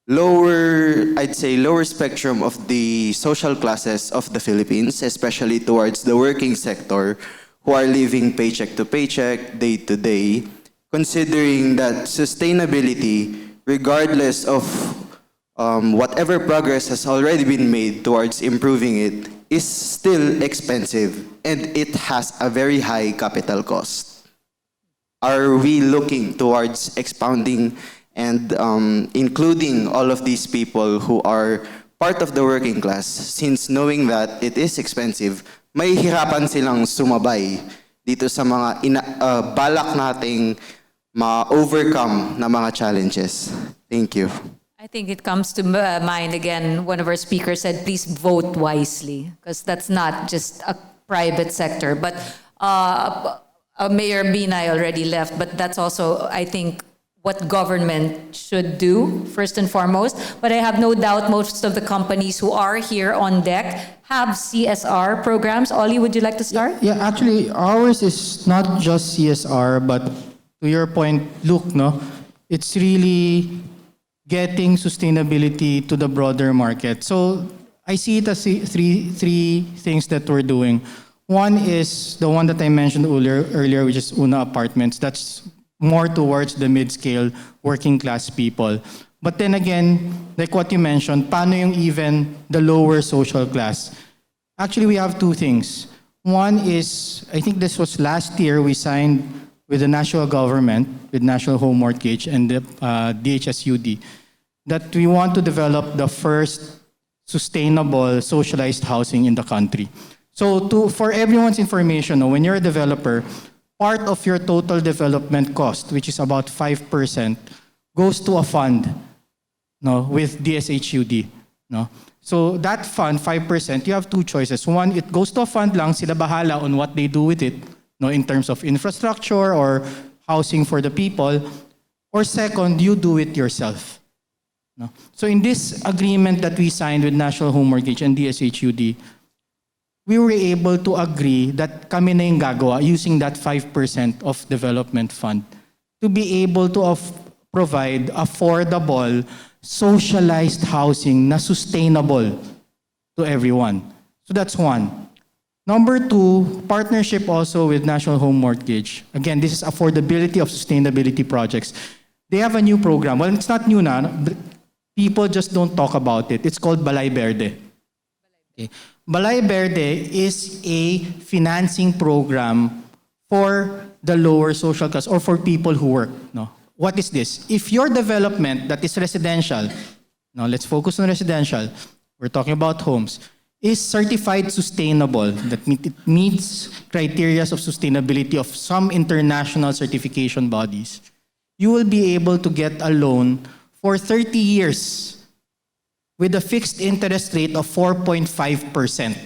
lower spectrum of the social classes of the Philippines, especially towards the working sector who are living paycheck to paycheck, day to day, considering that sustainability, regardless of whatever progress has already been made towards improving it, is still expensive and it has a very high capital cost. Are we looking towards expounding and including all of these people who are part of the working class, since knowing that it is expensive, may hirapan silang sumabay dito sa mga balak nating ma-overcome na mga challenges. Thank you. I think it comes to mind again, one of our speakers said, please vote wisely, because that's not just a private sector. But Mayor Binay already left, but that's also, I think, what government should do first and foremost. But I have no doubt most of the companies who are here on deck have CSR programs. Ollie, would you like to start? Yeah, actually, ours is not just CSR, but to your point, Luke, no, it's really getting sustainability to the broader market. So I see it as three things that we're doing. One is the one that I mentioned earlier, which is Una Apartments. That's more towards the mid-scale working class people. But then again, like what you mentioned, paano yung even the lower social class? Actually, we have two things. One is, I think this was last year, we signed with the national government, with National Home Mortgage and the DHSUD, that we want to develop the first sustainable socialized housing in the country. So for everyone's information, when you're a developer, part of your total development cost, which is about 5%, goes to a fund with DSHUD. So that fund, 5%, you have two choices. One, it goes to a fund lang, sila bahala on what they do with it, in terms of infrastructure or housing for the people. Or second, you do it yourself. So in this agreement that we signed with National Home Mortgage and DSHUD, we were able to agree that kami na yung gagawa using that 5% of development fund to be able to provide affordable, socialized housing na sustainable to everyone. So that's one. Number two, partnership also with National Home Mortgage. Again, this is affordability of sustainability projects. They have a new program. Well, it's not new na. People just don't talk about it. It's called Balay Verde. Okay. Balay Verde is a financing program for the lower social class or for people who work. What is this? If your development that is residential, let's focus on residential, we're talking about homes, is certified sustainable, that it meets criteria of sustainability of some international certification bodies, you will be able to get a loan for 30 years with a fixed interest rate of 4.5%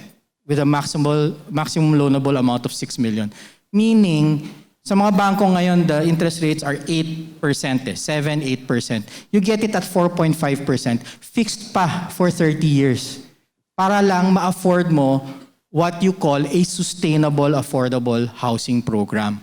with a maximum loanable amount of 6 million. Meaning, sa mga bangko ngayon, the interest rates are 8%, 7-8%. You get it at 4.5%, fixed pa for 30 years. Para lang ma-afford mo what you call a sustainable, affordable housing program.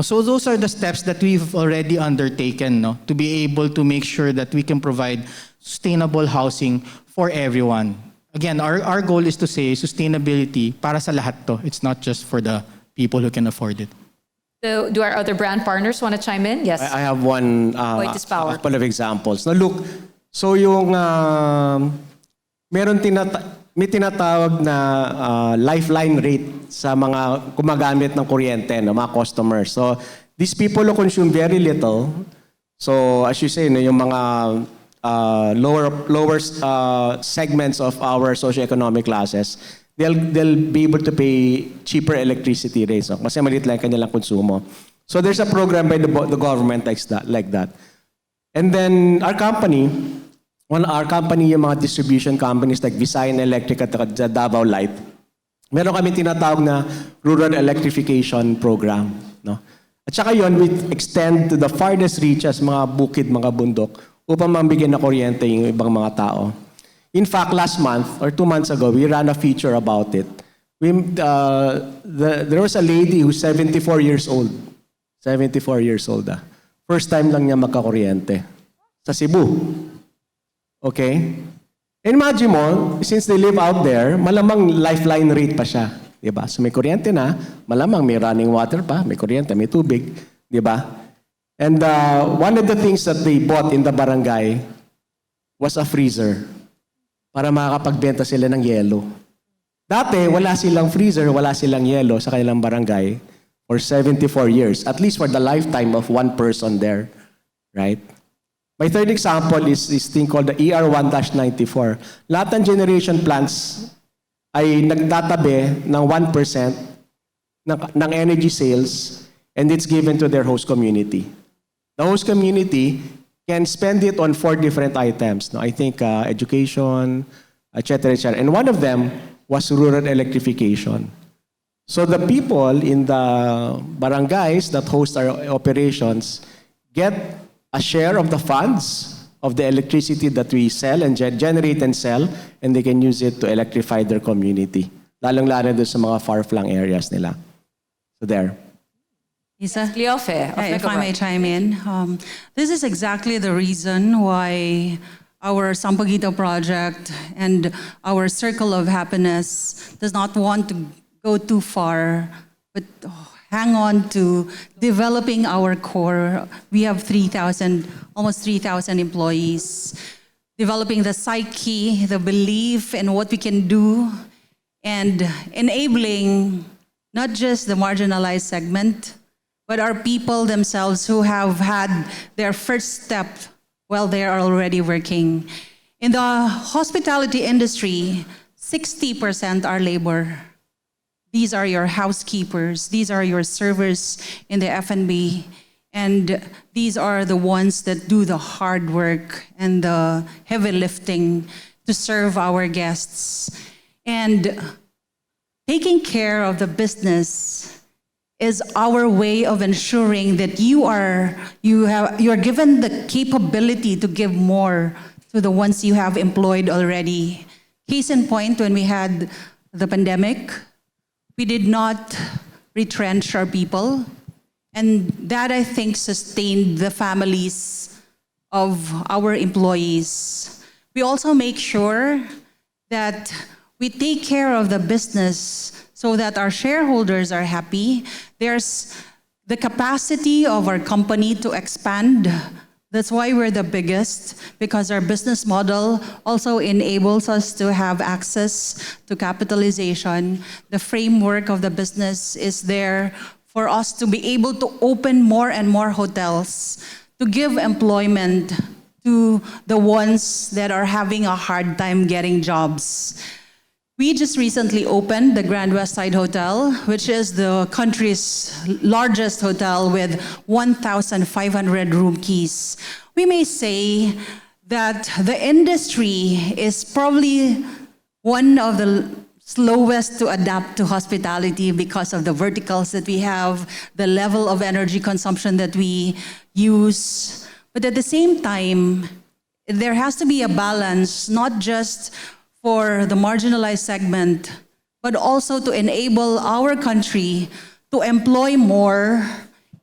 So those are the steps that we've already undertaken to be able to make sure that we can provide sustainable housing for everyone. Again, our goal is to say sustainability para sa lahat to. It's not just for the people who can afford it. So do our other brand partners want to chime in? Yes. I have one AboitizPower. a couple of examples. Now look, so yung may tinatawag na lifeline rate sa mga gumagamit ng kuryente, mga customers. So these people who consume very little, so as you say, yung mga lower segments of our socioeconomic classes, they'll be able to pay cheaper electricity rates kasi maliit lang kanilang konsumo. So there's a program by the government like that. And then our company, yung mga distribution companies like Visayan Electric at Davao Light, meron kami tinatawag na rural electrification program. At saka yun, we extend to the farthest reaches, mga bukid, mga bundok, upang mambigyan na kuryente yung ibang mga tao. In fact, last month or 2 months ago, we ran a feature about it. There was a lady who's 74 years old. 74 years old. First time lang niya magkakuryente. Sa Cebu. Okay? Imagine mo, since they live out there, malamang lifeline rate pa siya. Diba? So may kuryente na, malamang may running water pa, may kuryente, may tubig. Diba? And one of the things that they bought in the barangay was a freezer para makakapagbenta sila ng yelo. Dati, wala silang freezer, wala silang yelo sa kanilang barangay for 74 years, at least for the lifetime of one person there. Right? My third example is this thing called the ER1-94. Lahat ng generation plants ay nagtatabi ng 1% ng energy sales and it's given to their host community. The host community can spend it on 4 different items. I think education, etc., etc. And one of them was rural electrification. So the people in the barangays that host our operations get a share of the funds of the electricity that we sell and generate and sell, and they can use it to electrify their community. Lalong-lalo doon sa mga far-flung areas nila. So there. Isa? Cleofe, of If I Megaworld. may chime in, this is exactly the reason why our Sampaguita project and our Circle of Happiness does not want to go too far, but hang on to developing our core. We have almost 3,000 employees, developing the psyche, the belief in what we can do, and enabling not just the marginalized segment, but our people themselves who have had their first step while they are already working. In the hospitality industry, 60% are labor. These are your housekeepers, these are your servers in the F&B, and these are the ones that do the hard work and the heavy lifting to serve our guests. And taking care of the business is our way of ensuring that you are given the capability to give more to the ones you have employed already. Case in point, when we had the pandemic, we did not retrench our people, and that, I think, sustained the families of our employees. We also make sure that we take care of the business so that our shareholders are happy. There's the capacity of our company to expand. That's why we're the biggest, because our business model also enables us to have access to capitalization. The framework of the business is there for us to be able to open more and more hotels, to give employment to the ones that are having a hard time getting jobs. We just recently opened the Grand West Side Hotel, which is the country's largest hotel with 1,500 room keys. We may say that the industry is probably one of the slowest to adapt to hospitality because of the verticals that we have, the level of energy consumption that we use. But at the same time, there has to be a balance, not just for the marginalized segment, but also to enable our country to employ more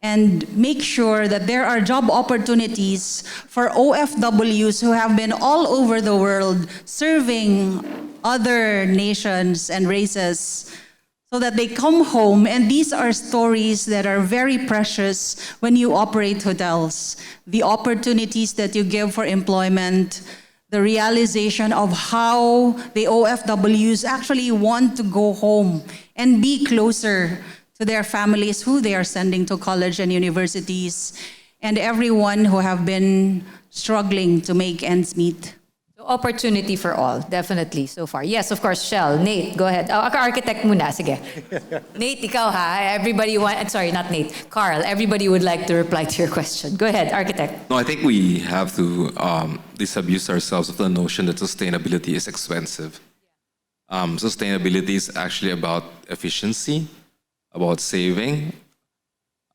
and make sure that there are job opportunities for OFWs who have been all over the world serving other nations and races, so that they come home. And these are stories that are very precious when you operate hotels. The opportunities that you give for employment, the realization of how the OFWs actually want to go home and be closer to their families who they are sending to college and universities, and everyone who have been struggling to make ends meet. So opportunity for all, definitely, so far. Yes, of course, Shell. Nate, go ahead. Architect muna, sige. Nate, ikaw ha. Everybody sorry, not Nate. Carl, everybody would like to reply to your question. Go ahead, architect. No, I think we have to disabuse ourselves of the notion that sustainability is expensive. Sustainability is actually about efficiency, about saving.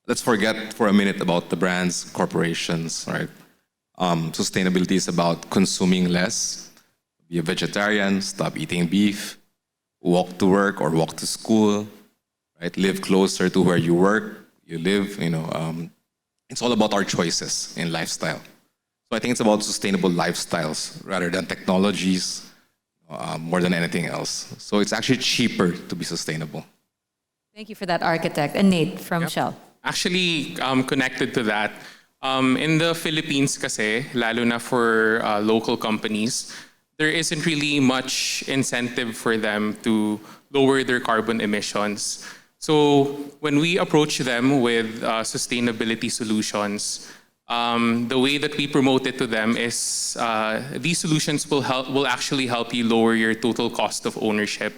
Let's forget for a minute about the brands, corporations, right? Sustainability is about consuming less. Be a vegetarian, stop eating beef, walk to work or walk to school, right? Live closer to where you work, you live, it's all about our choices in lifestyle. So I think it's about sustainable lifestyles rather than technologies, more than anything else. So it's actually cheaper to be sustainable. Thank you for that, architect. And Nate from Shell. Actually, connected to that, in the Philippines kasi, lalo na for local companies, there isn't really much incentive for them to lower their carbon emissions. So when we approach them with sustainability solutions, the way that we promote it to them is these solutions will actually help you lower your total cost of ownership,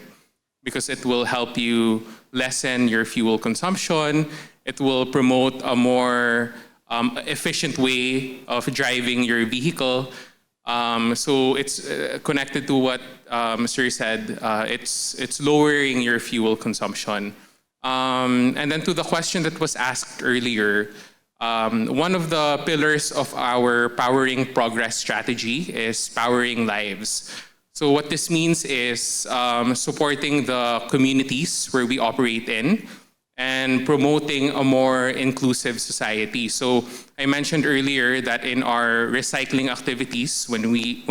because it will help you lessen your fuel consumption. It will promote a more efficient way of driving your vehicle. So it's connected to what Sir said. It's lowering your fuel consumption. And then to the question that was asked earlier, one of the pillars of our Powering Progress strategy is powering lives. So what this means is supporting the communities where we operate in and promoting a more inclusive society. So I mentioned earlier that in our recycling activities, when we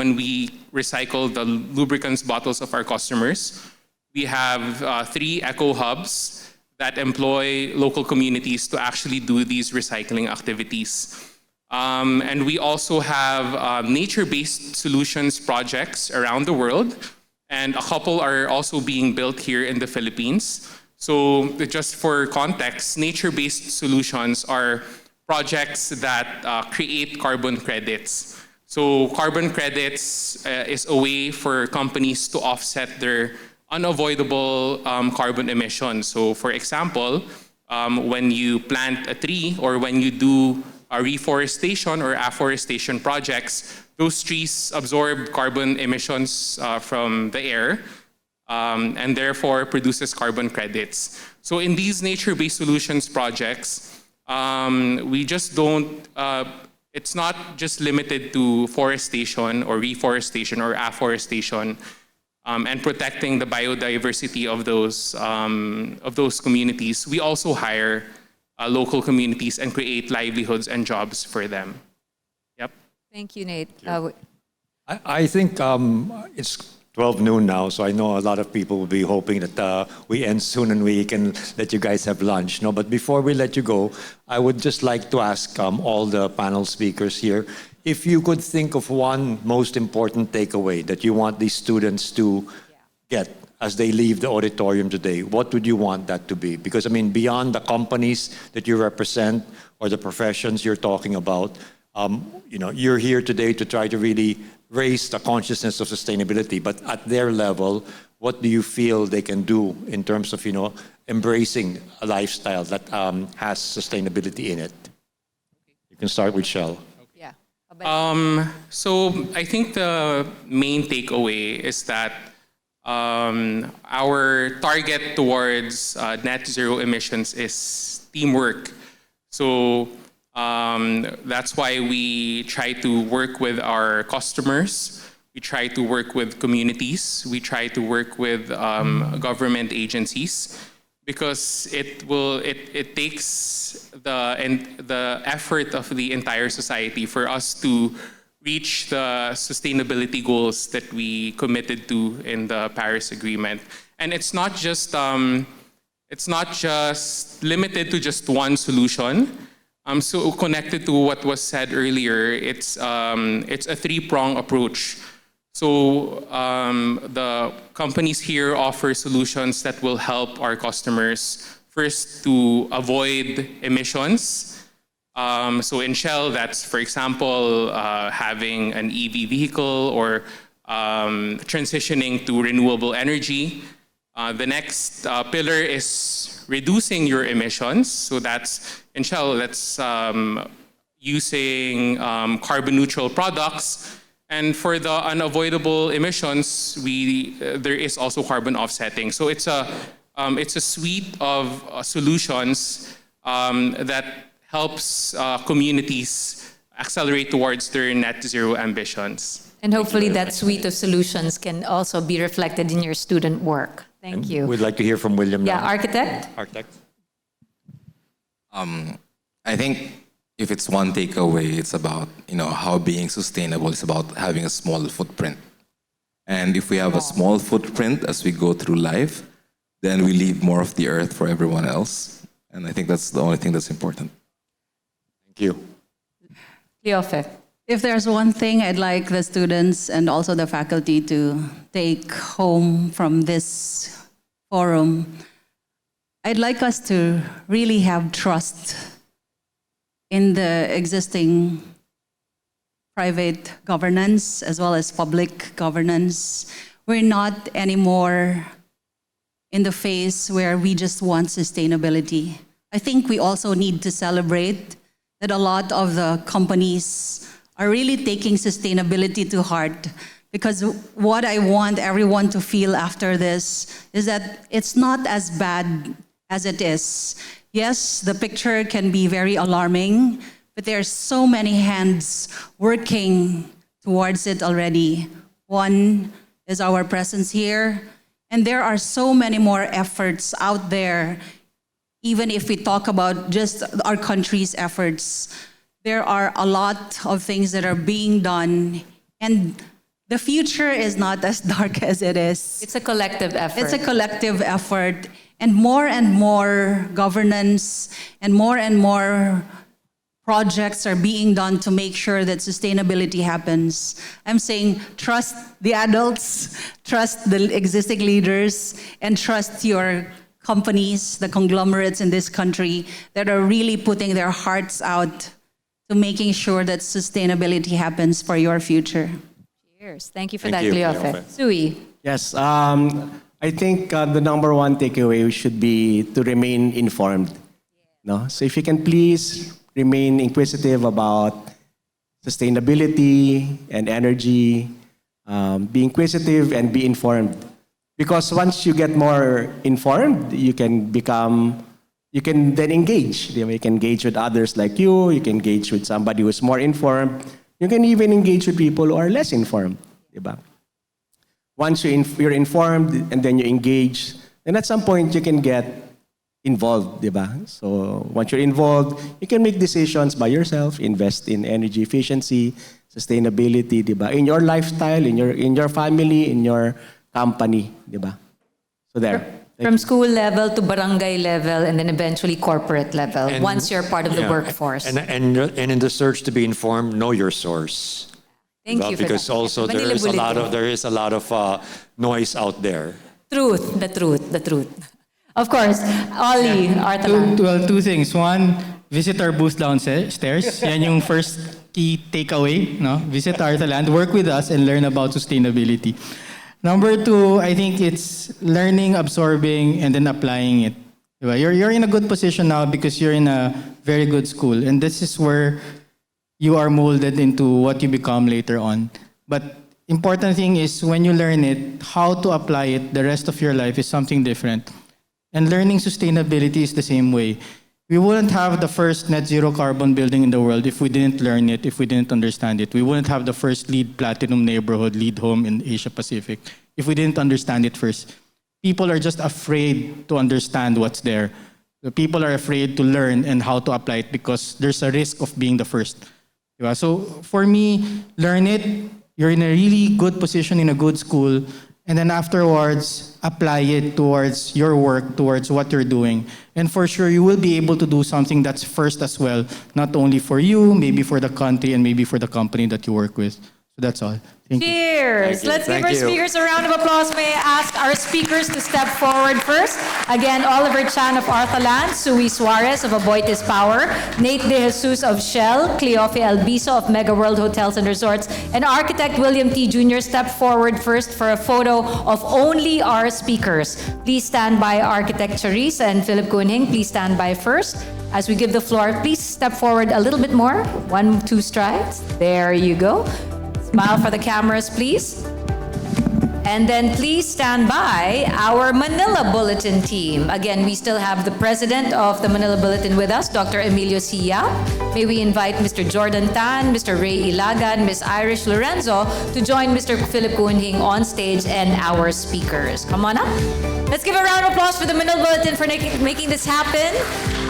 recycle the lubricants bottles of our customers, we have 3 eco hubs that employ local communities to actually do these recycling activities. And we also have nature-based solutions projects around the world, and a couple are also being built here in the Philippines. So just for context, nature-based solutions are projects that create carbon credits. So carbon credits is a way for companies to offset their unavoidable carbon emissions. So for example, when you plant a tree or when you do reforestation or afforestation projects, those trees absorb carbon emissions from the air and therefore produces carbon credits. So in these nature-based solutions projects, we just don't, it's not just limited to forestation or reforestation or afforestation and protecting the biodiversity of those communities. We also hire local communities and create livelihoods and jobs for them. Yep. Thank you, Nate. I think it's 12 noon now, so I know a lot of people will be hoping that we end soon and we can let you guys have lunch. No, but before we let you go, I would just like to ask all the panel speakers here, if you could think of one most important takeaway that you want these students to get as they leave the auditorium today, what would you want that to be? Because I mean, beyond the companies that you represent or the professions you're talking about, you're here today to try to really raise the consciousness of sustainability, but at their level, what do you feel they can do in terms of, embracing a lifestyle that has sustainability in it? You can start with Shell. Yeah. So I think the main takeaway is that our target towards net zero emissions is teamwork. So that's why we try to work with our customers. We try to work with communities. We try to work with government agencies, because it takes the effort of the entire society for us to reach the sustainability goals that we committed to in the Paris Agreement. And it's not just limited to just one solution. So connected to what was said earlier, it's a three-prong approach. So the companies here offer solutions that will help our customers first to avoid emissions. So in Shell, that's, for example, having an EV vehicle or transitioning to renewable energy. The next pillar is reducing your emissions. So that's, in Shell, that's using carbon neutral products. And for the unavoidable emissions, there is also carbon offsetting. So it's a suite of solutions that helps communities accelerate towards their net zero ambitions. And hopefully that suite of solutions can also be reflected in your student work. Thank you. We'd like to hear from William now. Yeah, architect? Architect. I think if it's one takeaway, it's about how being sustainable is about having a small footprint. And if we have a small footprint as we go through life, then we leave more of the earth for everyone else. And I think that's the only thing that's important. Thank you. Leofe. If there's one thing I'd like the students and also the faculty to take home from this forum, I'd like us to really have trust in the existing private governance as well as public governance. We're not anymore in the phase where we just want sustainability. I think we also need to celebrate that a lot of the companies are really taking sustainability to heart, because what I want everyone to feel after this is that it's not as bad as it is. Yes, the picture can be very alarming, but there are so many hands working towards it already. One is our presence here, and there are so many more efforts out there. Even if we talk about just our country's efforts, there are a lot of things that are being done, and the future is not as dark as it is. It's a collective effort. It's a collective effort, and more governance and more projects are being done to make sure that sustainability happens. I'm saying trust the adults, trust the existing leaders, and trust your companies, the conglomerates in this country that are really putting their hearts out to making sure that sustainability happens for your future. Cheers. Thank you for Thank that, you. Cleofe. Sui. Yes, I think the number one takeaway should be to remain informed. No? So if you can please remain inquisitive about sustainability and energy, be inquisitive and be informed. Because once you get more informed, you can then engage. You can engage with others like you can engage with somebody who's more informed. You can even engage with people who are less informed. Diba? Once you're informed and then you engage, then at some point you can get involved, diba? So once you're involved, you can make decisions by yourself, invest in energy efficiency, sustainability, diba? In your lifestyle, in your family, in your company, diba? So there. From school level to barangay level and then eventually corporate level, And- once you're part of the Yeah. workforce. And in the search to be informed, know your source. Thank you for Because that. also there Manila is a lot of noise out there. Truth, the truth. Of course, Ollie, Arthaland. Well, two things. One, visit our booth downstairs. Yan yung first key takeaway. No? Visit Arthaland, work with us, and learn about sustainability. Number two, I think it's learning, absorbing, and then applying it. Diba? You're in a good position now because you're in a very good school. And this is where you are molded into what you become later on. But important thing is when you learn it, how to apply it the rest of your life is something different. And learning sustainability is the same way. We wouldn't have the first net zero carbon building in the world if we didn't learn it, if we didn't understand it. We wouldn't have the first LEED Platinum neighborhood, LEED home in Asia Pacific if we didn't understand it first. People are just afraid to understand what's there. The people are afraid to learn and how to apply it because there's a risk of being the first. Diba? So for me, learn it. You're in a really good position in a good school. And then afterwards, apply it towards your work, towards what you're doing. And for sure, you will be able to do something that's first as well, not only for you, maybe for the country, and maybe for the company that you work with. So that's all. Thank you. Cheers! Let's give our speakers a round of applause. May I ask our speakers to step forward first? Again, Oliver Chan of Arthaland, Sui Suarez of AboitizPower, Nate De Jesus of Shell, Cleofe Albiso of Megaworld Hotels and Resorts, and architect William T. Jr. step forward first for a photo of only our speakers. Please stand by, architect Charisse and Philip Kunhing. Please stand by first. As we give the floor, please step forward a little bit more. 1, 2 strides. There you go. Smile for the cameras, please. And then please stand by our Manila Bulletin team. Again, we still have the president of the Manila Bulletin with us, Dr. Emilio Sia. May we invite Mr. Jordan Tan, Mr. Ray Ilagan, Ms. Irish Lorenzo to join Mr. Philip Kunhing on stage and our speakers. Come on up. Let's give a round of applause for the Manila Bulletin for making this happen.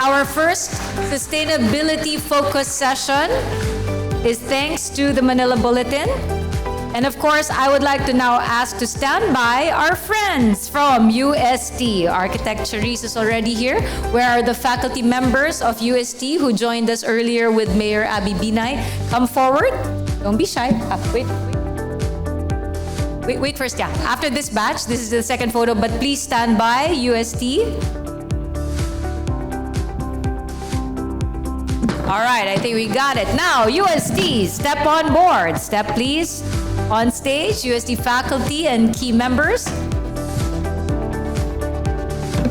Our first sustainability focus session is thanks to the Manila Bulletin. And of course, I would like to now ask to stand by our friends from UST. Architect Charisse is already here. Where are the faculty members of UST who joined us earlier with Mayor Abby Binay? Come forward. Don't be shy. Wait first, yeah. After this batch, this is the second photo, but please stand by, UST. All right, I think we got it. Now, UST, step on board. Step, please, on stage. UST faculty and key members.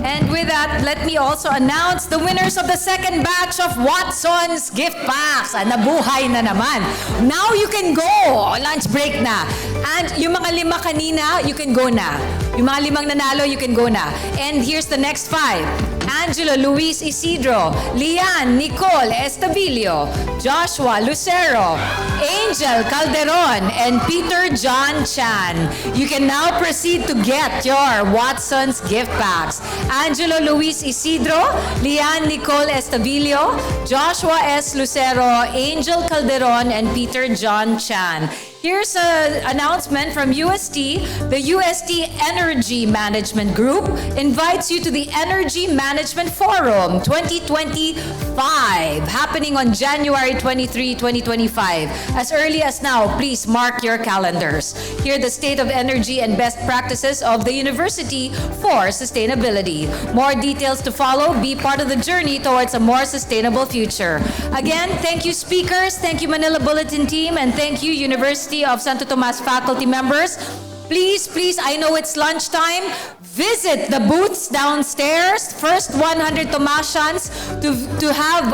And with that, let me also announce the winners of the second batch of Watson's Gift Packs. Nabuhay na naman. Now you can go. Lunch break na. And yung mga 5 kanina, you can go na. Yung mga 5 nanalo, you can go na. And here's the next 5. Angelo Luis Isidro, Lian Nicole Estabilio, Joshua Lucero, Angel Calderon, and Peter John Chan. You can now proceed to get your Watson's gift packs. Angelo Luis Isidro, Lian Nicole Estabilio, Joshua S. Lucero, Angel Calderon, and Peter John Chan. Here's an announcement from UST. The UST Energy Management Group invites you to the Energy Management Forum 2025, happening on January 23, 2025. As early as now, please mark your calendars. Hear the state of energy and best practices of the university for sustainability. More details to follow. Be part of the journey towards a more sustainable future. Again, thank you speakers, thank you Manila Bulletin team, and thank you University of Santo Tomas faculty members. Please, I know it's lunchtime. Visit the booths downstairs. First 100 Tomasians to have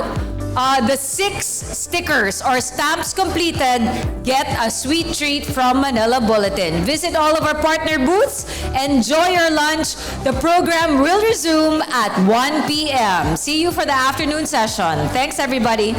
the 6 stickers or stamps completed, get a sweet treat from Manila Bulletin. Visit all of our partner booths. Enjoy your lunch. The program will resume at 1 p.m. See you for the afternoon session. Thanks, everybody.